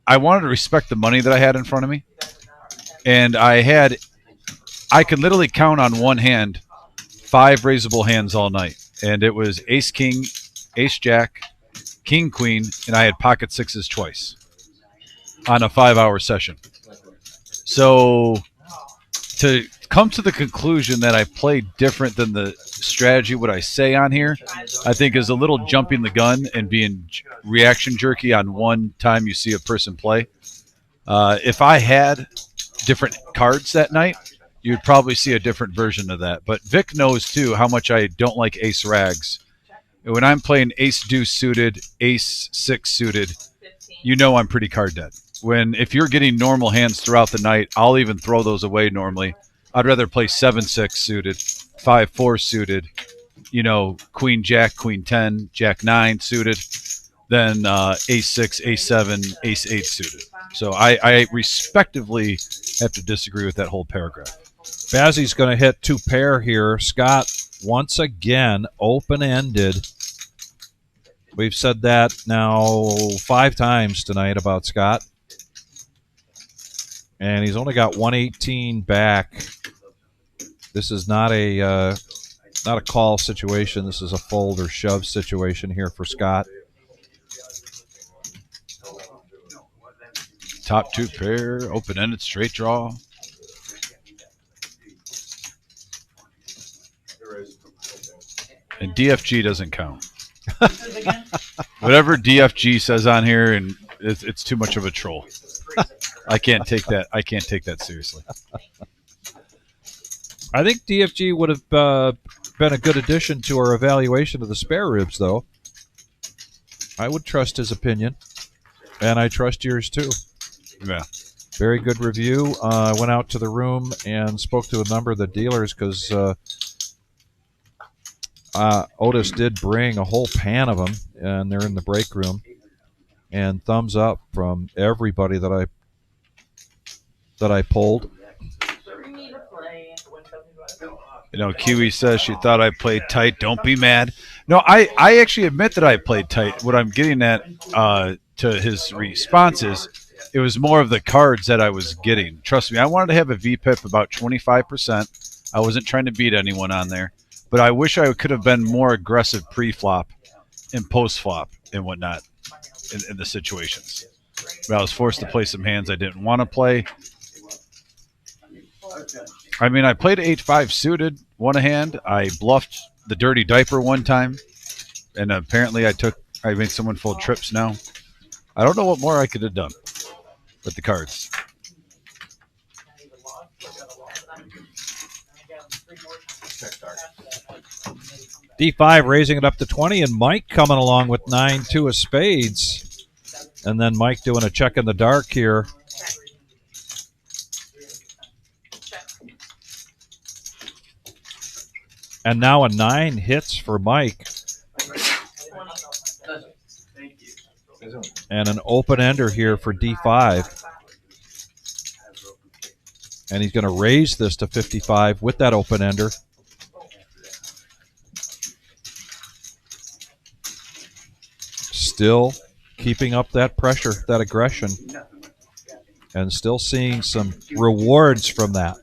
I wanted to respect the money that I had in front of me. And I could literally count on one hand 5 raisable hands all night. And it was ace king, ace jack, king queen, and I had pocket sixes twice on a 5-hour session. So to come to the conclusion that I play different than the strategy what I say on here, I think is a little jumping the gun and being reaction jerky on one time you see a person play. If I had different cards that night, you'd probably see a different version of that. But Vic knows, too, how much I don't like ace rags. When I'm playing ace deuce suited, ace six suited, you know I'm pretty card dead. If you're getting normal hands throughout the night, I'll even throw those away normally. I'd rather play 7-6 suited, 5-4 suited, queen jack, queen 10, jack 9 suited, than ace 6, ace 7, ace 8 suited. So I respectively have to disagree with that whole paragraph. Bazzi's going to hit 2 pair here. Scott, once again, open-ended. We've said that now 5 times tonight about Scott. And he's only got 118 back. This is not a call situation. This is a fold or shove situation here for Scott. Top 2 pair, open-ended straight draw. And DFG doesn't count. Whatever DFG says on here, and it's too much of a troll. I can't take that. I can't take that seriously. I think DFG would have been a good addition to our evaluation of the spare ribs, though. I would trust his opinion, and I trust yours too. Yeah. Very good review. I went out to the room and spoke to a number of the dealers because Otis did bring a whole pan of them, and they're in the break room. And thumbs up from everybody that I polled. Kiwi says she thought I played tight. Don't be mad. No, I actually admit that I played tight. What I'm getting at to his responses, it was more of the cards that I was getting. Trust me, I wanted to have a VPIP about 25%. I wasn't trying to beat anyone on there. But I wish I could have been more aggressive pre-flop and post-flop and whatnot in the situations. But I was forced to play some hands I didn't want to play. I mean, I played 8-5 suited, won a hand. I bluffed the dirty diaper one time. And apparently I made someone fold trips now. I don't know what more I could have done with the cards. D5 raising it up to 20, and Mike coming along with 9-2 of spades. And then Mike doing a check in the dark here. And now a 9 hits for Mike. And an open ender here for D5. And he's going to raise this to 55 with that open ender. Still keeping up that pressure, that aggression. And still seeing some rewards from that.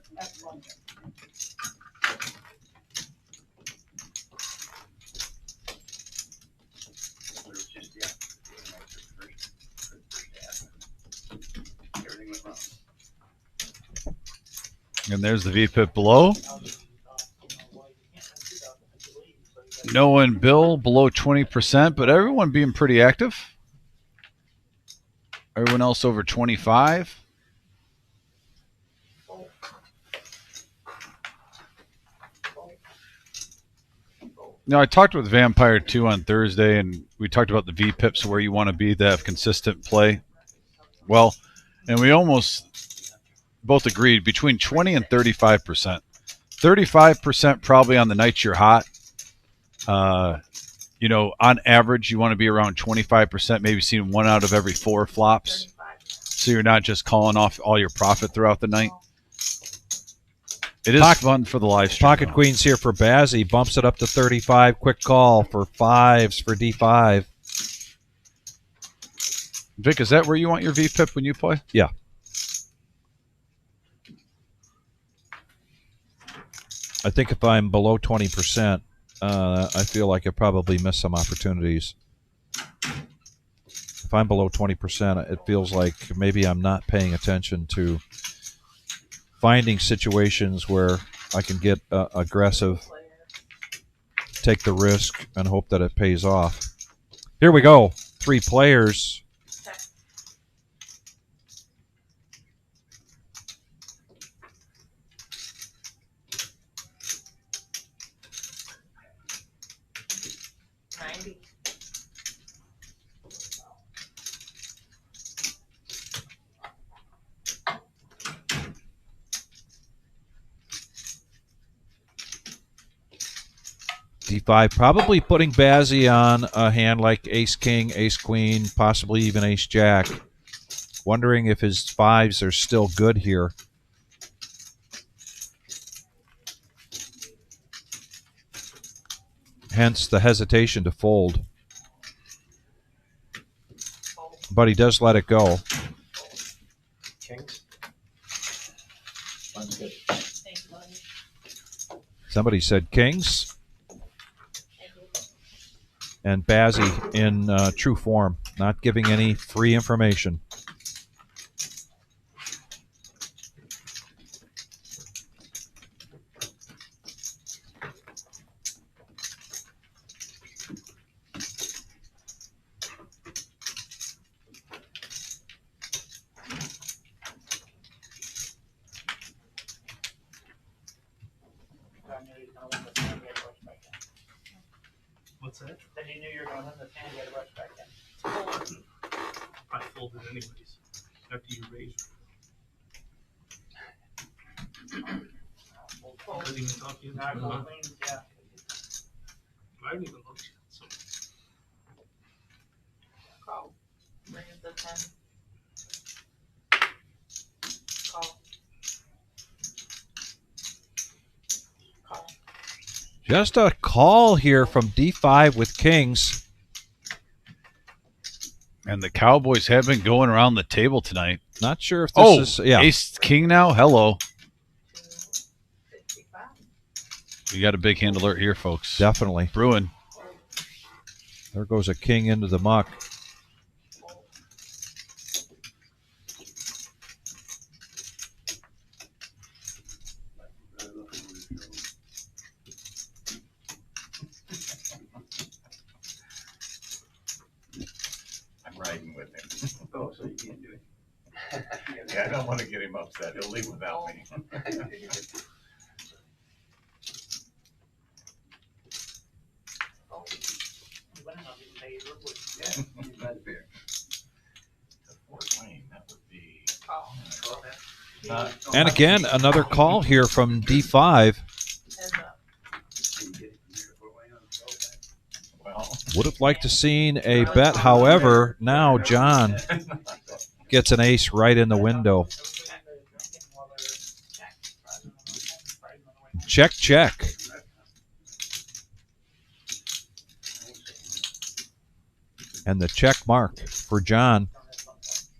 And there's the VPIP below. Noah and Bill below 20%, but everyone being pretty active. Everyone else over 25. Now, I talked with Vampire 2 on Thursday, and we talked about the VPIPs, where you want to be to have consistent play. Well, and we almost both agreed between 20 and 35%. 35% probably on the nights you're hot. You know, on average, you want to be around 25%, maybe seeing 1 out of every 4 flops. So you're not just calling off all your profit throughout the night. It is fun for the live stream. Pocket Queens here for Bazzi. Bumps it up to 35. Quick call for 5s for D5. Vic, is that where you want your VPIP when you play? Yeah. I think if I'm below 20%, I feel like I probably missed some opportunities. If I'm below 20%, it feels like maybe I'm not paying attention to finding situations where I can get aggressive, take the risk, and hope that it pays off. Here we go. 3 players. D5, probably putting Bazzi on a hand like ace-king, ace-queen, possibly even ace-jack. Wondering if his 5s are still good here. Hence the hesitation to fold. But he does let it go. Kings. Somebody said kings. And Bazzi in true form, not giving any free information. What's that? Then you knew you were going to win this hand, you had to rush back in. I folded anyways. After you raised. I didn't even talk to you. Now, full queens, yeah. I haven't even looked yet. So. Call. Bring it to 10. Call. Call. Just a call here from D5 with kings. And the Cowboys have been going around the table tonight. Not sure if this is... Yeah. Ace-king now? Hello. We got a big hand alert here, folks. Definitely. Brewing. There goes a king into the muck. I'm riding with him. Oh, so you can't do it. Yeah, I don't want to get him upset. He'll leave without me. Fort Wayne, that would be. And again, another call here from D5. Well, Would have liked to seen a bet. However, now John gets an ace right in the window. Check, check. And the check mark for John.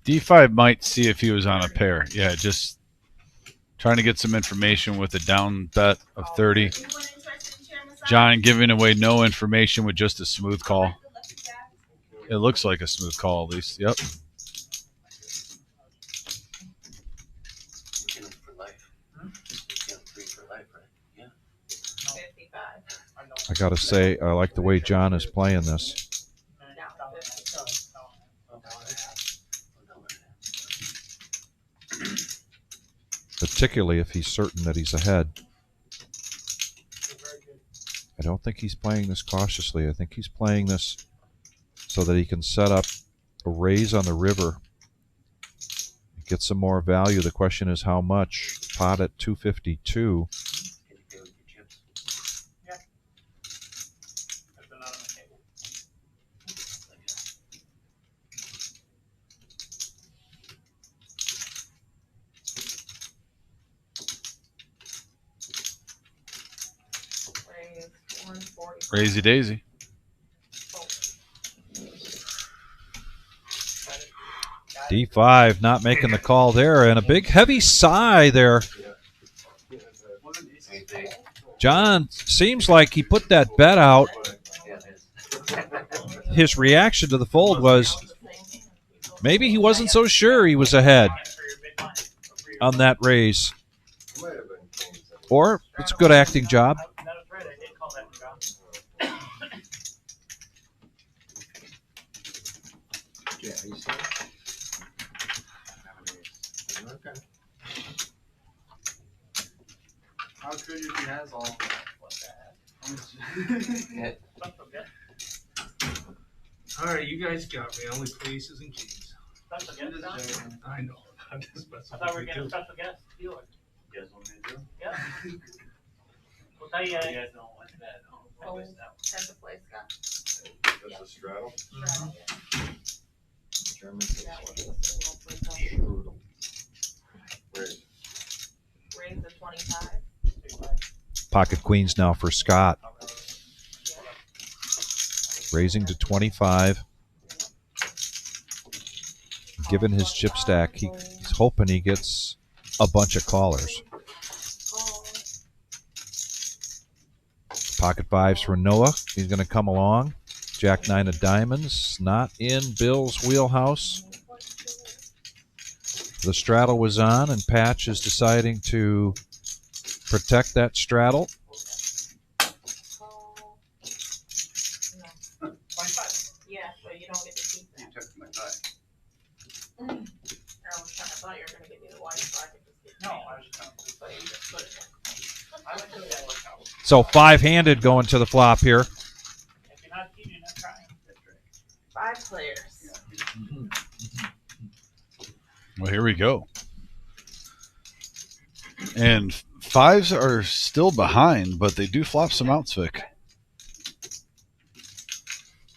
D5 might see if he was on a pair. Yeah, just trying to get some information with a down bet of 30. John giving away no information with just a smooth call. It looks like a smooth call, at least. Yep. I got to say, I like the way John is playing this. Particularly if he's certain that he's ahead. I don't think he's playing this cautiously. I think he's playing this so that he can set up a raise on the river. Get some more value. The question is how much. Pot at 252. Crazy daisy. D5 not making the call there, and a big heavy sigh there. John seems like he put that bet out. His reaction to the fold was maybe he wasn't so sure he was ahead on that raise. Or it's a good acting job. How could if he has all Alright, you guys got me. I only play aces and kings. I know. I'm just messing I thought we were with getting a you. special guest dealer. You guys want me to do? Yeah. We'll tell you. You guys don't want that. Oh, that's a place, Scott. That's a straddle. German. That was a single place. Raise. Raise the 25. Pocket queens now for Scott. Raising to 25. Given his chip stack, he's hoping he gets a bunch of callers. Pocket fives for Noah. He's going to come along. Jack 9 of diamonds. Not in Bill's wheelhouse. The straddle was on, and Patch is deciding to protect that straddle. Yeah, so you don't get to keep that. You took my tie. I thought you were gonna give me the white, so I could just get. No, I was just trying to. So you just put it there. I would do that work out. So five-handed going to the flop here. If you're not keeping, you're not trying. Five players. Well, here we go. And fives are still behind, but they do flop some outs, Vic.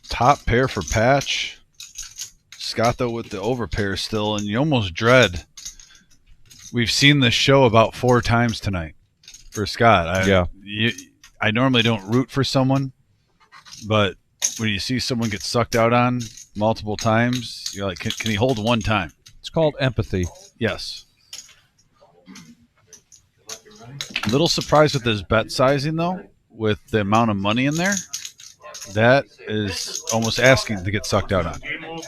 Top pair for Patch. Scott, though, with the overpair still, and you almost dread. We've seen this show about 4 times tonight for Scott. I normally don't root for someone, but when you see someone get sucked out on multiple times, you're like, can he hold one time? It's called empathy. Yes. A little surprised with his bet sizing, though, with the amount of money in there. That is almost asking to get sucked out on. Game over.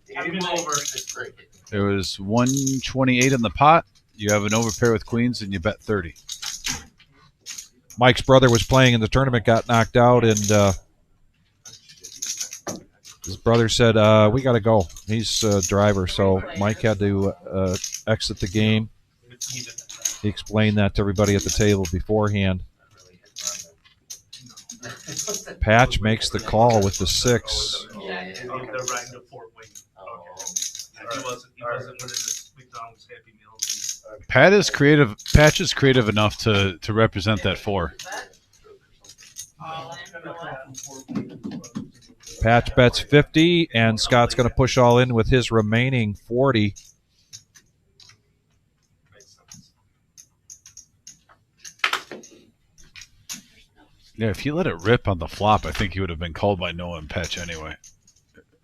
Game over. There was 128 in the pot. You have an overpair with queens, and you bet 30. Mike's brother was playing in the tournament, got knocked out, and his brother said, we got to go. He's a driver, so Mike had to exit the game. He explained that to everybody at the table beforehand. Patch makes the call with the 6. They're riding the Fort Wayne. Okay. He wasn't winning this McDonald's Happy Meal. Patch is creative enough to represent that 4. Patch bets 50, and Scott's going to push all in with his remaining 40. Yeah, if he let it rip on the flop, I think he would have been called by Noah and Patch anyway.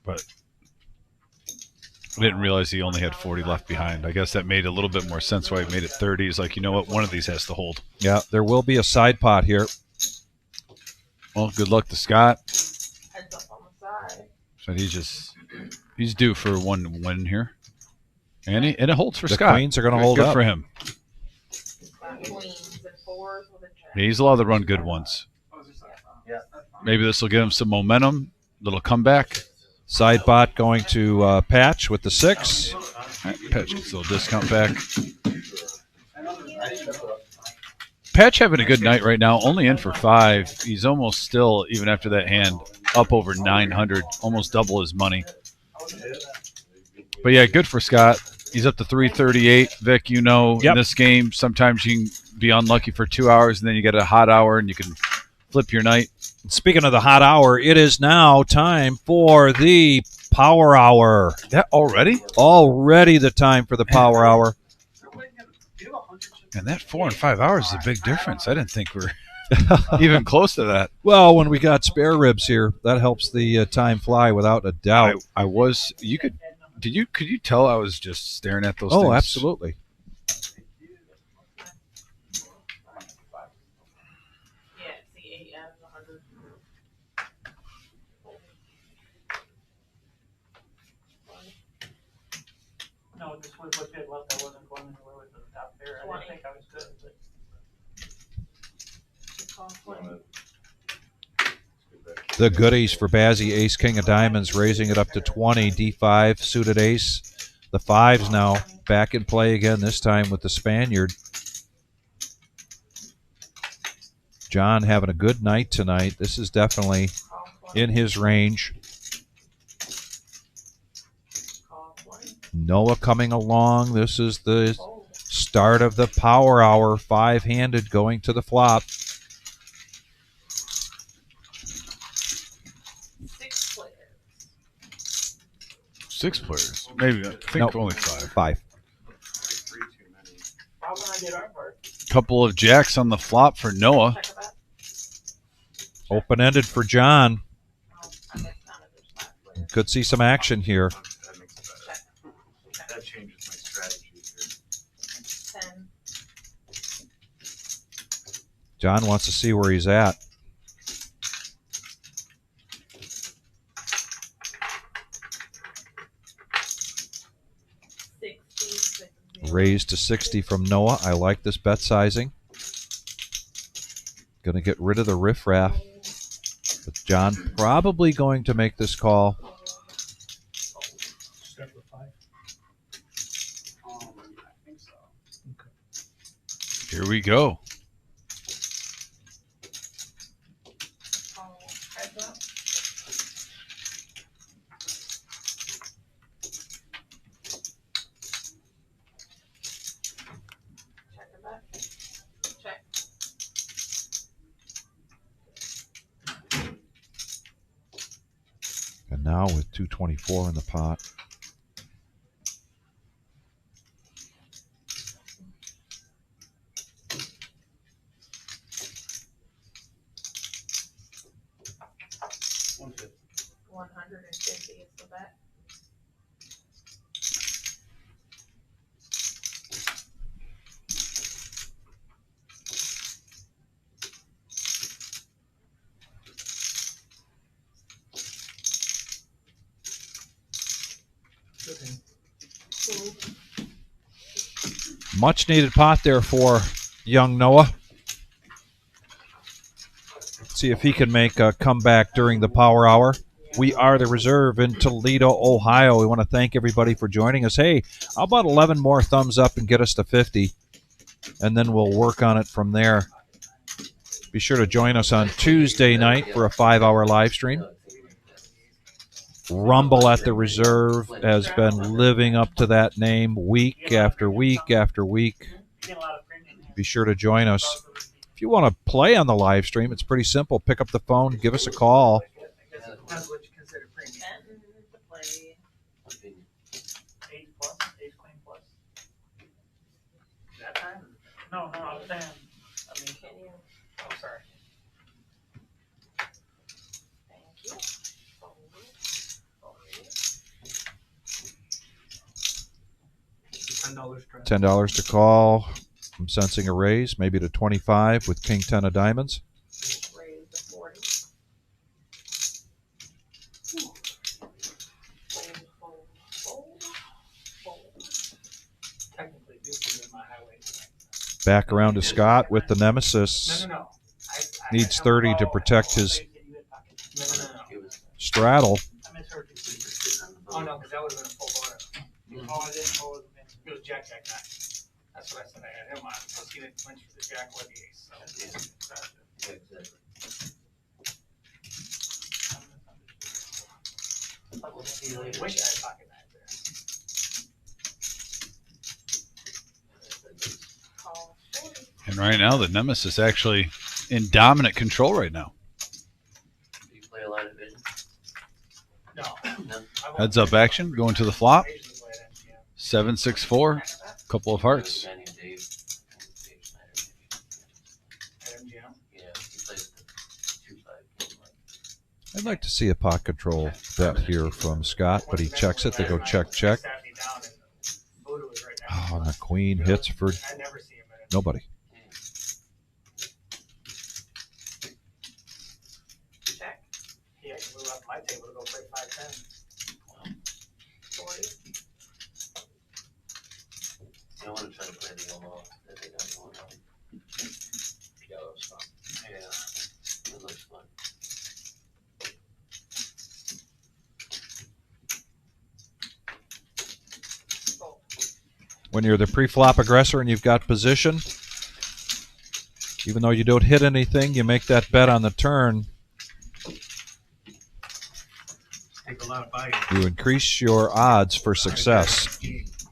But I didn't realize he only had 40 left behind. I guess that made a little bit more sense why he made it 30. He's like, you know what? One of these has to hold. Yeah, there will be a side pot here. Well, good luck to Scott. Heads up on the side. So he's due for one win here. And it holds for The Scott. queens are going to hold good up. for him. Queens and fours with a jack. Yeah, he's allowed to run good ones. Maybe this will give him some momentum. Little comeback. Side pot going to Patch with the 6. All right, Patch gets a little discount back. Patch having a good night right now. Only in for 5. He's almost still, even after that hand, up over 900. Almost double his money. But yeah, good for Scott. He's up to 338. Vic, you know, Yep. in this game, sometimes you can be unlucky for 2 hours, and then you get a hot hour, and you can flip your night. Speaking of the hot hour, it is now time for the power hour. That already? Already the time for the power hour. And that 4 and 5 hours is a big difference. I didn't think we're even close to that. Well, when we got spare ribs here, that helps the time fly without a doubt. I was. You could. Could you tell I was just staring at those things? Oh, absolutely. Yeah, it's the 8 and 100. No, just with what you had left, I wasn't going anywhere with the top pair. I didn't think I was good, but. The goodies for Bazzi, ace, king of diamonds, raising it up to 20. D5, suited ace. The 5's now back in play again, this time with the Spaniard. John having a good night tonight. This is definitely in his range. Noah coming along. This is the start of the power hour. 5-handed going to the flop. 6 players. Maybe. I think Nope. only 5. 5. How can I get our part? Couple of jacks on the flop for Noah. Open-ended for John. Could see some action here. That makes it better. That changes my strategy here. 10. John wants to see where he's at. Raised to 60 from Noah. I like this bet sizing. Going to get rid of the riffraff. But John probably going to make this call. Start with 5. I think so. Here we go. Heads up. Check it back. Check. And now with 224 in the pot. $150. 150 is the bet. Much needed pot there for young Noah. See if he can make a comeback during the power hour. We are the reserve in Toledo, Ohio. We want to thank everybody for joining us. Hey, how about 11 more thumbs up and get us to 50? And then we'll work on it from there. Be sure to join us on Tuesday night for a 5-hour live stream. Rumble at the Reserve has been living up to that name week after week after week. Be sure to join us. If If you want to play on the live stream, it's pretty simple. Pick up the phone, give us a call. I guess it depends what you consider premium. Ten to play. Ace plus, ace queen plus. That time? No, I was saying, I mean, Can you? oh, sorry. Thank you. Fold. Fold. $10 try. $10 to call. I'm sensing a raise, maybe to 25 with king 10 of diamonds. Raise the 40. Fold. Technically, Duke is in my highway tonight. Back around to Scott with the nemesis. No. Needs 30 to protect his No. straddle. I misheard you. Oh, no, because that would have been a full bar. Oh, I didn't, oh, it was Jack, nine. That's what I said, I had him on, because he didn't clinch for the Jack or the ace, so. Yeah, exactly. I wish I had pocket nines there. Call 40. And right now, the nemesis actually in dominant control right now. Do you play a line of vision? No. No. Heads up action, going to the flop. I usually play it at MGM. 7-6-4, couple of hearts. Manny and Dave Schneider, maybe. At MGM. Yeah, he plays the 2-5 game. I'd like to see a pot control bet here from Scott, but he checks it. They go check. Sat me down and Buddha was right next to Oh, me. and the queen hits for I never see him in it. nobody. Check. He actually left my table to go play 5-10. 40. I want to try to play the Omaha that they got going on. Yeah, that was fun. Yeah, it looks fun. Fold. When you're the pre-flop aggressor and you've got position, even though you don't hit anything, you make that bet on the turn. Take a lot of bites. You increase your odds for success.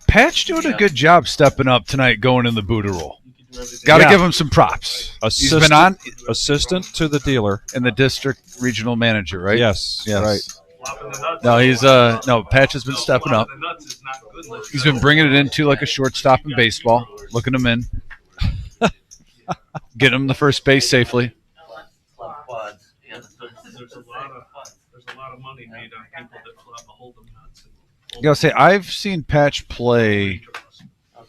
Patch doing a good job stepping up tonight, going in the Buddha roll. You can do everything. Got to Yeah. give him some props. He's Assistant, been on assistant to the dealer. in the district regional manager, right? Yes, Yes. right. Flopping the nuts. No, he's no. Patch has been No, stepping up. flopping the nuts is not good unless you He's got been bringing it into like a shortstop in baseball, looking him in, getting him the first base safely. Flop quads. Yeah. There's a lot of money made on people that flop a hold'em nuts. I gotta say, I've seen Patch play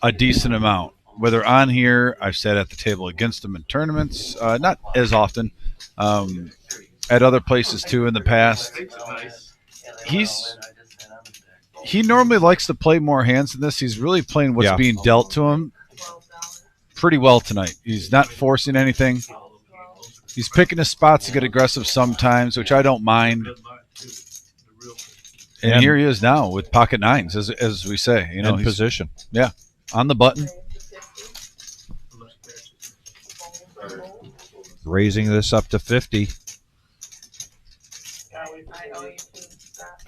a decent amount. Whether on here, I've sat at the table against him in tournaments, not as often. At other places too in the past. He normally likes to play more hands than this. He's really playing what's Yeah. being dealt to him $12. pretty well tonight. He's not forcing anything. He's picking his spots to get aggressive sometimes, which I don't mind. And And- here he is now with pocket nines, as we say. You know, In he's position. on the button. Raise to 50. Fold. Raising this up to 50. Yeah, we I owe you 2. Scott.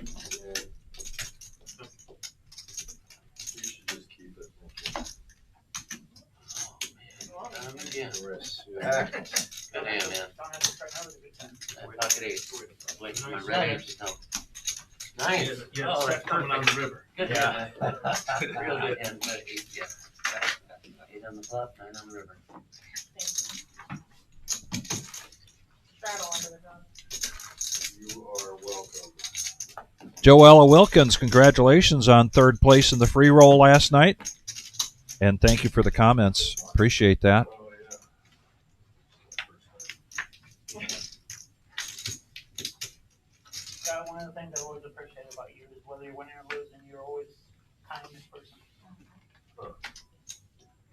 Yeah. Risk. Good hand, man. don't have to start out with a good time. Pocket eight. Wait for my red ace to come. Nice. Yeah, Oh, start that's coming on perfect. the river. Good Yeah. hand. Real good hand, but eight, yeah. 8 on the flop, 9 on the river. Thank you. Straddle under the gun. You are welcome. Joella Wilkins, congratulations on third place in the free roll last night. And thank you for the comments. Appreciate that. Oh, yeah. Scott, one of the things I always appreciate about you is whether you're winning or losing, you're always kind in person.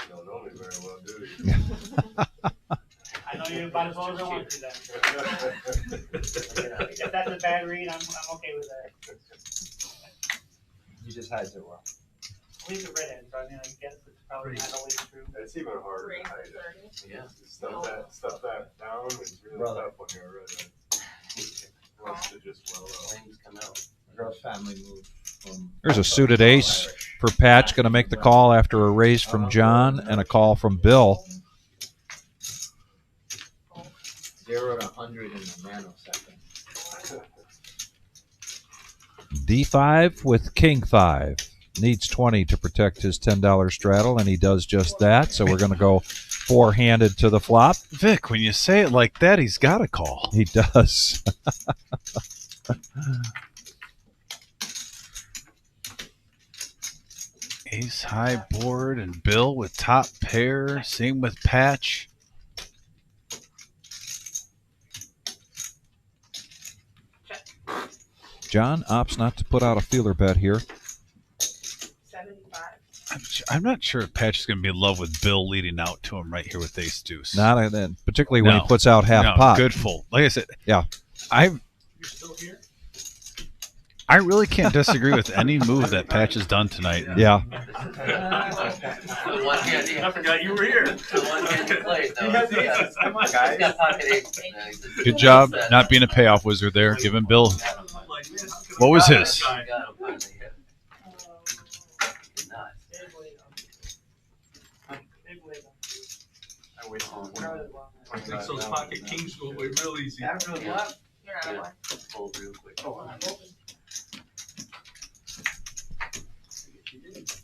You don't know me very well, do you? I know you about as well as I want to then. If that's a bad read, I'm okay with that. You just had to. Leave the red end, so I mean, I guess it's probably not always true. It's even harder Raise to hide to it. 30. Yeah. Stuff that down is really Brother. tough when you're red. Wants to just well out. Flames come out. Girl's family moved from. There's a suited ace for Patch. Going to make the call after a raise from John and a call from Bill. 0 to 100 in a nanosecond. D5 with King 5. Needs 20 to protect his $10 straddle, and he does just that. So we're going to go four-handed to the flop. Vic, when you say it like that, he's got a call. He does. Ace high board and Bill with top pair. Same with Patch. John opts not to put out a feeler bet here. 75. I'm not sure if Patch is going to be in love with Bill leading out to him right here with ace deuce. Not then, particularly when No. he puts out half No, pot. good full. Like I said, Yeah. You're still here? I really can't disagree with any move that Patch has done tonight. Yeah. The one hand, I forgot you were here. the one hand he played though. He has aces. Come on, He's guys. got pocket aces. Good job not being a payoff wizard there, giving Bill. What was his? Got him finally hit. Did not. I wasted one. I think those pocket kings go away real easy. You're not Yeah, one. fold real quick.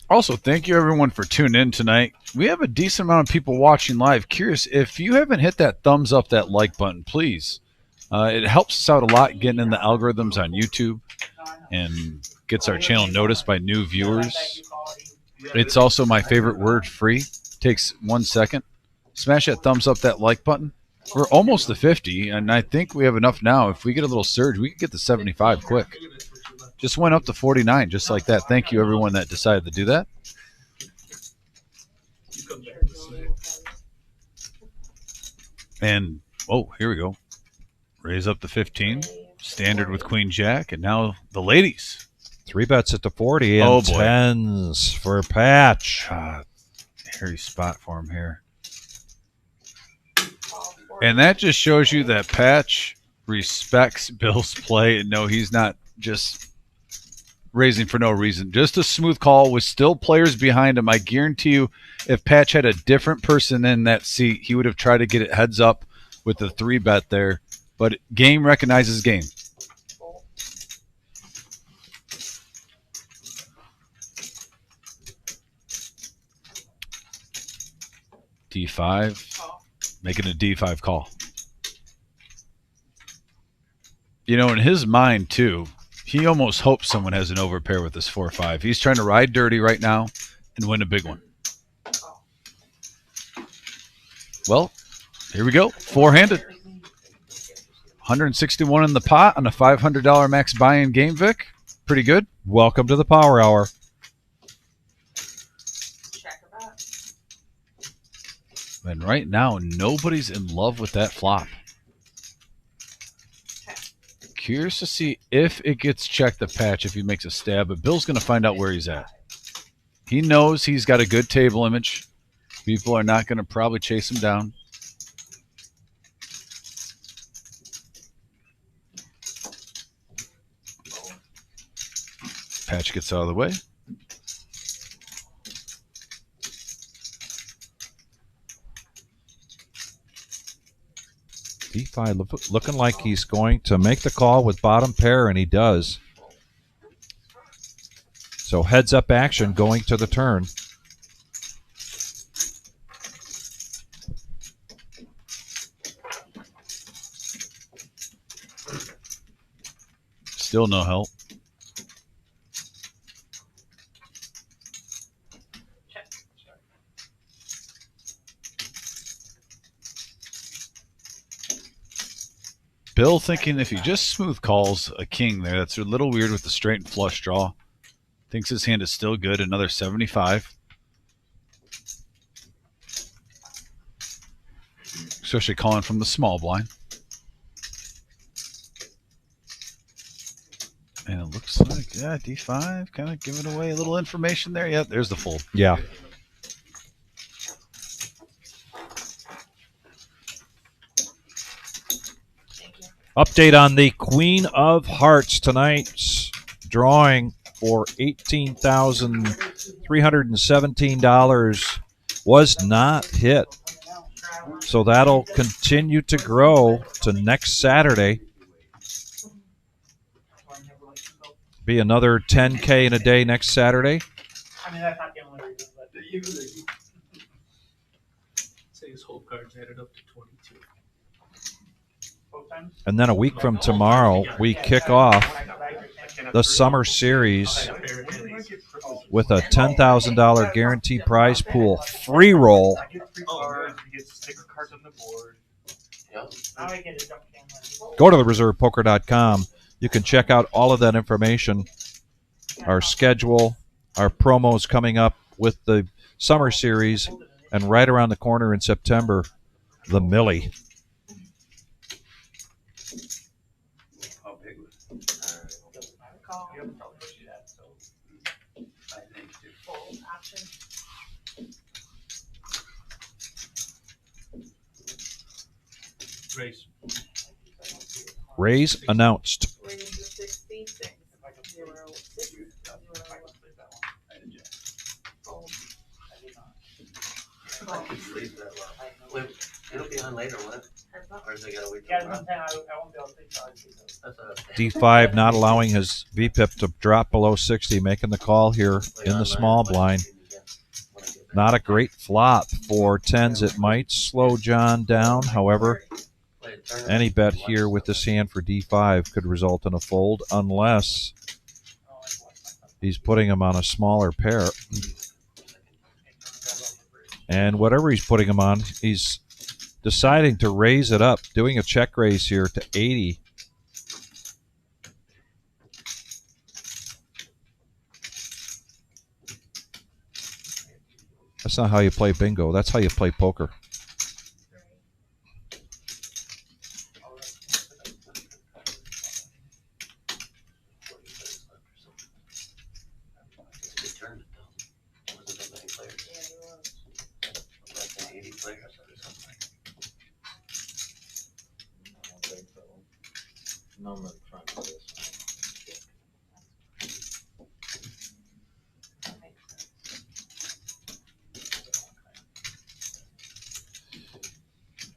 Also, thank you everyone for tuning in tonight. We have a decent amount of people watching live. Curious, if you haven't hit that thumbs up, that like button, please. It helps us out a lot getting in the algorithms on YouTube and gets our channel noticed by new viewers. It's also my favorite word, free. Takes 1 second. Smash that thumbs up, that like button. We're almost to 50, and I think we have enough now. If we get a little surge, we could get to 75 quick. Just went up to 49, just like that. Thank you, everyone that decided to do that. And, oh, here we go. Raise up to 15. Standard with Queen Jack, and now the ladies. 3 bets at the 40 and Oh, boy. 10s for Patch. Hairy spot for him here. And that just shows you that Patch respects Bill's play, and no, he's not just raising for no reason. Just a smooth call with still players behind him. I guarantee you, if Patch had a different person in that seat, he would have tried to get it heads up with the 3 bet there. But game recognizes game. D5. Making a D5 call. You know, in his mind, too, he almost hopes someone has an overpair with this 4-5. He's trying to ride dirty right now and win a big one. Well, here we go. Four-handed. 161 in the pot on a $500 max buy-in game, Vic. Pretty good. Welcome to the Power Hour. Check about. And right now, nobody's in love with that flop. Curious to see if it gets checked the Patch if he makes a stab, but Bill's going to find out where he's at. He knows he's got a good table image. People are not going to probably chase him down. Patch gets out of the way. D5 looking like he's going to make the call with bottom pair, and he does. So heads up action going to the turn. Still no help. Bill thinking if he just smooth calls a king there, that's a little weird with the straight and flush draw. Thinks his hand is still good, another 75. Especially calling from the small blind. And it looks like, yeah, D5, kind of giving away a little information there. Yeah, there's the fold. Yeah. Update on the Queen of Hearts tonight's drawing for $18,317 was not hit. So that'll continue to grow to next Saturday. Be another 10K in a day next Saturday. I mean, that's not the only reason, but. Say his whole card's added up to 22. Both times? And then a week from tomorrow, we kick off the summer series with a $10,000 guaranteed prize pool free roll. I get 3 cards, you get 6 cards on the board. Yep. Now I get a jump can. Go to thereservepoker.com. You can check out all of that information, our schedule, our promos coming up with the summer series, and right around the corner in September, the Millie. How big was it? Race. Raise announced. Wait, it'll be on later, won't it? Or is it gotta wait Yeah, till it's around? 10, I won't be able to sleep till I see those. That's what I was D5 saying. not allowing his VPIP to drop below 60, making the call here in the small blind. Not a great flop for tens. It might slow John down. However, any bet here with this hand for D5 could result in a fold unless he's putting him on a smaller pair. And whatever he's putting him on, he's deciding to raise it up, doing a check raise here to 80. That's not how you play bingo. That's how you play poker. Good tournament, though. Wasn't that many players? Less than 80 players or something. No, I'm not trying to do this.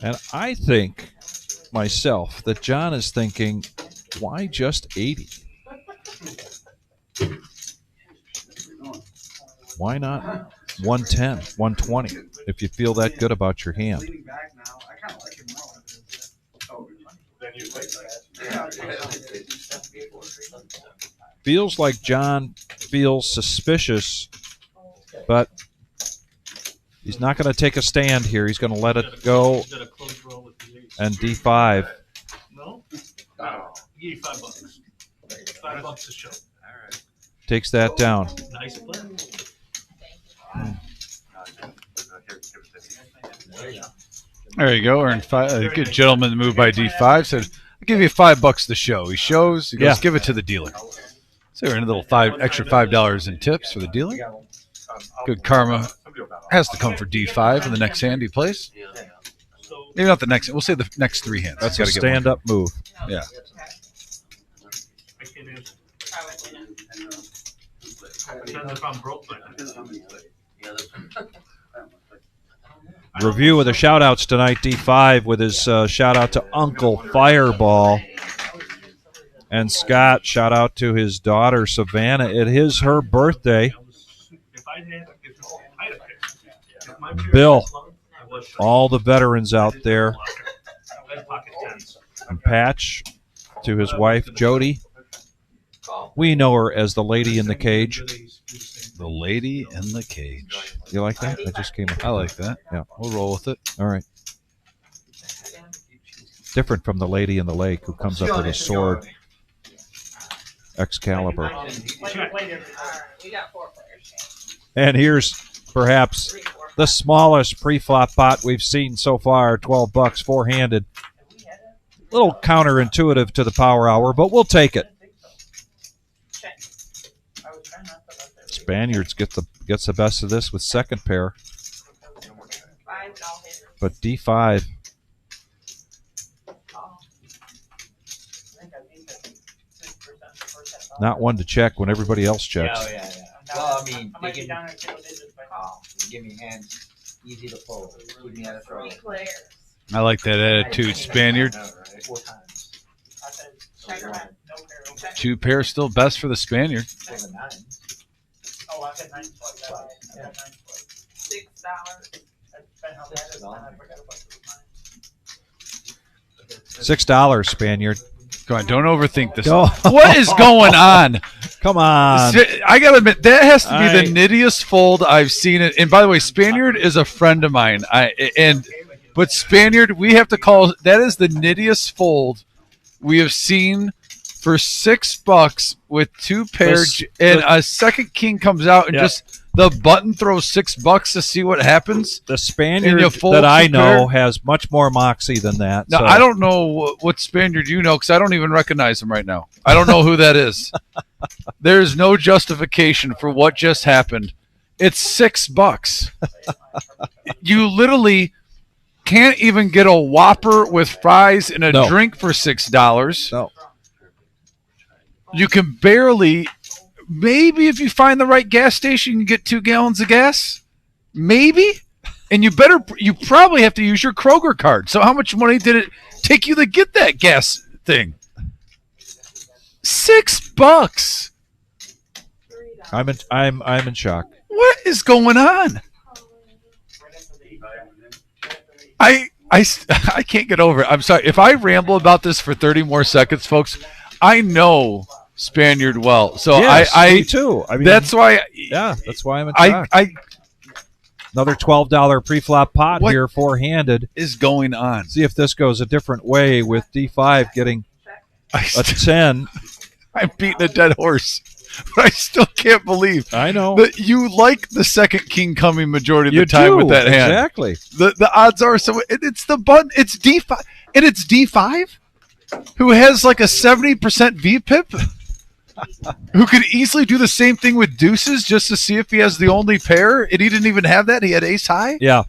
And I think myself that John is thinking, why just 80? Why not 110, 120 if you feel that good about your hand? Leaning back now, I kind of like it more. Then you play Feels like John feels suspicious, but he's not going to take a stand here. He's going to let it go. Got a close roll with the ace. And D5. No? Give you $5. $5 a show. Takes that down. Nice play. There you go. Earned five. A good gentleman moved by D5 said, "I'll give you $5 to show." He shows. He goes, Yeah. "Give it to the dealer." So earned a little extra $5 in tips for the dealer. Good karma has to come for D5 in the next hand he plays. Yeah. So, Maybe not the next. We'll say the next 3 hands. That's a Gotta get one. stand-up move. Yeah. I can't answer. Depends if I'm broke by then. Yeah, that's. Review with the shout-outs tonight, D5, with his shout-out to Uncle Fireball. And Scott, shout-out to his daughter, Savannah. It is her birthday. If I had a pick, if my parents Bill, was long, I was short. all the veterans out there. I had pocket tens. And Patch, to his wife, Jody. We know her as the lady in the cage. The lady in the cage. You like that? That just came up. I like that. Yeah. We'll roll with it. All right. Different from the lady in the lake who comes up with a sword, Excalibur. We got 4 players. And here's perhaps the smallest pre-flop pot we've seen so far, $12, four-handed. A little counterintuitive to the power hour, but we'll take it. Spaniards gets the best of this with second pair, 5 all hit. but D5. Not one to check when everybody else checks. Yeah. Well, I mean, they give me, give me hands Easy to fold. Keep me out of trouble. 3 players. I like that attitude, Spaniard. I know, right? 4 times. I said, Checker man. no pair, okay. 2 pair still best for the Spaniard. 7 9s. Oh, I said 9 twice. I said 9 twice. $6. That's been how bad it's been. I forgot about the 9. $6, Spaniard. Come on, don't overthink this. Don't. What is going on? Come on. I gotta admit, that has to be the nittiest fold I've seen it. And by the way, Spaniard is a friend of mine. But Spaniard, we have to call that is the nittiest fold we have seen for $6 with 2 pairs, and a second king comes out and just the button throws $6 to see what happens. The Spaniard that I know has much more moxie than that. Now, so. I don't know what Spaniard you know because I don't even recognize him right now. I don't know who that is. There's no justification for what just happened. It's $6. You literally can't even get a Whopper with fries and a drink for $6. No. You can barely, maybe if you find the right gas station, you can get 2 gallons of gas. Maybe. And you probably have to use your Kroger card. So how much money did it take you to get that gas thing? $6. I'm in shock. What is going on? I can't get over it. I'm sorry. If I ramble about this for 30 more seconds, folks, I know Spaniard well. So yes, I me too. I mean, that's why. Yeah, that's why I'm in shock. Another $12 pre-flop pot what here, 4-handed. Is going on? See if this goes a different way with D5 getting a 10. I'm beating a dead horse. But I still can't believe I know that you like the second king coming majority of the time with that hand. Exactly. The odds are so it's the button. It's D5 and it's D5 who has like a 70% VPIP, who could easily do the same thing with deuces just to see if he has the only pair, and he didn't even have that. He had ace high. Yeah.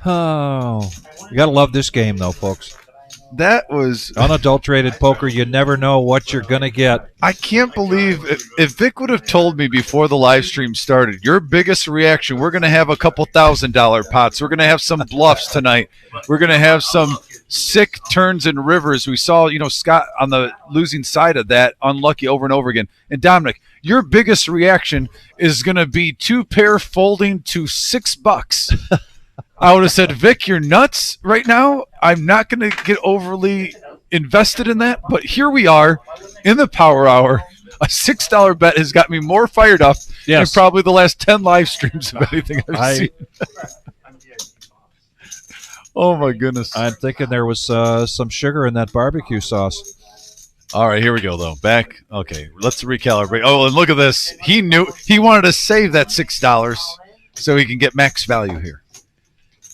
Oh, you gotta love this game though, folks. That was unadulterated poker. You never know what you're going to get. I can't believe if Vic would have told me before the live stream started, your biggest reaction, we're going to have a couple $1,000 pots. We're going to have some bluffs tonight. We're going to have some sick turns and rivers. We saw, Scott on the losing side of that, unlucky over and over again. And Dominic, your biggest reaction is going to be 2 pair folding to $6. I would have said, Vic, you're nuts right now. I'm not going to get overly invested in that. But here we are in the power hour. A $6 bet has got me more fired up than probably the last 10 live streams of anything I've seen. Oh, my goodness. I'm thinking there was some sugar in that barbecue sauce. All right, here we go, though. Back. Okay, let's recalibrate. Oh, and look at this. He knew he wanted to save that $6 so he can get max value here.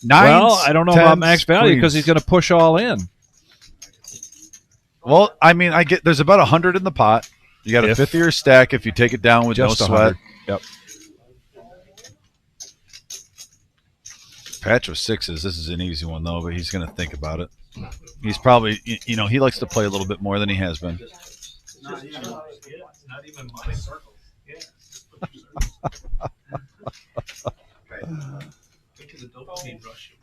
Well, I don't know about max value because he's going to push all in. Well, I mean, there's about 100 in the pot. You got a fifth of your stack if you take it down with no sweat. 100. Yep. Patch with 6s. This is an easy one though, but he's going to think about it. He's probably, he likes to play a little bit more than he has been. Not even my circles. Yeah. The dopamine rush.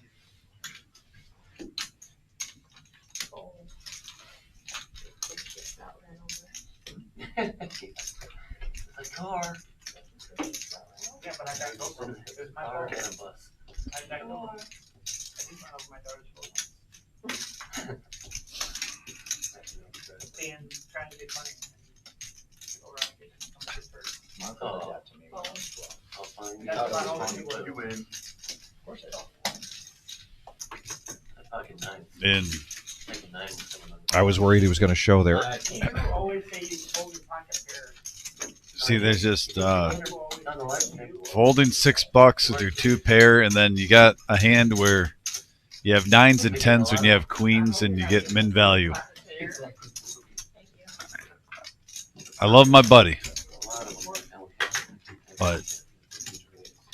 The car. Yeah, but I got GoPro. It was my Car daughter. and a bus. I got GoPro. I did run over my daughter's phone. And trying to get money. Go around and get some sisters. Mark did that to me. I'll find you. That's about all you You win. Of course I don't. Pocket 9. And Taking 9 with some of them. I was worried he was going to show there. You always say you hold your pocket pair. see, there's just On the left hand. folding $6 with your 2 pair, and then you got a hand where you have 9s and 10s when you have queens, and you get min value. I love my buddy, but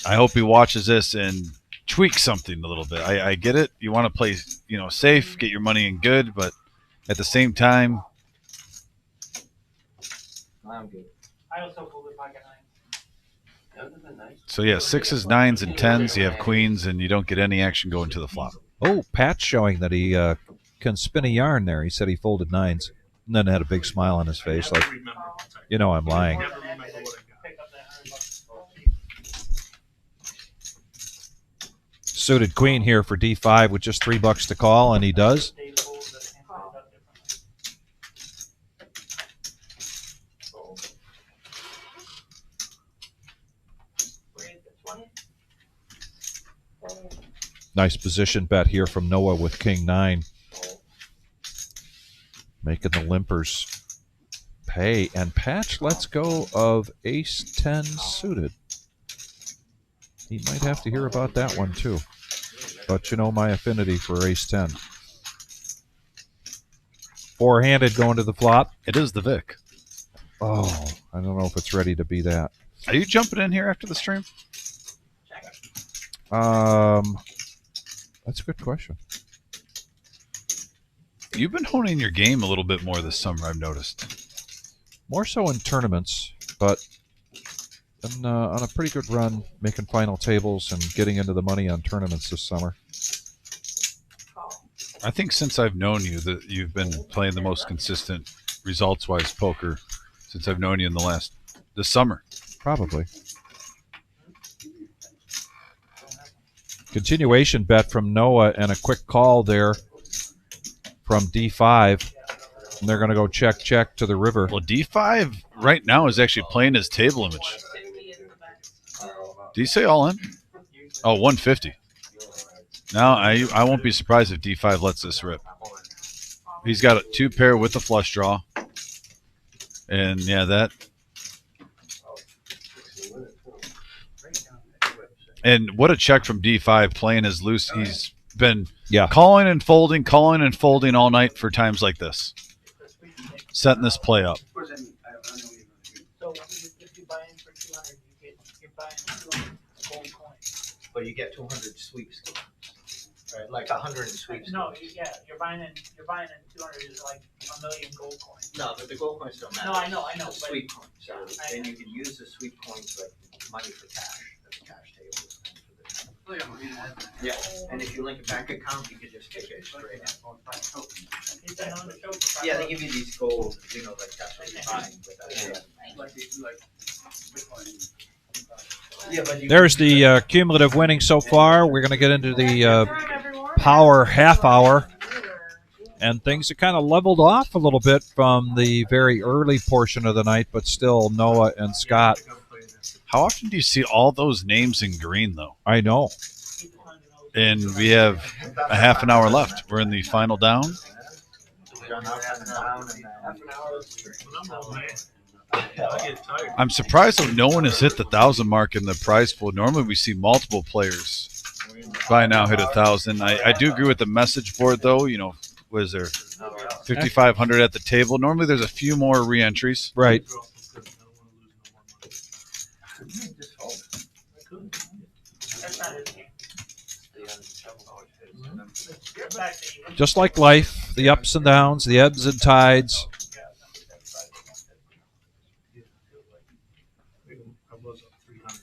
I hope he watches this and tweaks something a little bit. I get it. You want to play, safe, get your money in good, but at the same time, I'm good. I also folded pocket 9. That would have been nice. So yeah, 6s, 9s, and 10s. You have queens, and you don't get any action going to the flop. Oh, Pat's showing that he can spin a yarn there. He said he folded 9s and then had a big smile on his face, like, you know, I'm lying. Never remember what I got. Pick up that $100 for Suited queen here for D5 with just $3 to call, and he does. Dave holds that can't play it up differently. We're at the 20. Nice position bet here from Noah with king 9. Making the limpers pay. And Patch lets go of ace 10 suited. He might have to hear about that one too. But you know my affinity for ace 10. Four-handed going to the flop. It is the Vic. Oh, I don't know if it's ready to be that. Are you jumping in here after the stream? That's a good question. You've been honing your game a little bit more this summer, I've noticed. More so in tournaments, but been on a pretty good run, making final tables and getting into the money on tournaments this summer. I think since I've known you that you've been playing the most consistent results-wise poker since I've known you in this summer. Probably. Continuation bet from Noah and a quick call there from D5. And they're going to go check, check to the river. Well, D5 right now is actually playing his table image. Do you say all in? Oh, 150. Now, I won't be surprised if D5 lets this rip. He's got a 2-pair with a flush draw. And, yeah, that. And what a check from D5 playing as loose. He's been calling and folding all night for times like this. Setting this play up. So if you buy in for 200, you're buying 200 gold coins. But you get 200 sweeps, right? Like 100 sweeps. No, you're buying in 200 is like 1,000,000 gold coins. No, but the gold coins don't matter. No, I know. The But sweep coins. So, and you can use the sweep coins like money for cash. That's a cash table. Yeah, and if you link a bank account, you could just take it straight out. Is that on the show for Yeah, they give you these gold, you know, like that's what you're buying. But There's the cumulative winning so far. We're going to get into the power half hour. And things have kind of leveled off a little bit from the very early portion of the night, but still Noah and Scott. How often do you see all those names in green, though? I know. And we have a half an hour left. We're in the final down. I'm surprised that no one has hit the 1,000 mark in the prize pool. Normally we see multiple players by now hit 1,000. I do agree with the message board, though. You know, was there 5,500 at the table? Normally there's a few more re-entries. Right. Just like life, the ups and downs, the ebbs and tides.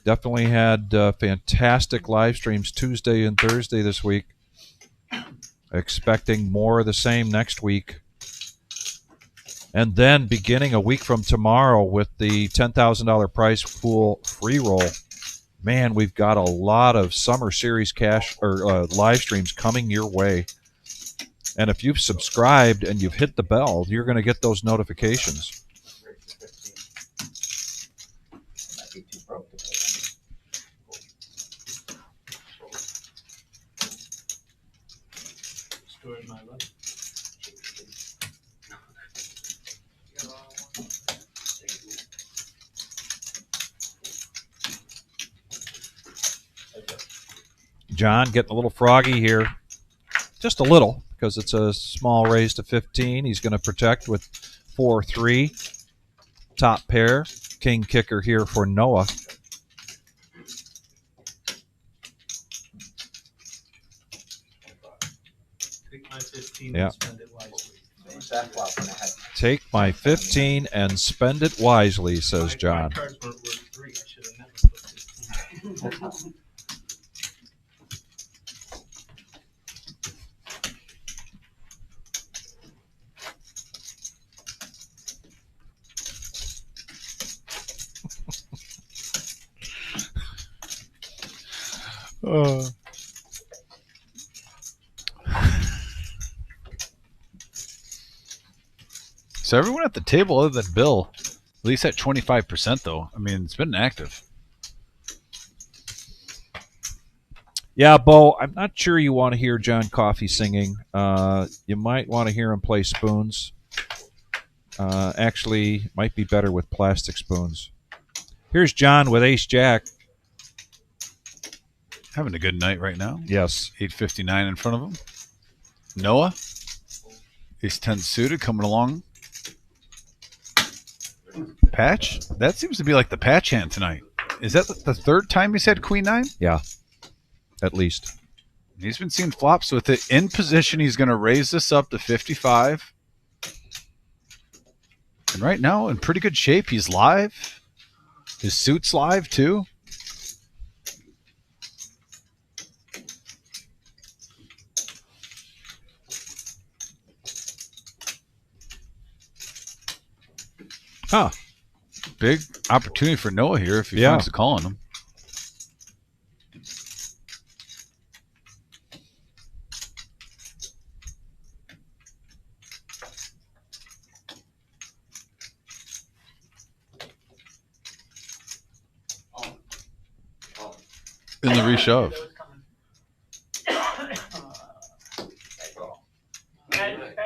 Definitely had fantastic live streams Tuesday and Thursday this week. Expecting more of the same next week. And then beginning a week from tomorrow with the $10,000 prize pool free roll. Man, we've got a lot of summer series cash or live streams coming your way. And if you've subscribed and you've hit the bell, you're going to get those notifications. John getting a little froggy here. Just a little, because it's a small raise to 15. He's going to protect with 4-3. Top pair. King kicker here for Noah. Take my 15 Yeah. and spend it wisely. Take my 15 and spend it wisely, says John. My cards weren't worth 3. I should have never put 15. So everyone at the table other than Bill, at least at 25% though. I mean, it's been active. Yeah, Bo, I'm not sure you want to hear John Coffey singing. You might want to hear him play spoons. Actually, might be better with plastic spoons. Here's John with Ace Jack. Having a good night right now. Yes. 8:59 in front of him. Noah. Ace 10 suited coming along. Patch? That seems to be like the patch hand tonight. Is that the third time he's had Queen 9? Yeah, at least. He's been seeing flops with it in position. He's going to raise this up to 55. And right now, in pretty good shape. He's live. His suit's live, too. Huh. Big opportunity for Noah here if he Yeah. finds the call on him. In the reshove.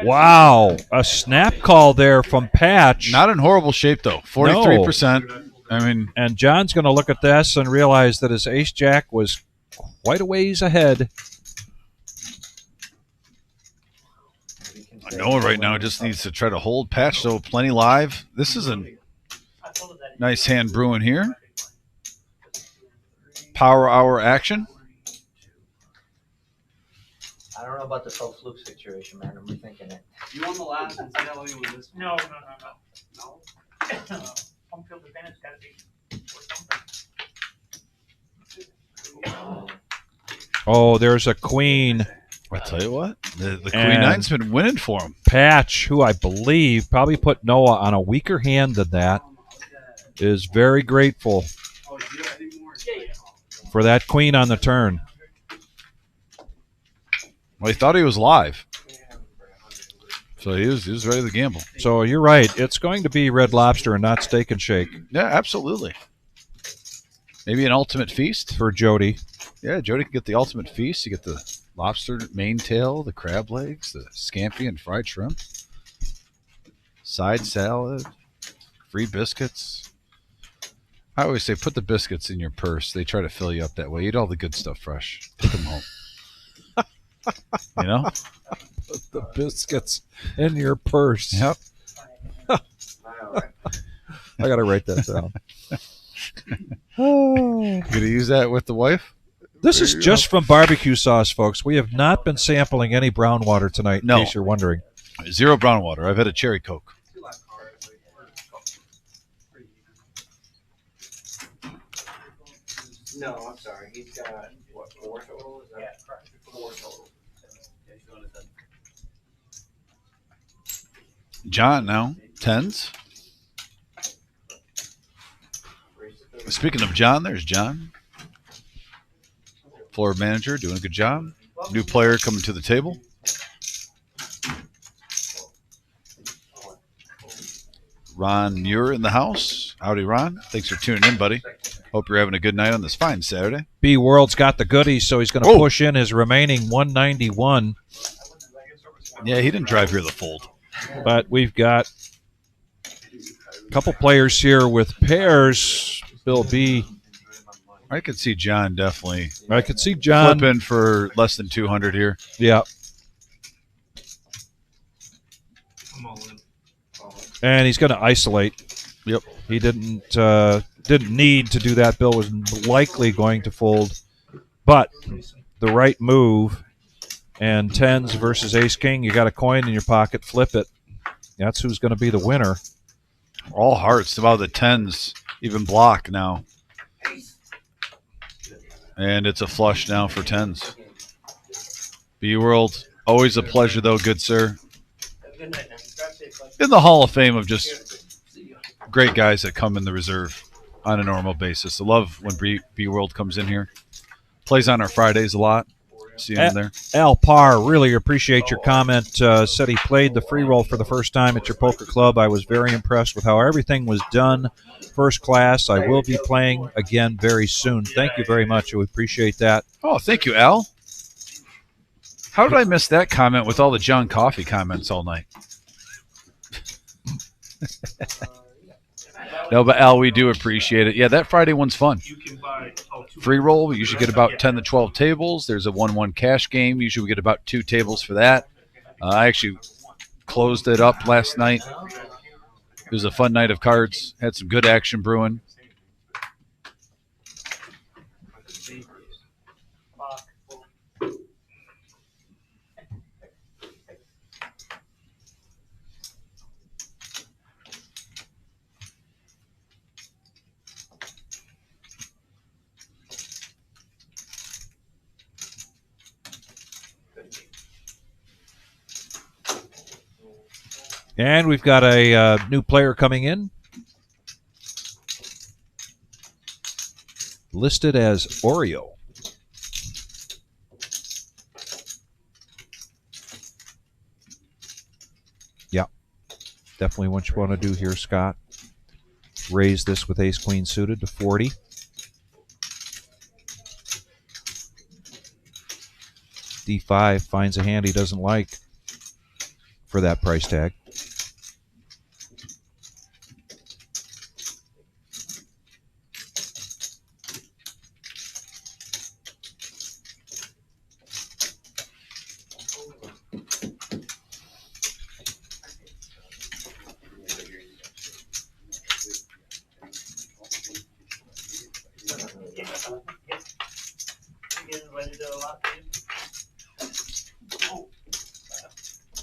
Wow. A snap call there from Patch. Not in horrible shape, though. 43%. I mean, and John's going to look at this and realize that his Ace Jack was quite a ways ahead. Noah right now just needs to try to hold Patch, so plenty live. This is a nice hand brewing here. Power hour action. I don't know about the whole fluke situation, man. I'm rethinking it. You won the last and say was this one? No. Home field advantage gotta be or something. Oh, there's a queen. I tell you what, the Queen Nine's been winning for him. Patch, who I believe probably put Noah on a weaker hand than that, is very grateful for that queen on the turn. Well, he thought he was live. So he was ready to gamble. So you're right. It's going to be Red Lobster and not Steak and Shake. Yeah, absolutely. Maybe an ultimate feast for Jody. Yeah, Jody can get the ultimate feast. You get the lobster main tail, the crab legs, the scampi and fried shrimp, side salad, free biscuits. I always say put the biscuits in your purse. They try to fill you up that way. Eat all the good stuff fresh. Take them home. You know? Put the biscuits in your purse. Yep. I got to write that down. You gonna use that with the wife? This is just from barbecue sauce, folks. We have not been sampling any brown water tonight, in case you're wondering. Zero brown water. I've had a cherry Coke. No, I'm sorry. He's got, what, 4 total? Is that? Yeah, correct. 4 total. John now, 10s. Speaking of John, there's John. Floor manager doing a good job. New player coming to the table. Ron Muir in the house. Howdy, Ron. Thanks for tuning in, buddy. Hope you're having a good night on this fine Saturday. B World's got the goodies, so he's going to push in his remaining 191. Yeah, he didn't drive here to the fold. But we've got a couple players here with pairs. Bill B. I could see John definitely. I could see John flipping for less than 200 here. Yeah. And he's going to isolate. Yep. He didn't need to do that. Bill was likely going to fold, but the right move. And 10s versus ace king. You got a coin in your pocket. Flip it. That's who's going to be the winner. All hearts. About the 10s even block now. And it's a flush now for tens. B-World, always a pleasure, though, good sir. Good night, man. Drive safe, bud. In the Hall of Fame of just great guys that come in the reserve on a normal basis. I love when B-World comes in here. Plays on our Fridays a lot. See him there. Al Parr, really appreciate your comment. Said he played the free roll for the first time at your poker club. I was very impressed with how everything was done. First class. I will be playing again very soon. Thank you very much. We appreciate that. Oh, thank you, Al. How did I miss that comment with all the John Coffey comments all night? No, but Al, we do appreciate it. Yeah, that Friday one's fun. Free roll, we usually get about 10 to 12 tables. There's a 1-1 cash game. Usually we get about 2 tables for that. I actually closed it up last night. It was a fun night of cards. Had some good action brewing. And we've got a new player coming in. Listed as Oreo. Yeah. Definitely what you want to do here, Scott. Raise this with ace-queen suited to 40. D5 finds a hand he doesn't like for that price tag.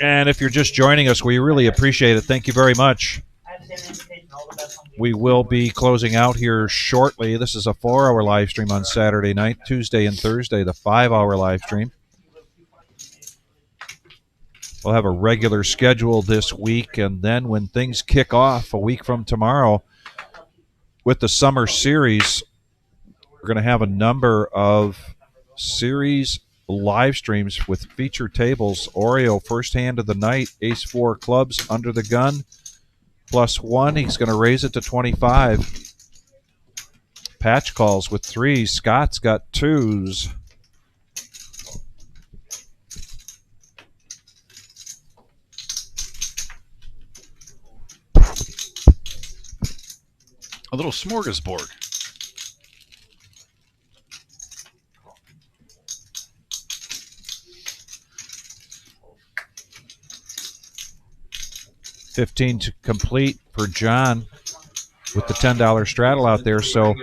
And if you're just joining us, we really appreciate it. Thank you very much. We will be closing out here shortly. This is a 4-hour live stream on Saturday night, Tuesday and Thursday, the 5-hour live stream. We'll have a regular schedule this week, and then when things kick off a week from tomorrow with the summer series, we're going to have a number of series live streams with feature tables. Oreo, first hand of the night, ace-4 clubs under the gun, +1. He's going to raise it to 25. Patch calls with 3s. Scott's got 2s. A little smorgasbord. $15 to complete for John with the $10 straddle out there. So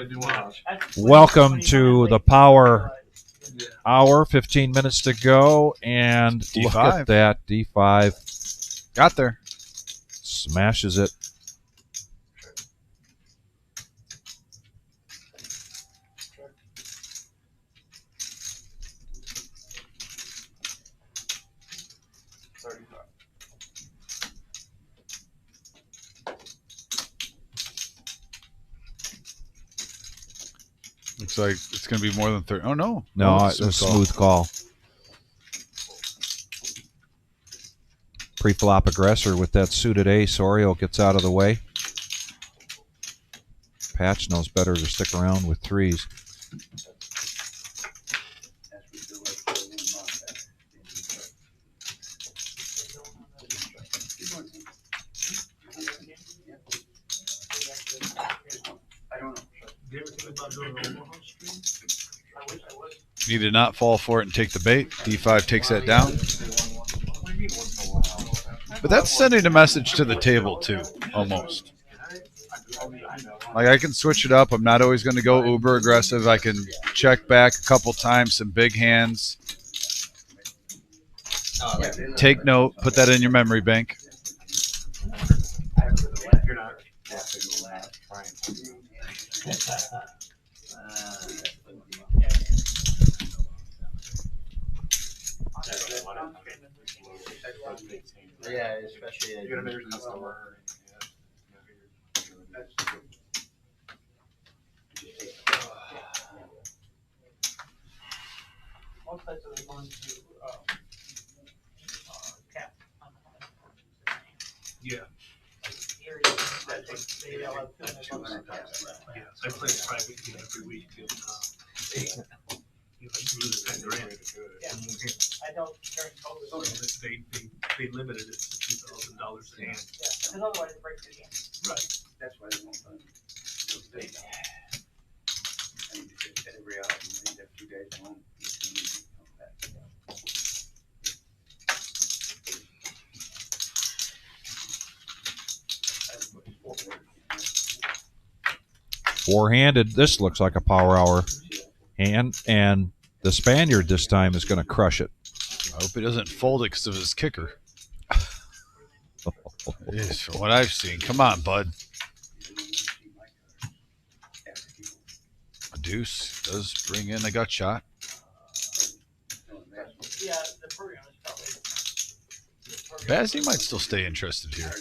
welcome to the Power Hour. 15 minutes to go, and D5. Look at that. D5. Got there. Smashes it. Looks like it's going to be more than 30. Oh, no. No, it's a smooth call. Pre-flop aggressor with that suited ace. Oreo gets out of the way. Patch knows better to stick around with 3s. He did not fall for it and take the bait. D5 takes that down. But that's sending a message to the table, too, almost. Like, I can switch it up. I'm not always going to go uber aggressive. I can check back a couple times, some big hands. Take note. Put that in your memory bank. Yeah, especially You gotta measure customer. Most places are going to, cap on how much. Yeah, Here, that's what they allow $200. yeah. I play a private game every week and, you know, I lose 10 grand. Yeah. I don't, during So COVID. they limited it to $2,000 a hand. Yeah, because otherwise it breaks the game. Right. That's why they won't fund. I need to fit every album, I need to have 2 guys home. Four-handed. This looks like a power hour. And the Spaniard this time is going to crush it. I hope he doesn't fold it because of his kicker. Yes, from what I've seen. Come on, bud. A deuce does bring in a gut shot. Yeah, the program is probably. Bazzi might still stay interested here.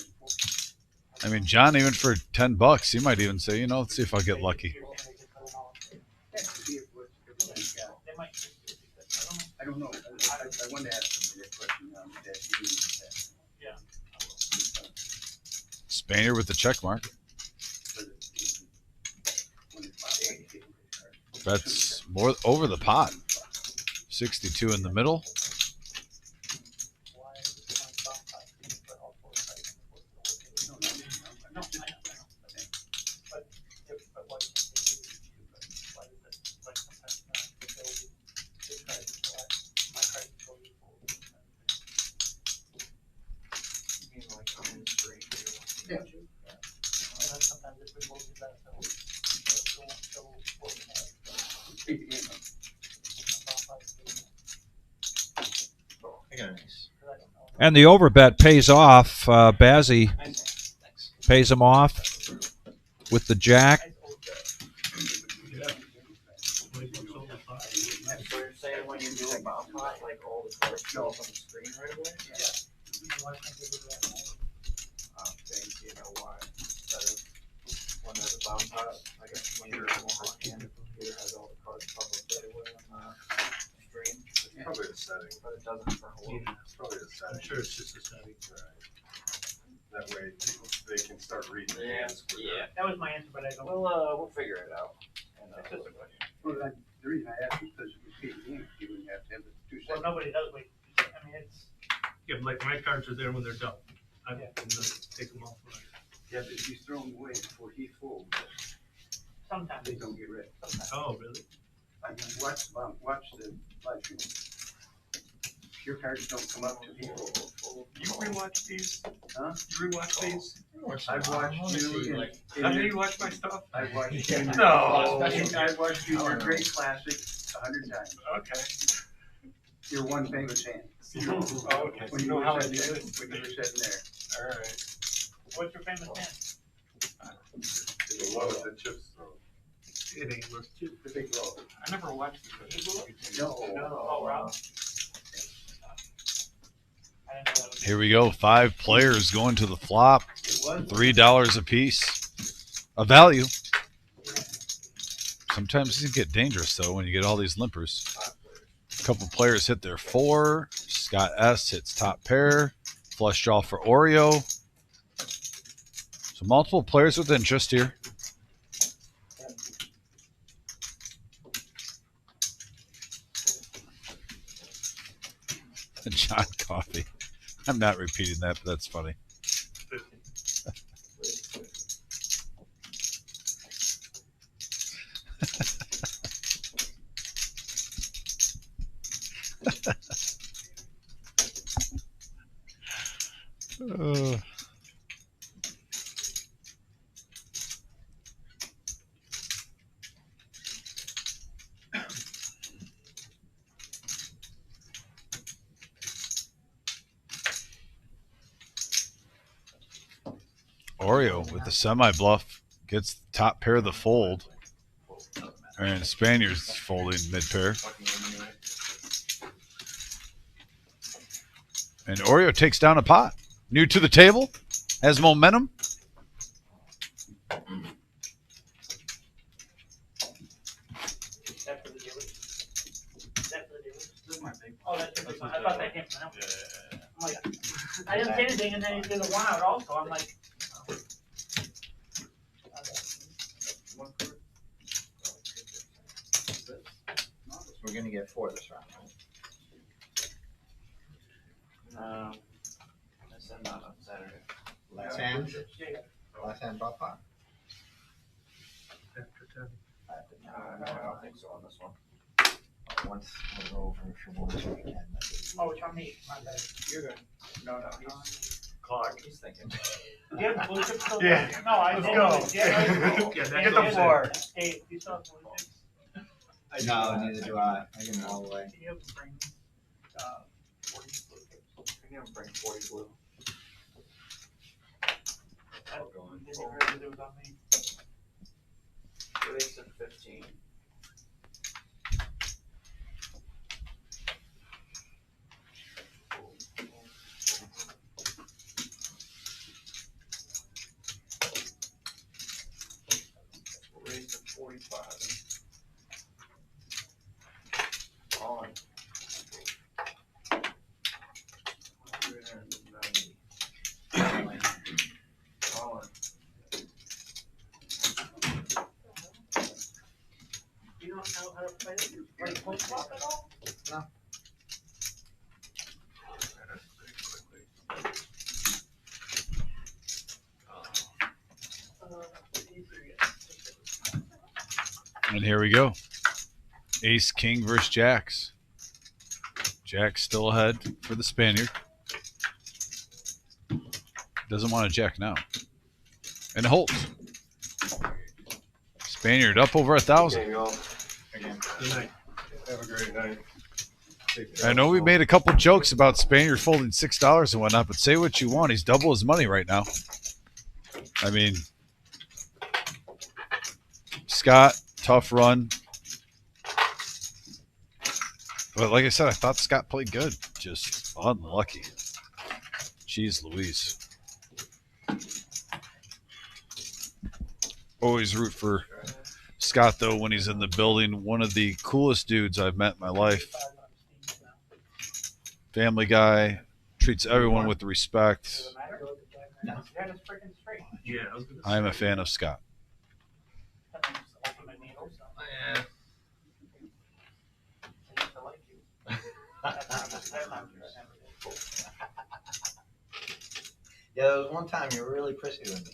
I mean, John, even for $10, he might even say, you know, let's see if I'll get lucky. I don't know, I wanted to ask somebody that question, that Yeah. Spaniard with the check mark. That's more over the pot. 62 in the middle. And the overbet pays off. Bazzi pays him off with the jack. So you're saying when you do a bomb pot, like all the cards show up on the screen right away? Yeah. You know why? When there's a bomb pot, I guess when you're more hand, the computer has all the cards published right away on the screen. It's probably a setting. But it doesn't for Hawaii. It's probably a I'm setting. sure it's just a setting. That way they can start reading the Yeah, hands. yeah. That was my answer, but I don't. We'll figure it out. And, That's just a question. Well, the reason I asked is because it was paid game, you wouldn't have to have the 2 Well, seconds. nobody does wait. I mean, it's, Yeah, like my cards are there when they're done. I Yeah. can take them off. Yeah, but if you throw them away before he folds, sometimes. they don't get ready. Sometimes. Oh, really? I mean, watch the live stream. Your cards don't come up to people. You rewatch these? Huh? You rewatch these? I've watched you How do you watch my stuff? I've watched you. No. I've watched you in your great classic 100 times. Okay. Your one famous hand. Oh, okay. When You you know were how I sitting do there, it? when you were sitting there. All right. What's your famous hand? The one with the chips, though. It ain't worth two. The big roll. I never watched it. No. Oh, Rob. I didn't know that was. Here we go. 5 players going to the flop. It was. $3 a piece. A value. Sometimes it can get dangerous, though, when you get all these limpers. A couple players hit their 4. Scott S. hits top pair. Flush draw for Oreo. So multiple players with interest here. John Coffey. I'm not repeating that, but that's funny. Oreo with the semi-bluff gets the top pair of the fold. And Spaniard's folding mid-pair. And Oreo takes down a pot. New to the table, has momentum. That for the dealers. That for the dealers. This is my big Oh, one. that's That's I what thought that came from that. I'm like, I didn't say anything, and then he did a one out also. I'm like. We're gonna get 4 this round, right? I send out on Saturday. Last hand. Last hand bot pot. After 10. No, I don't think so on this one. Once we're over, if you want to, we can. Oh, it's on me. My bad. You're good. No, no, Clark, he's thinking. Do you have blue chips still? Yeah. No, I Let's didn't. go. Yeah, Get the floor. Hey, you still have blue chips? No, neither do I. I get them all the way. Can you have them bring, 40 blue chips? Can you have bring 40 blue? Didn't realize it was on me. Race at 15. Race at 45. On. 190. On. You don't know how to play it? Like, full flop at all? And here we go. Ace, king versus jacks. Jack's still ahead for the Spaniard. Doesn't want to jack now. And it holds. Spaniard up over 1,000. There you go. Good night. Have a great night. I know we made a couple jokes about Spaniard folding $6 and whatnot, but say what you want. He's double his money right now. I mean, Scott, tough run. But like I said, I thought Scott played good. Just unlucky. Jeez Louise. Always root for Scott, though, when he's in the building. One of the coolest dudes I've met in my life. Family guy. Treats everyone with respect. Yeah, that's freaking straight. Yeah, I was gonna I am a fan of Scott. That makes the ultimate needle, so. Yeah. I used to like you. That's not Yeah, there was one time you were really prissy with me.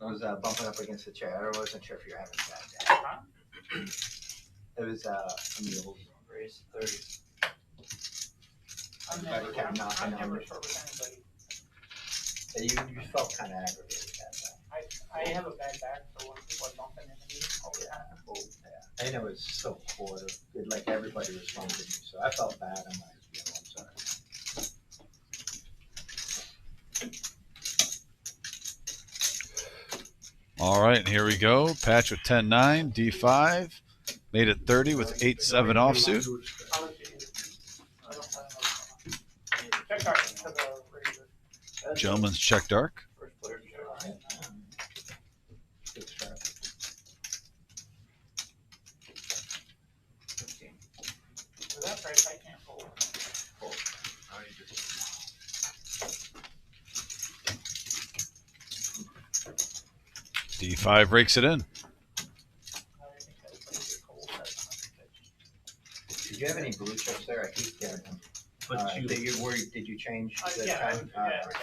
I was bumping up against the chair. I wasn't sure if you were having that. It was in the old Race 30. Everybody kept knocking I'm on never me. short with anybody. You felt kind of aggravated that time. I have a bad back, so when people are bumping into me all the time. Yeah. And it was so quarter. Like everybody was bumping me, so I felt bad. I'm like, yeah, I'm sorry. All right, and here we go. Patch with 10-9, D5. Made it 30 with 8-7 offsuit. I'll let you do it. I don't know what's going on. Check out to the razor. Gentleman's check dark. First player to check. Good start. 15. For that price, I can't fold. D5 rakes it in. I think that's pretty good cold. That's not good. Did you have any blue chips there? I keep getting them. But you, Did you change the Yeah, time? yeah, Okay.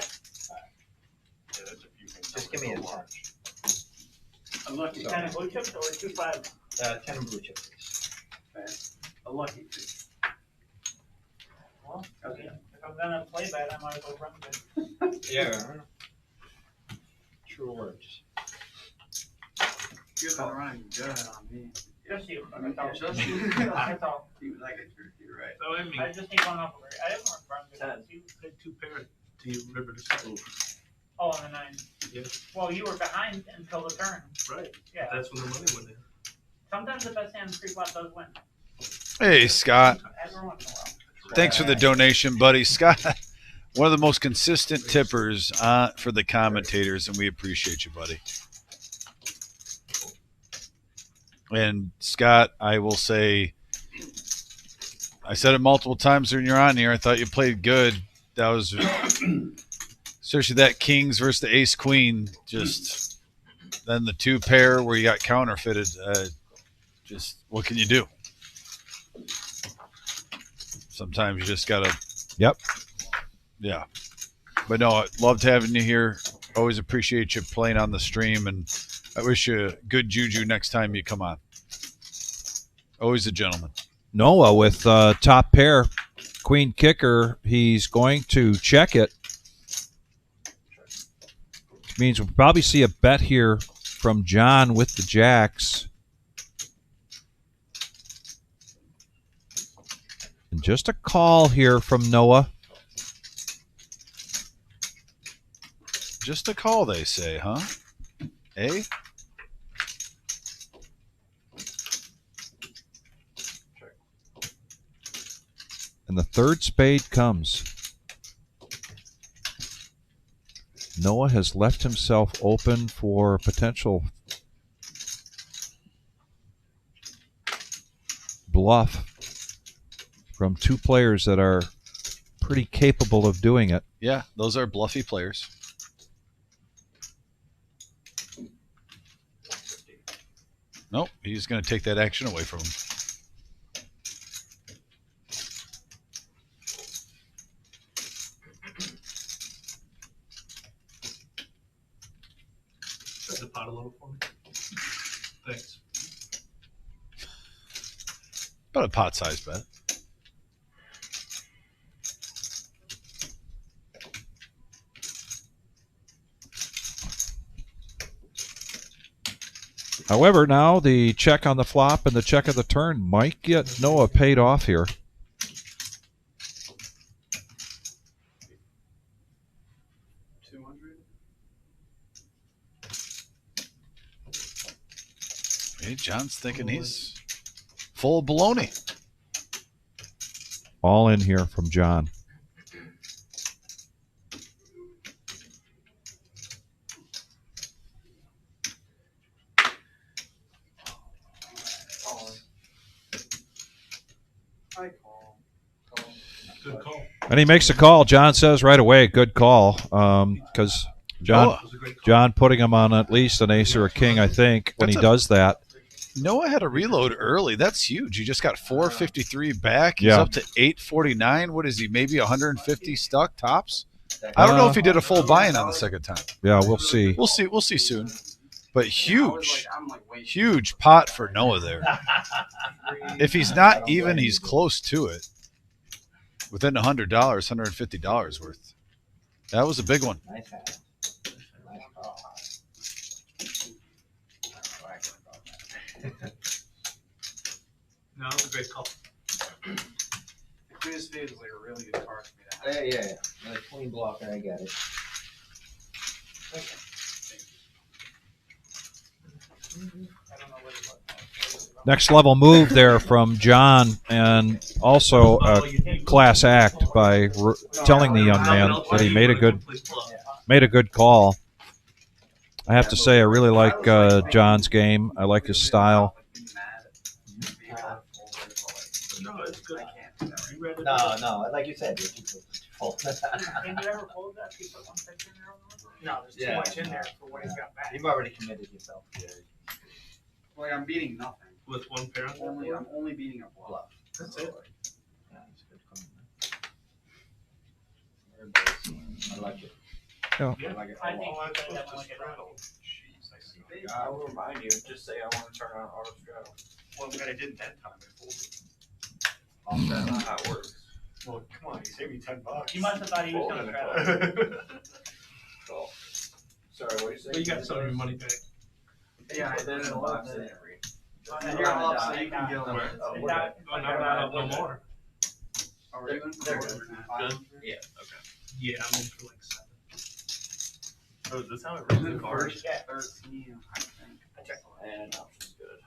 Yeah, that's a few things. Just give me a 10. A lucky, So- 10 of blue chips or 2-5? 10 blue chips, please. a lucky two. Well, if I'm gonna play bad, I might as well run good. Yeah. True words. You're gonna run good on me. Just you. I mean, That's all. just you. That's all. You like it, you're right. so I mean, I just need one off of it. I haven't run good. 10. You, had 2 pairs to you, river to settle. oh, on the 9. Yeah. Well, you were behind until the turn. Right. Yeah. That's when the money went in. Sometimes the best hand pre-flop does win. Hey, Scott. Every once in a while. Thanks for the donation, buddy. Scott, one of the most consistent tippers for the commentators, and we appreciate you, buddy. And Scott, I will say, I said it multiple times when you're on here. I thought you played good. That was, especially that Kings versus the Ace Queen. Just then the 2 pair where you got counterfeited. Just what can you do? Sometimes you just gotta. Yep. Yeah. But no, loved having you here. Always appreciate you playing on the stream, and I wish you good juju next time you come on. Always a gentleman. Noah with top pair, queen kicker. He's going to check it. Which means we'll probably see a bet here from John with the jacks. And just a call here from Noah. Just a call, they say, huh? Eh? And the third spade comes. Noah has left himself open for potential bluff from 2 players that are pretty capable of doing it. Yeah, those are bluffy players. Nope, he's going to take that action away from him. Set the pot a little for me. Thanks. About a pot size bet. However, now the check on the flop and the check of the turn might get Noah paid off here. Hey, John's thinking he's full of baloney. All in here from John. Good call. And he makes a call. John says right away, good call. Because John putting him on at least an ace or a king, I think, when he does that. Noah had a reload early. That's huge. He just got 453 back. He's Yeah. up to 849. What is he? Maybe 150 stuck tops? I don't know if he did a full buy-in on the second time. Yeah, we'll see. We'll see. We'll see soon. But huge pot for Noah there. If he's not even, he's close to it. Within $100, $150 worth. That was a big one. Nice hand. Nice call. No, it was a great call. The queen of spades is like a really good card for me to have. Yeah. The queen blocker, I get it. Next level move there from John, and also a class act by telling the young man that he made a good call. I have to say, I really like John's game. I like his style. No, like you said, you're too full. Can you ever fold that? You put one picture in there on the one? No, there's too much in there for what he's got back. You've already committed yourself. Like I'm beating nothing. With 1 pair on the I'm board? only beating a bluff. That's it. Yeah, it's a good comment. I like it. Yeah. I like it. I think a lot. I definitely like it. Jeez, I see. I will remind you, just say I want to turn on auto straddle. Well, but I didn't that time. I folded. That's not how it works. Well, come on, you saved me $10. You must have thought he was Folding gonna it. straddle. So, sorry, what do you say? But you got some of your money back. Yeah, I did it a lot. Here, So you can get Where? them. Oh, not up no more. Oh, we're even? They're Good. good. Yeah, okay. Yeah, I'm in for like 7. Oh, is this how it reads the Good card? first 13, I think. And option's good.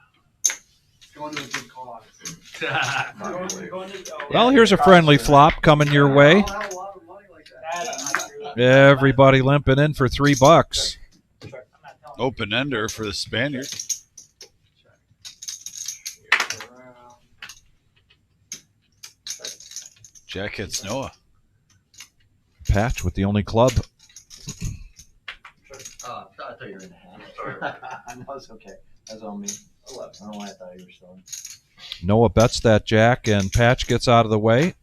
Let's Going to a good cause. Well, here's a friendly flop coming your way. I don't have a lot of money like that. Everybody limping in for $3. Open ender for the Spaniard. Jack hits Noah. Patch with the only club. I thought you were in the hand. No, it's okay. That's on me. 11. I don't know why I thought you were showing. Noah bets that jack, and Patch gets out of the way.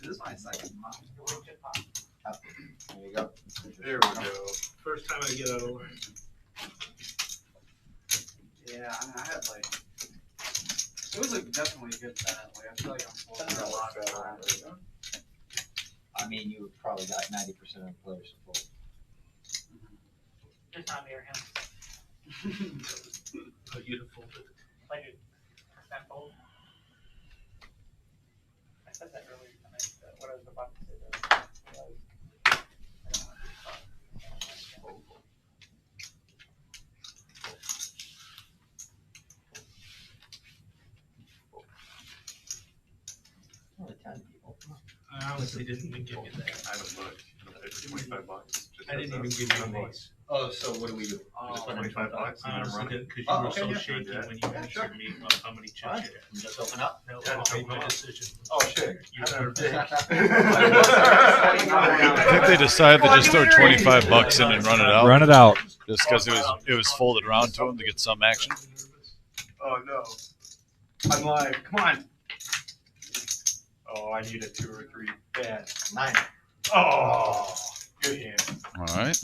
This is my second month. There you go. There we go. First time I get out of line. Yeah, I mean, I had like. It was like definitely a good bet. Like, I feel like I'm folding a lot of time. I mean, you probably got 90% of the players to fold. Just not near him. But you'd have folded. Like a percent fold. I said that earlier tonight. What I was about to say there. Only 10 people. I honestly didn't even give you that. I haven't looked. It's $25. Just I didn't even heads give up. you an ace. Oh, so what do we do? Just put $25 and I then honestly run it. didn't, because you Oh, were okay, so yeah. shaky Yeah. when you Yeah, answered sure. me about how many chips you Fine. had. Just open up. No, Yeah, I made my open up. decision. Oh, shit. You were big. I think they decided to just throw $25 in and run it out. Run it out. Just because it was folded around to him to get some action. Oh no. I'm live. Come on. Oh, I need a 2 or 3 bad. 9. Oh, good hand. All right.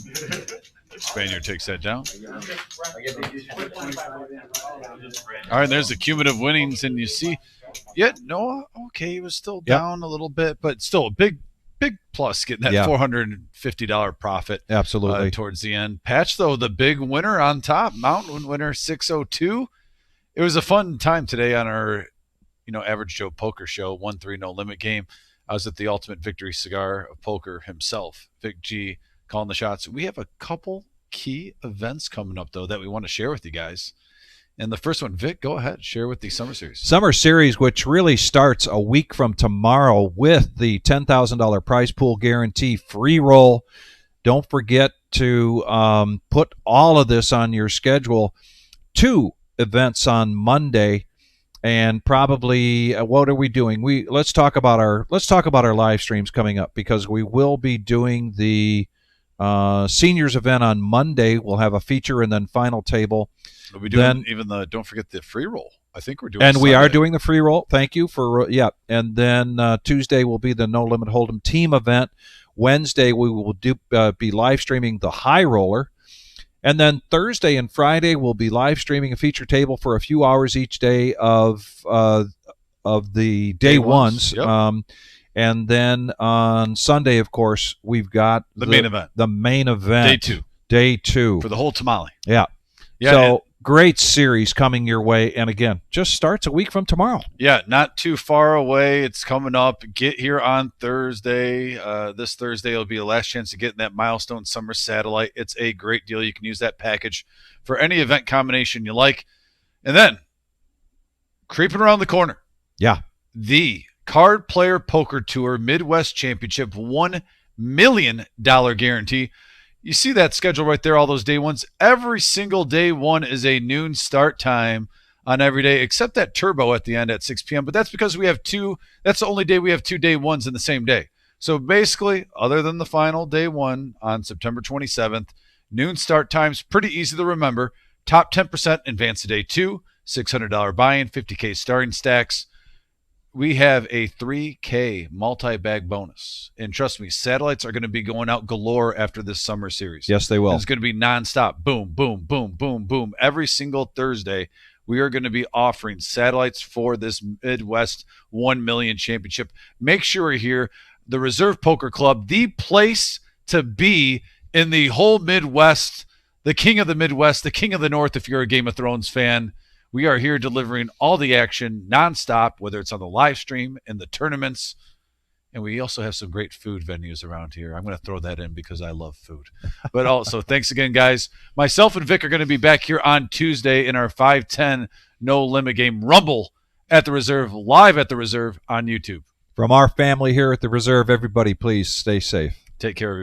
Spaniard takes that down. I give it All right, there's the cumulative winnings, and you see, Noah, okay, he was still down a little bit, but still a big plus getting that $450 profit Absolutely. towards the end. Patch, though, the big winner on top, Mountain winner 602. It was a fun time today on our, Average Joe Poker Show, 1-3 no limit game. I was at the Ultimate Victory Cigar of Poker himself, Vic G, calling the shots. We have a couple key events coming up, though, that we want to share with you guys. And the first one, Vic, go ahead, share with the Summer Series. Summer Series, which really starts a week from tomorrow with the $10,000 prize pool guarantee free roll. Don't forget to put all of this on your schedule. 2 events on Monday, and probably what are we doing? Let's talk about our live streams coming up, because we will be doing the seniors event on Monday. We'll have a feature and then final table. We'll be doing don't forget the free roll. I think we're doing and we Sunday. are doing the free roll. Thank you for and then Tuesday will be the No Limit Hold'em team event. Wednesday we will be live streaming the high roller. And then Thursday and Friday, we'll be live streaming a feature table for a few hours each day of the day ones. Yep. And then on Sunday, of course, we've got the main event. The main event. Day 2. For the whole tamale. Yeah. So great series coming your way. And again, just starts a week from tomorrow. Yeah, not too far away. It's coming up. Get here on Thursday. This Thursday will be the last chance to get in that Milestone Summer Satellite. It's a great deal. You can use that package for any event combination you like. And then, creeping around the corner. Yeah. The Card Player Poker Tour Midwest Championship $1 million guarantee. You see that schedule right there, all those day ones. Every single day one is a noon start time on every day, except that turbo at the end at 6 p.m. But that's because we have 2. That's the only day we have 2 day ones in the same day. So basically, other than the final day one on September 27th, noon start times, pretty easy to remember. Top 10% advance to day 2, $600 buy-in, $50K starting stacks. We have a $3K multi-bag bonus. And trust me, satellites are going to be going out galore after this summer series. Yes, they will. And it's going to be nonstop. Boom, boom, boom, boom, boom. Every single Thursday, we are going to be offering satellites for this Midwest 1 million championship. Make sure you're here. The Reserve Poker Club, the place to be in the whole Midwest, the king of the Midwest, the king of the North if you're a Game of Thrones fan. We are here delivering all the action nonstop, whether it's on the live stream, in the tournaments, and we also have some great food venues around here. I'm going to throw that in because I love food. But also, thanks again, guys. Myself and Vic are going to be back here on Tuesday in our 5-10 No Limit Game Rumble at the Reserve, live at the Reserve on YouTube. From our family here at the Reserve, everybody, please stay safe. Take care, everybody.